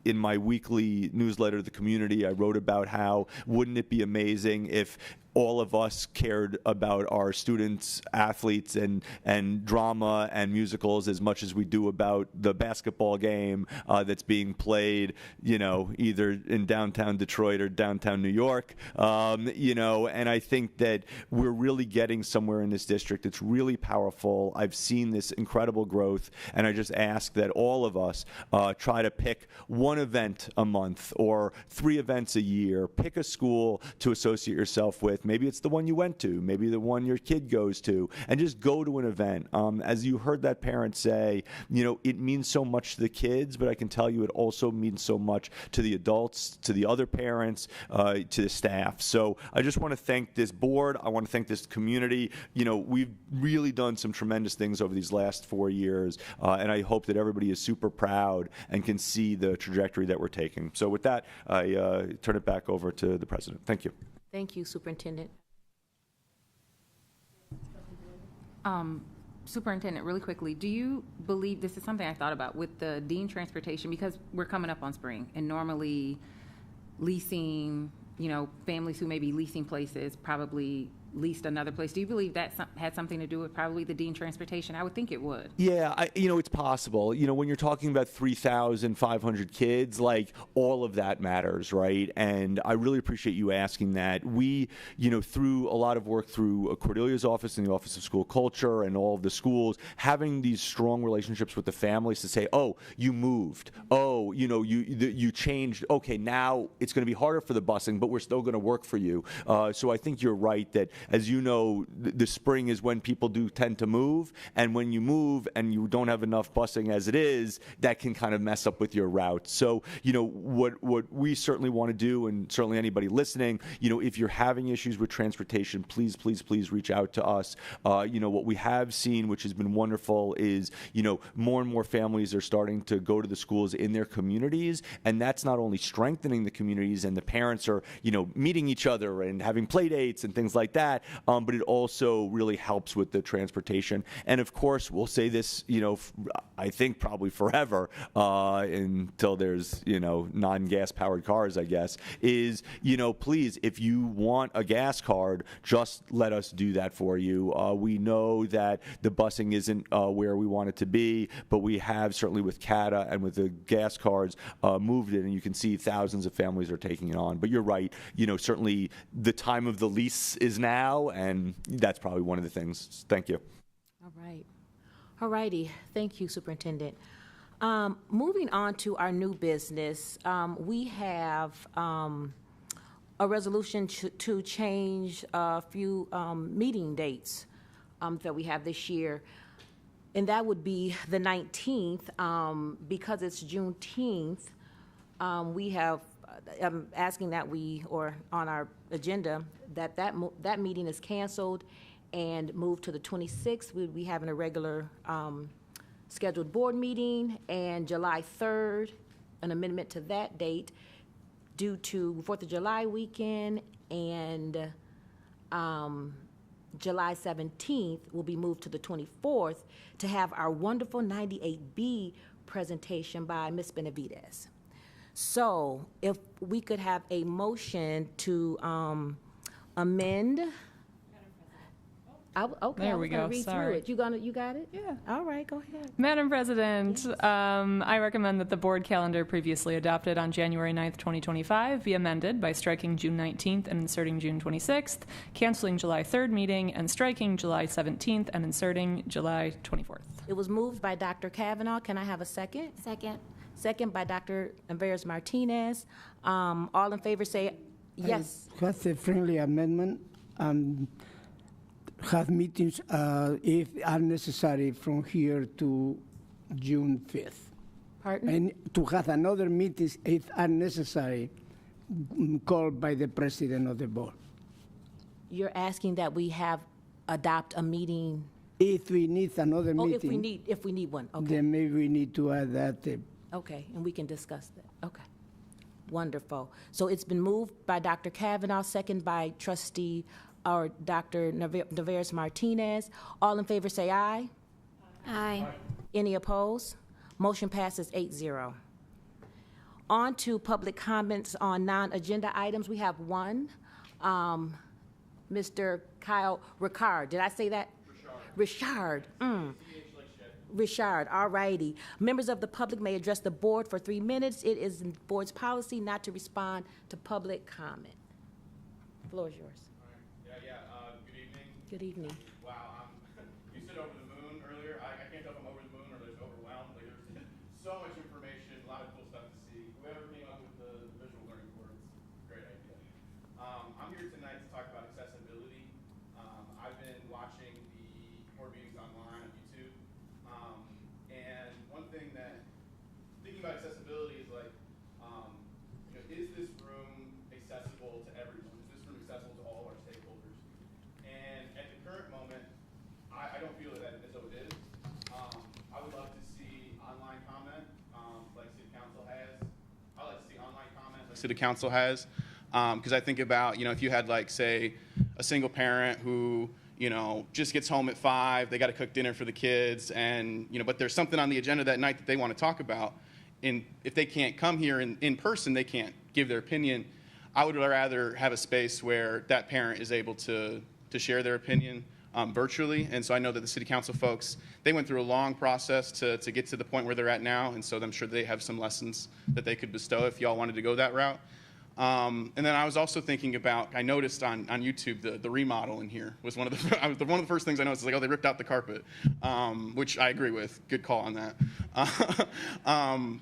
Speaker 5: In my weekly newsletter to the community, I wrote about how wouldn't it be amazing if all of us cared about our students, athletes, and drama and musicals as much as we do about the basketball game that's being played, either in downtown Detroit or downtown New York. And I think that we're really getting somewhere in this district. It's really powerful. I've seen this incredible growth, and I just ask that all of us try to pick one event a month or 3 events a year. Pick a school to associate yourself with. Maybe it's the one you went to, maybe the one your kid goes to, and just go to an event. As you heard that parent say, it means so much to the kids, but I can tell you it also means so much to the adults, to the other parents, to the staff. So I just want to thank this board. I want to thank this community. We've really done some tremendous things over these last 4 years, and I hope that everybody is super proud and can see the trajectory that we're taking. So with that, I turn it back over to the president. Thank you.
Speaker 1: Thank you, Superintendent.
Speaker 23: Superintendent, really quickly, do you believe, this is something I thought about with the dean transportation, because we're coming up on spring, and normally leasing, families who may be leasing places probably leased another place. Do you believe that had something to do with probably the dean transportation? I would think it would.
Speaker 5: Yeah, it's possible. When you're talking about 3,500 kids, like all of that matters, right? And I really appreciate you asking that. We, through a lot of work through Cordelia's office and the Office of School Culture and all of the schools, having these strong relationships with the families to say, oh, you moved. Oh, you changed. Okay, now it's going to be harder for the busing, but we're still going to work for you. So I think you're right that, as you know, the spring is when people do tend to move, and when you move and you don't have enough busing as it is, that can kind of mess up with your route. So, what we certainly want to do, and certainly anybody listening, if you're having issues with transportation, please reach out to us. What we have seen, which has been wonderful, is, more and more families are starting to go to the schools in their communities, and that's not only strengthening the communities, and the parents are, meeting each other and having play dates and things like that, but it also really helps with the transportation. And of course, we'll say this, I think probably forever, until there's, non-gas powered cars, I guess, is, please, if you want a gas card, just let us do that for you. We know that the busing isn't where we want it to be, but we have certainly with CATA and with the gas cards moved it, and you can see thousands of families are taking it on. But you're right, certainly the time of the lease is now, and that's probably one of the things. Thank you.
Speaker 1: All right. All righty. Thank you, Superintendent. Moving on to our new business, we have a resolution to change a few meeting dates that we have this year. And that would be the 19th, because it's Juneteenth. We have, I'm asking that or on our agenda, that meeting is canceled and moved to the 26th. We'll be having a regular scheduled board meeting, and July 3rd, an amendment to that date due to 4th of July weekend, and July 17th will be moved to the 24th to have our wonderful 98B presentation by Ms. Benavides. So if we could have a motion to amend. Okay,
Speaker 3: There
Speaker 1: I
Speaker 3: we
Speaker 1: was gonna
Speaker 3: go.
Speaker 1: read
Speaker 3: Sorry.
Speaker 1: through it. You got it? Yeah. All right, go ahead.
Speaker 3: Madam President, I recommend that the board calendar previously adopted on January 9th, 2025 be amended by striking June 19th and inserting June 26th, canceling July 3rd meeting, and striking July 17th and inserting July 24th.
Speaker 1: It was moved by Dr. Kavanaugh. Can I have a second?
Speaker 22: Second.
Speaker 1: Second by Dr. Navarez Martinez. All in favor say yes.
Speaker 4: Has a friendly amendment. Have meetings if are necessary from here to June 5th.
Speaker 1: Pardon?
Speaker 4: And to have another meetings if are necessary, called by the president of the board.
Speaker 1: You're asking that we adopt a meeting.
Speaker 4: If we need another meeting.
Speaker 1: If we need one, okay.
Speaker 4: Then maybe we need to add that.
Speaker 1: Okay, and we can discuss that. Okay. Wonderful. So it's been moved by Dr. Kavanaugh, second by Dr. Navarez Martinez. All in favor say aye.
Speaker 22: Aye.
Speaker 1: Any opposed? Motion passes 8-0. On to public comments on non-agenda items. We have one. Mr. Kyle Ricard. Did I say that? Richard. Richard, all righty. Members of the public may address the board for 3 minutes. It is the board's policy not to respond to public comment. The floor is yours.
Speaker 7: Good evening.
Speaker 1: Good evening.
Speaker 7: Wow, you said over the moon earlier. I can't tell if I'm over the moon or there's overwhelmed. Like, there's so much information, a lot of cool stuff to see. Whoever came up with the visual learning boards, great idea. I'm here tonight to talk about accessibility. I've been watching the board meetings online on YouTube. And one thing that, thinking about accessibility is like, is this room accessible to everyone? Is this room accessible to all our stakeholders? And at the current moment, I don't feel that as though it is. I would love to see online comment, like City Council has. I like to see online comment like City Council has. Because I think about, if you had like, say, a single parent who, just gets home at 5, they got to cook dinner for the kids, and, but there's something on the agenda that night that they want to talk about. And if they can't come here in person, they can't give their opinion. I would rather have a space where that parent is able to share their opinion virtually. And so I know that the City Council folks, they went through a long process to get to the point where they're at now. And so I'm sure they have some lessons that they could bestow if y'all wanted to go that route. And then I was also thinking about, I noticed on YouTube the remodel in here was one of the first things I noticed. Like, oh, they ripped out the carpet, which I agree with. Good call on that.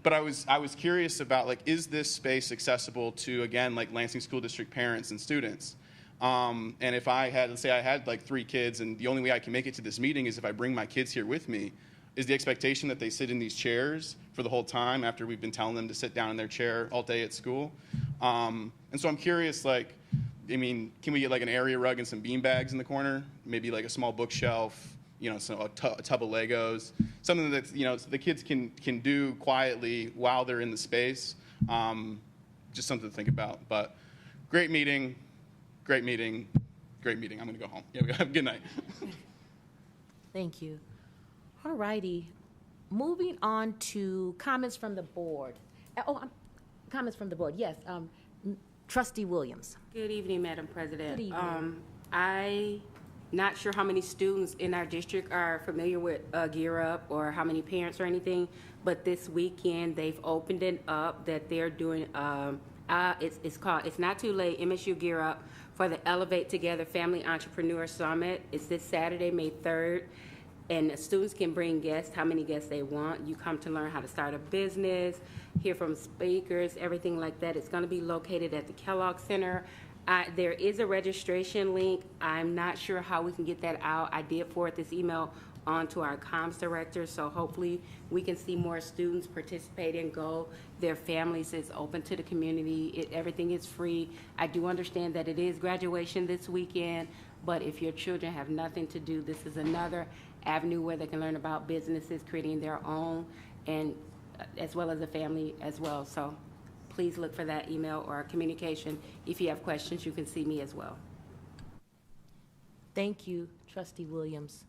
Speaker 7: But I was curious about, like, is this space accessible to, again, like Lansing School District parents and students? And if let's say I had like 3 kids, and the only way I can make it to this meeting is if I bring my kids here with me, is the expectation that they sit in these chairs for the whole time after we've been telling them to sit down in their chair all day at school? And so I'm curious, like, can we get like an area rug and some bean bags in the corner? Maybe like a small bookshelf, so a tub of Legos, something that, so the kids can do quietly while they're in the space. Just something to think about. But great meeting. I'm going to go home. Yeah, have a good night.
Speaker 1: Thank you. All righty. Moving on to comments from the board. Comments from the board. Yes. Trustee Williams.
Speaker 20: Good evening, Madam President.
Speaker 1: Good evening.
Speaker 20: I'm not sure how many students in our district are familiar with Gear Up, or how many parents or anything, but this weekend they've opened it up that they're doing, it's called It's Not Too Late, MSU Gear Up, for the Elevate Together Family Entrepreneur Summit. It's this Saturday, May 3rd. And the students can bring guests, how many guests they want. You come to learn how to start a business, hear from speakers, everything like that. It's going to be located at the Kellogg Center. There is a registration link. I'm not sure how we can get that out. I did forward this email on to our comms director, so hopefully we can see more students participate and go. Their families is open to the community. Everything is free. I do understand that it is graduation this weekend, but if your children have nothing to do, this is another avenue where they can learn about businesses, creating their own, and as well as a family as well. So please look for that email or communication. If you have questions, you can see me as well.
Speaker 1: Thank you, Trustee Williams.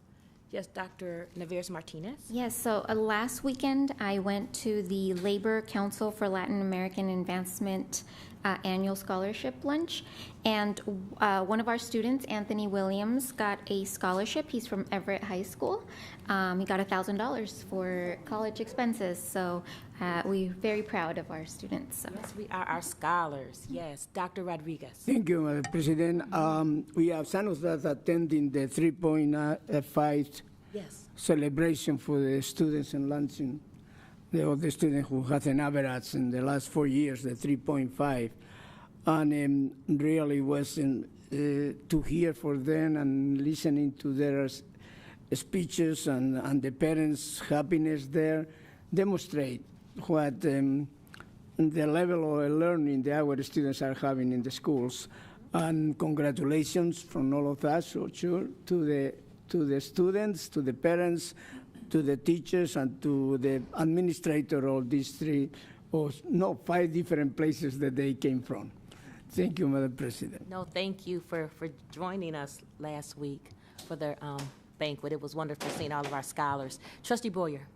Speaker 1: Yes, Dr. Navarez Martinez.
Speaker 22: Yes, so last weekend I went to the Labor Council for Latin American Advancement annual scholarship lunch. And one of our students, Anthony Williams, got a scholarship. He's from Everett High School. He got $1,000 for college expenses. So we're very proud of our students. So.
Speaker 1: Yes, we are our scholars. Yes, Dr. Rodriguez.
Speaker 4: Thank you, Madam President. We have some of us attending the 3.5
Speaker 1: Yes.
Speaker 4: celebration for the students in Lansing. All the students who have an average in the last 4 years, the 3.5. And really was to hear for them and listening to their speeches and the parents' happiness there demonstrate what the level of learning that our students are having in the schools. And congratulations from all of us, so sure, to the students, to the parents, to the teachers, and to the administrator of these 5 different places that they came from. Thank you, Madam President.
Speaker 1: No, thank you for joining us last week for the banquet. It was wonderful seeing all of our scholars. Trustee Boyer.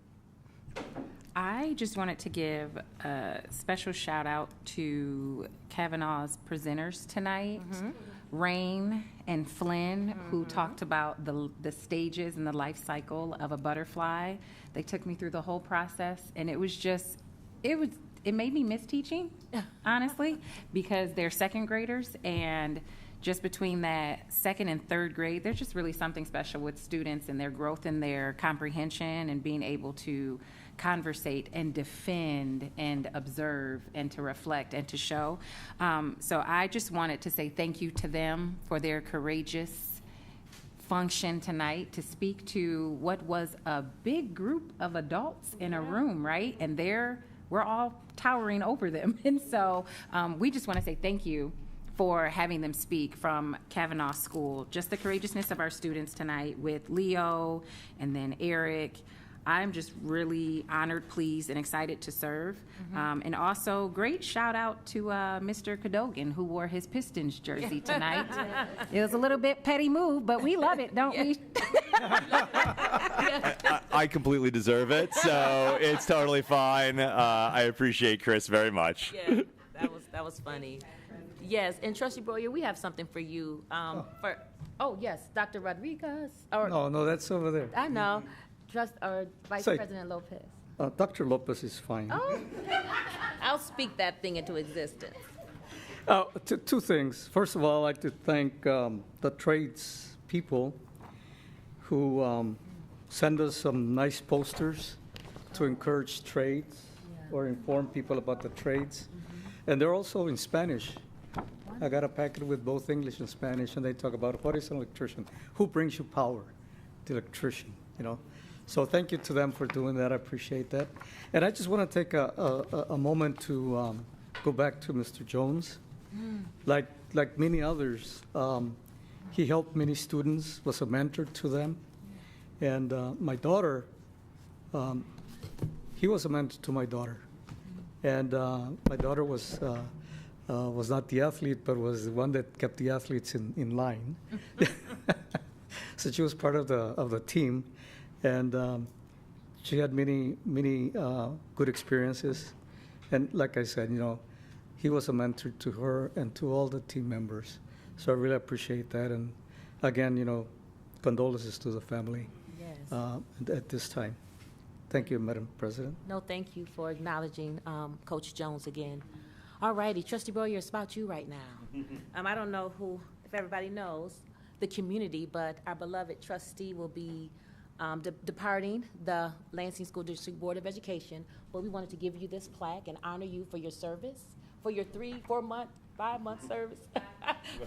Speaker 23: I just wanted to give a special shout out to Kavanaugh's presenters tonight, Rain and Flynn, who talked about the stages and the life cycle of a butterfly. They took me through the whole process, and it made me miss teaching, honestly, because they're second graders, and just between that second and third grade, there's just really something special with students and their growth and their comprehension and being able to conversate and defend and observe and to reflect and to show. So I just wanted to say thank you to them for their courageous function tonight to speak to what was a big group of adults in a room, right? And we're all towering over them. And so we just want to say thank you for having them speak from Kavanaugh School. Just the courageousness of our students tonight with Leo and then Eric. I'm just really honored, pleased, and excited to serve. And also, great shout out to Mr. Cadogan, who wore his Pistons jersey tonight. It was a little bit petty move, but we love it, don't we?
Speaker 5: I completely deserve it, so it's totally fine. I appreciate Chris very much.
Speaker 1: Yeah, that was funny. Yes, and Trustee Boyer, we have something for you. Yes, Dr. Rodriguez.
Speaker 2: No, that's over there.
Speaker 1: I know. Vice President Lopez.
Speaker 2: Dr. Lopez is fine.
Speaker 1: Oh, I'll speak that thing into existence.
Speaker 2: Two things. First of all, I'd like to thank the trades people who send us some nice posters to encourage trades or inform people about the trades. And they're also in Spanish. I got a packet with both English and Spanish, and they talk about what is an electrician, who brings you power, the electrician, So thank you to them for doing that. I appreciate that. And I just want to take a moment to go back to Mr. Jones. Like many others, he helped many students, was a mentor to them. And my daughter, he was a mentor to my daughter. And my daughter was not the athlete, but was the one that kept the athletes in line. So she was part of the team. And she had many good experiences. And like I said, he was a mentor to her and to all the team members. So I really appreciate that. And again, condolences to the family at this time. Thank you, Madam President.
Speaker 1: No, thank you for acknowledging Coach Jones again. All righty, Trustee Boyer, it's about you right now. I don't know if everybody knows the community, but our beloved trustee will be departing the Lansing School District Board of Education, but we wanted to give you this plaque and honor you for your service, for your 3, 4 month, 5 month service,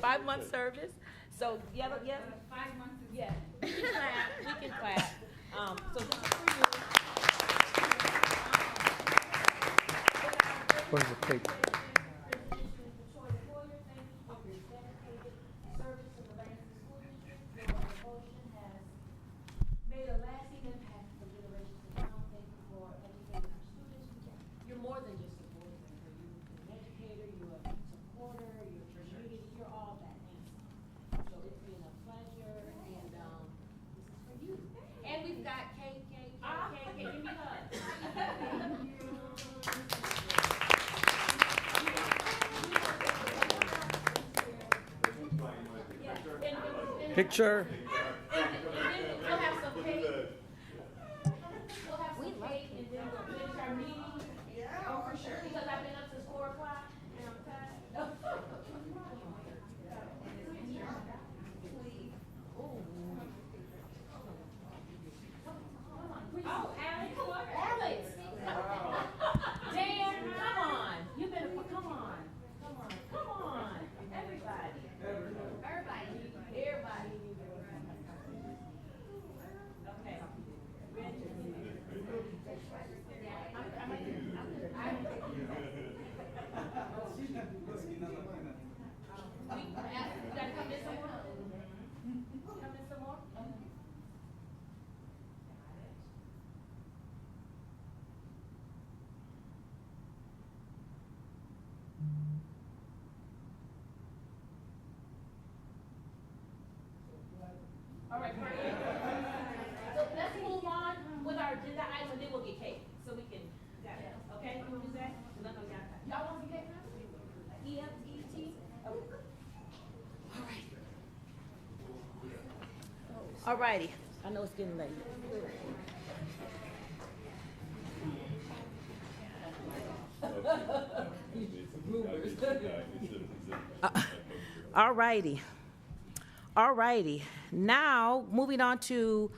Speaker 1: 5 month service. So, 5 months. Yeah, we can clap. So this is for you.
Speaker 2: Where's the cake? Picture.
Speaker 1: And then we'll have some cake. We'll have some cake and then we'll finish our meeting. Oh, for sure. Because I've been up since 4 o'clock and I'm tired. Oh, Alex. Alex. Dan, come on. You better, come on. Come on. Come on. Everybody. Everybody. Everybody. Okay. All right, perfect. So let's move on with our agenda item, and then we'll get cake, so we can, okay, you wanna do that? Y'all want some cake now? E-F-E-T? All righty, I know it's getting late. All righty. All righty. Now, moving on to,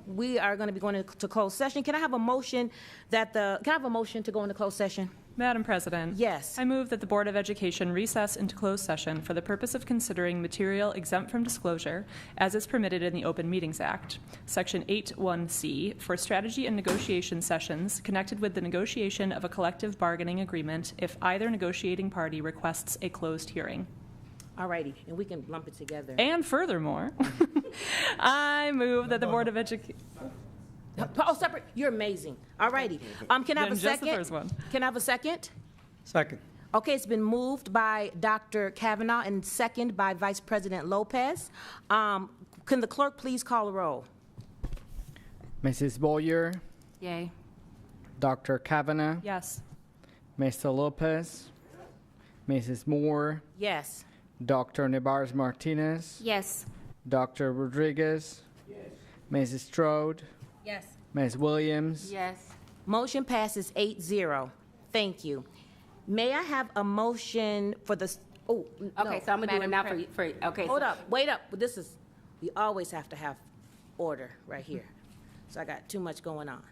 Speaker 1: we are going to be going to closed session. Can I have a motion that can I have a motion to go into closed session?
Speaker 3: Madam President.
Speaker 1: Yes.
Speaker 3: I move that the Board of Education recess into closed session for the purpose of considering material exempt from disclosure as is permitted in the Open Meetings Act, Section 8(1)(c), for strategy and negotiation sessions connected with the negotiation of a collective bargaining agreement if either negotiating party requests a closed hearing.
Speaker 1: All righty, and we can lump it together.
Speaker 3: And furthermore, I move that the Board of Education...
Speaker 1: Oh, separate. You're amazing. All righty. Can I have a
Speaker 3: Then just
Speaker 1: second?
Speaker 3: the first one.
Speaker 1: Can I have a second?
Speaker 2: Second.
Speaker 1: Okay, it's been moved by Dr. Kavanaugh and second by Vice President Lopez. Can the clerk please call the roll?
Speaker 8: Mrs. Boyer,
Speaker 23: Yay.
Speaker 8: Dr. Kavanaugh,
Speaker 3: Yes.
Speaker 8: Mr. Lopez, Mrs. Moore,
Speaker 1: Yes.
Speaker 8: Dr. Nevarez Martinez,
Speaker 22: Yes.
Speaker 8: Dr. Rodriguez, Mrs. Strode,
Speaker 22: Yes.
Speaker 8: Ms. Williams.
Speaker 23: Yes.
Speaker 1: Motion passes 8-0. Thank you. May I have a motion for the, oh, no.
Speaker 20: Okay, so I'm gonna do it now okay.
Speaker 1: Hold up, wait up. This is, we always have to have order right here. So I got too much going on.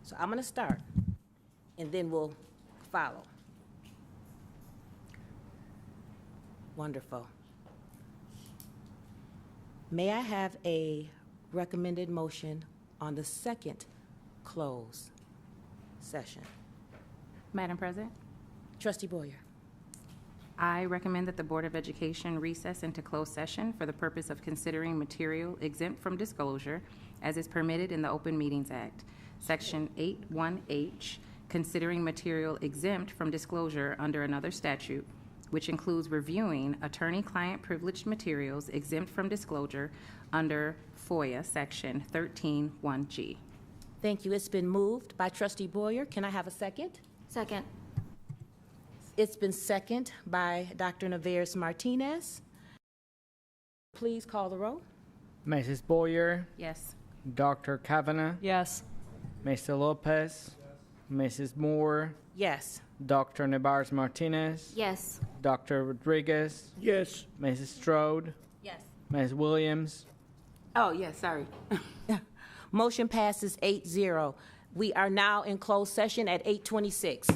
Speaker 1: So I'm gonna start, and then we'll follow. Wonderful. May I have a recommended motion on the second closed session?
Speaker 23: Madam President,
Speaker 1: Trustee Boyer.
Speaker 23: I recommend that the Board of Education recess into closed session for the purpose of considering material exempt from disclosure as is permitted in the Open Meetings Act, Section 8(1)(h), considering material exempt from disclosure under another statute, which includes reviewing attorney-client privileged materials exempt from disclosure under FOIA Section 13(1)(g).
Speaker 1: Thank you. It's been moved by Trustee Boyer. Can I have a second?
Speaker 22: Second.
Speaker 1: It's been second by Dr. Nevarez Martinez. Please call the roll.
Speaker 8: Mrs. Boyer,
Speaker 23: Yes.
Speaker 8: Dr. Kavanaugh,
Speaker 3: Yes.
Speaker 8: Mr. Lopez, Mrs. Moore,
Speaker 1: Yes.
Speaker 8: Dr. Nevarez Martinez,
Speaker 22: Yes.
Speaker 8: Dr. Rodriguez,
Speaker 4: Yes.
Speaker 8: Mrs. Strode,
Speaker 22: Yes.
Speaker 8: Ms. Williams.
Speaker 20: Oh, yes, sorry.
Speaker 1: Motion passes 8-0. We are now in closed session at 8:26.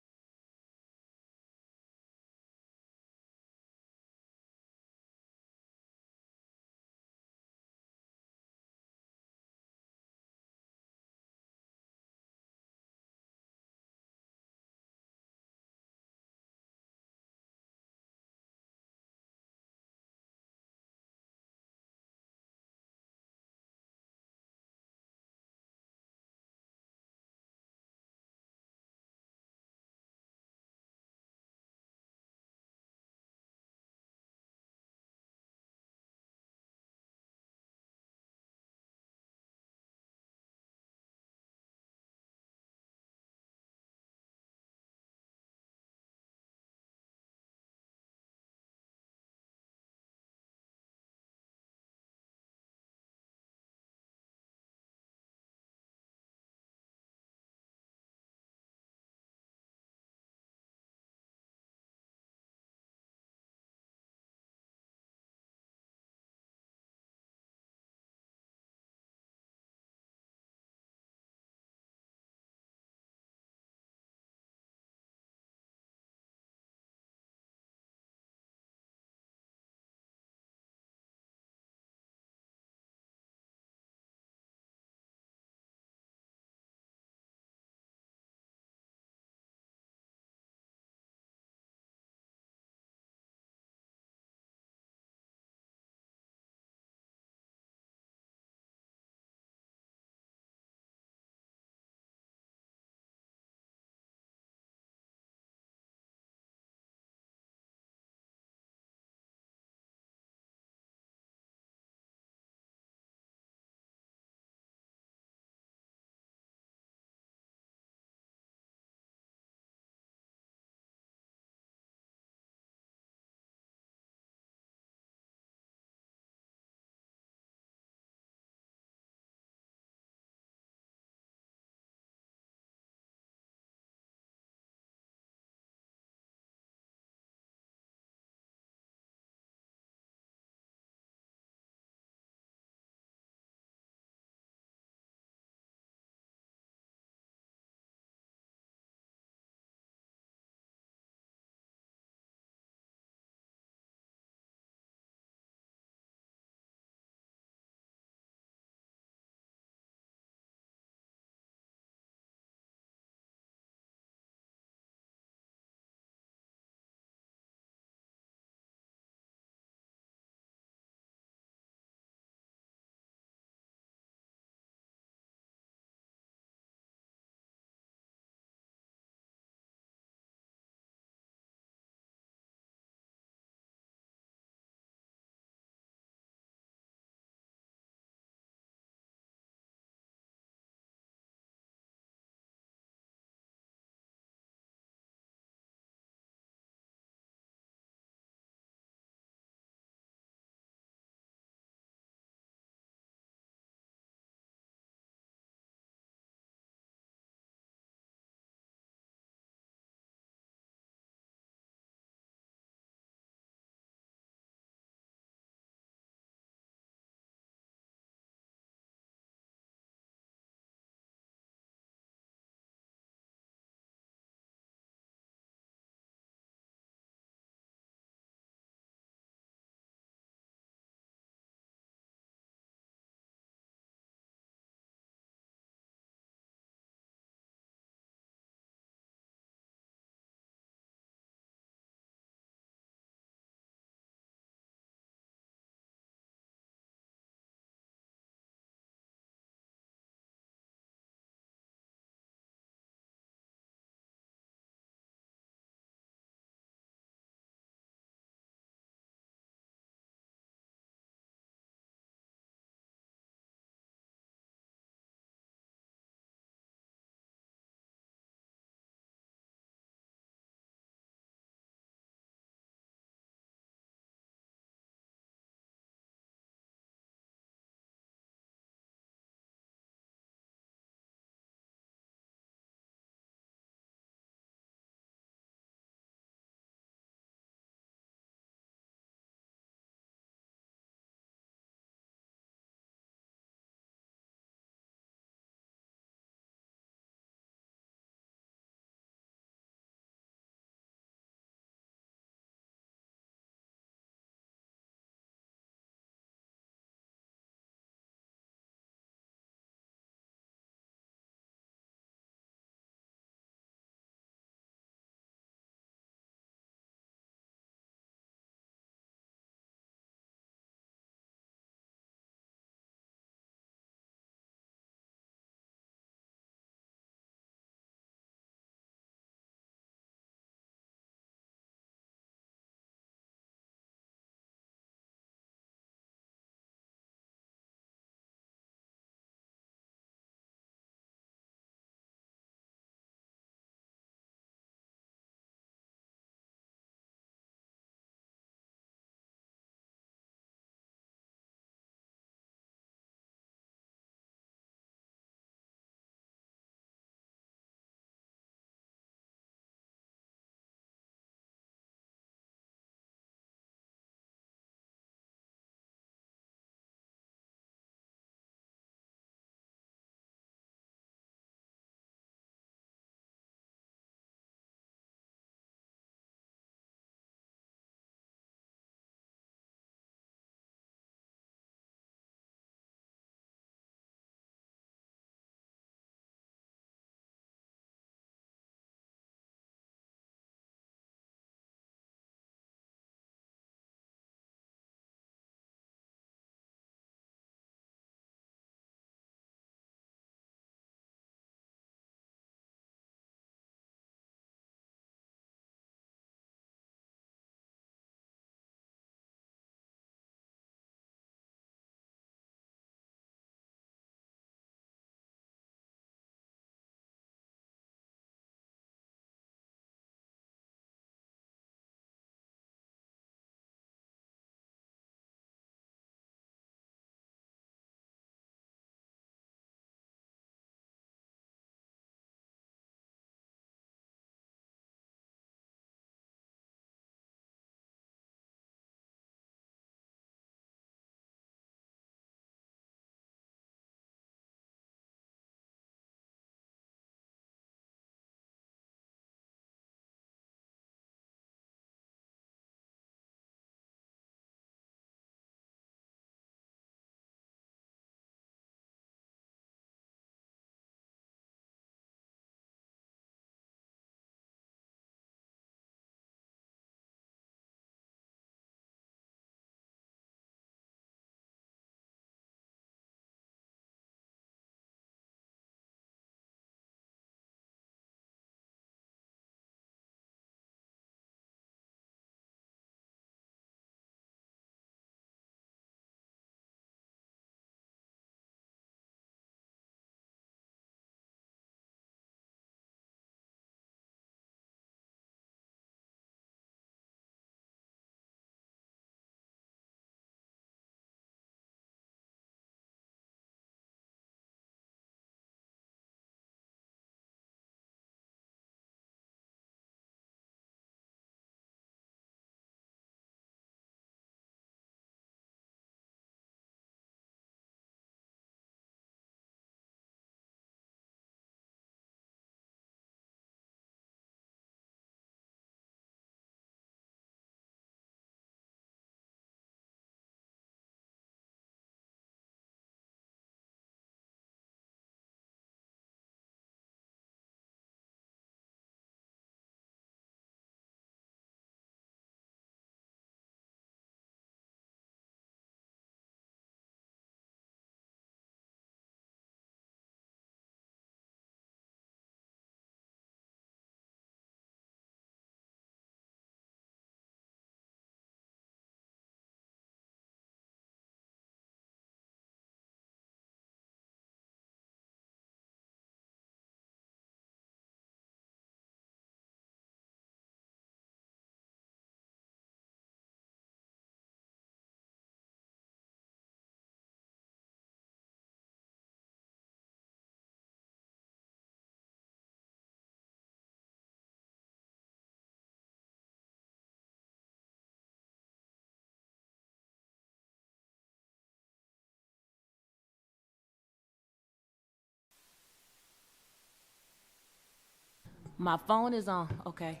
Speaker 1: My phone is on, okay.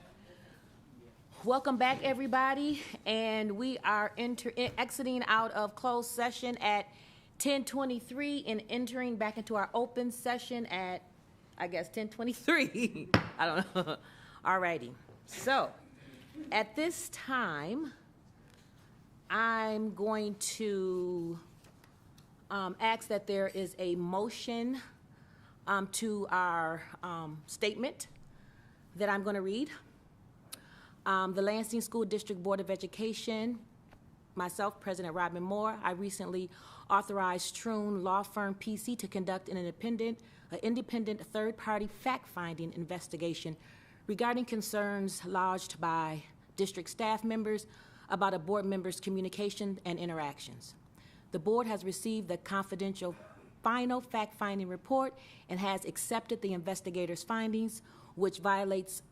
Speaker 1: Welcome back, everybody, and we are exiting out of closed session at 10:23 and entering back into our open session at, I guess, 10:23. I don't know. All righty. So, at this time, I'm going to ask that there is a motion to our statement that I'm going to read. The Lansing School District Board of Education, myself, President Robin Moore, I recently authorized Troon Law Firm PC to conduct an independent third-party fact-finding investigation regarding concerns lodged by district staff members about a board member's communication and interactions. The board has received the confidential final fact-finding report and has accepted the investigator's findings, which violates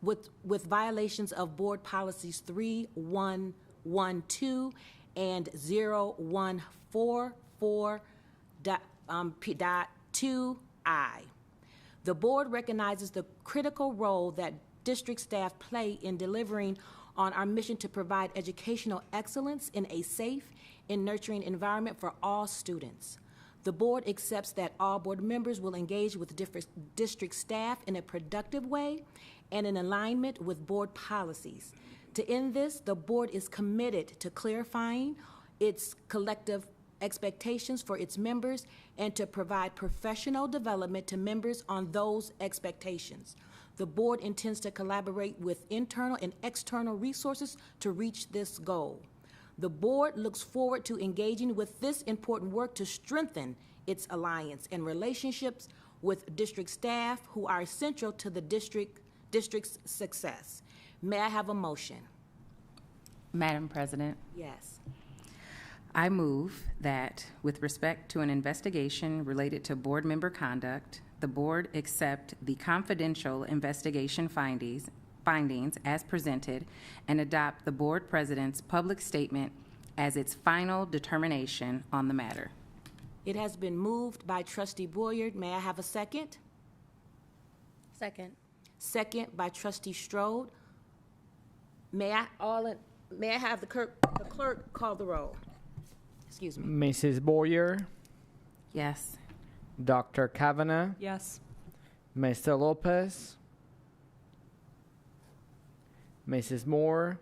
Speaker 1: with violations of board policies 3112 and 0144.2I. The board recognizes the critical role that district staff play in delivering on our mission to provide educational excellence in a safe and nurturing environment for all students. The board accepts that all board members will engage with district staff in a productive way and in alignment with board policies. To end this, the board is committed to clarifying its collective expectations for its members and to provide professional development to members on those expectations. The board intends to collaborate with internal and external resources to reach this goal. The board looks forward to engaging with this important work to strengthen its alliance and relationships with district staff who are essential to the district's success. May I have a motion?
Speaker 23: Madam President,
Speaker 1: Yes.
Speaker 23: I move that with respect to an investigation related to board member conduct, the board accept the confidential investigation findings as presented and adopt the board president's public statement as its final determination on the matter.
Speaker 1: It has been moved by Trustee Boyard. May I have a second?
Speaker 21: Second.
Speaker 1: Second by Trustee Strode. May I have the clerk call the roll? Excuse me.
Speaker 8: Mrs. Boyer,
Speaker 23: Yes.
Speaker 8: Dr. Kavanagh,
Speaker 3: Yes.
Speaker 8: Mr. Lopez, Mrs. Moore,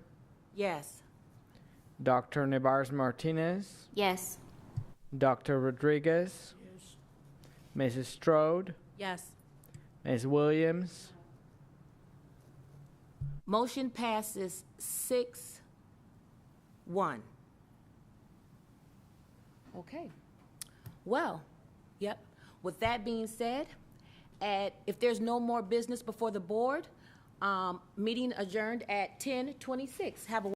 Speaker 1: Yes.
Speaker 8: Dr. Nevarez Martinez,
Speaker 22: Yes.
Speaker 8: Dr. Rodriguez, Mrs. Strode,
Speaker 21: Yes.
Speaker 8: Ms. Williams,
Speaker 1: Motion passes 6-1. Okay. Well, yep. With that being said, if there's no more business before the board, meeting adjourned at 10:26. Have a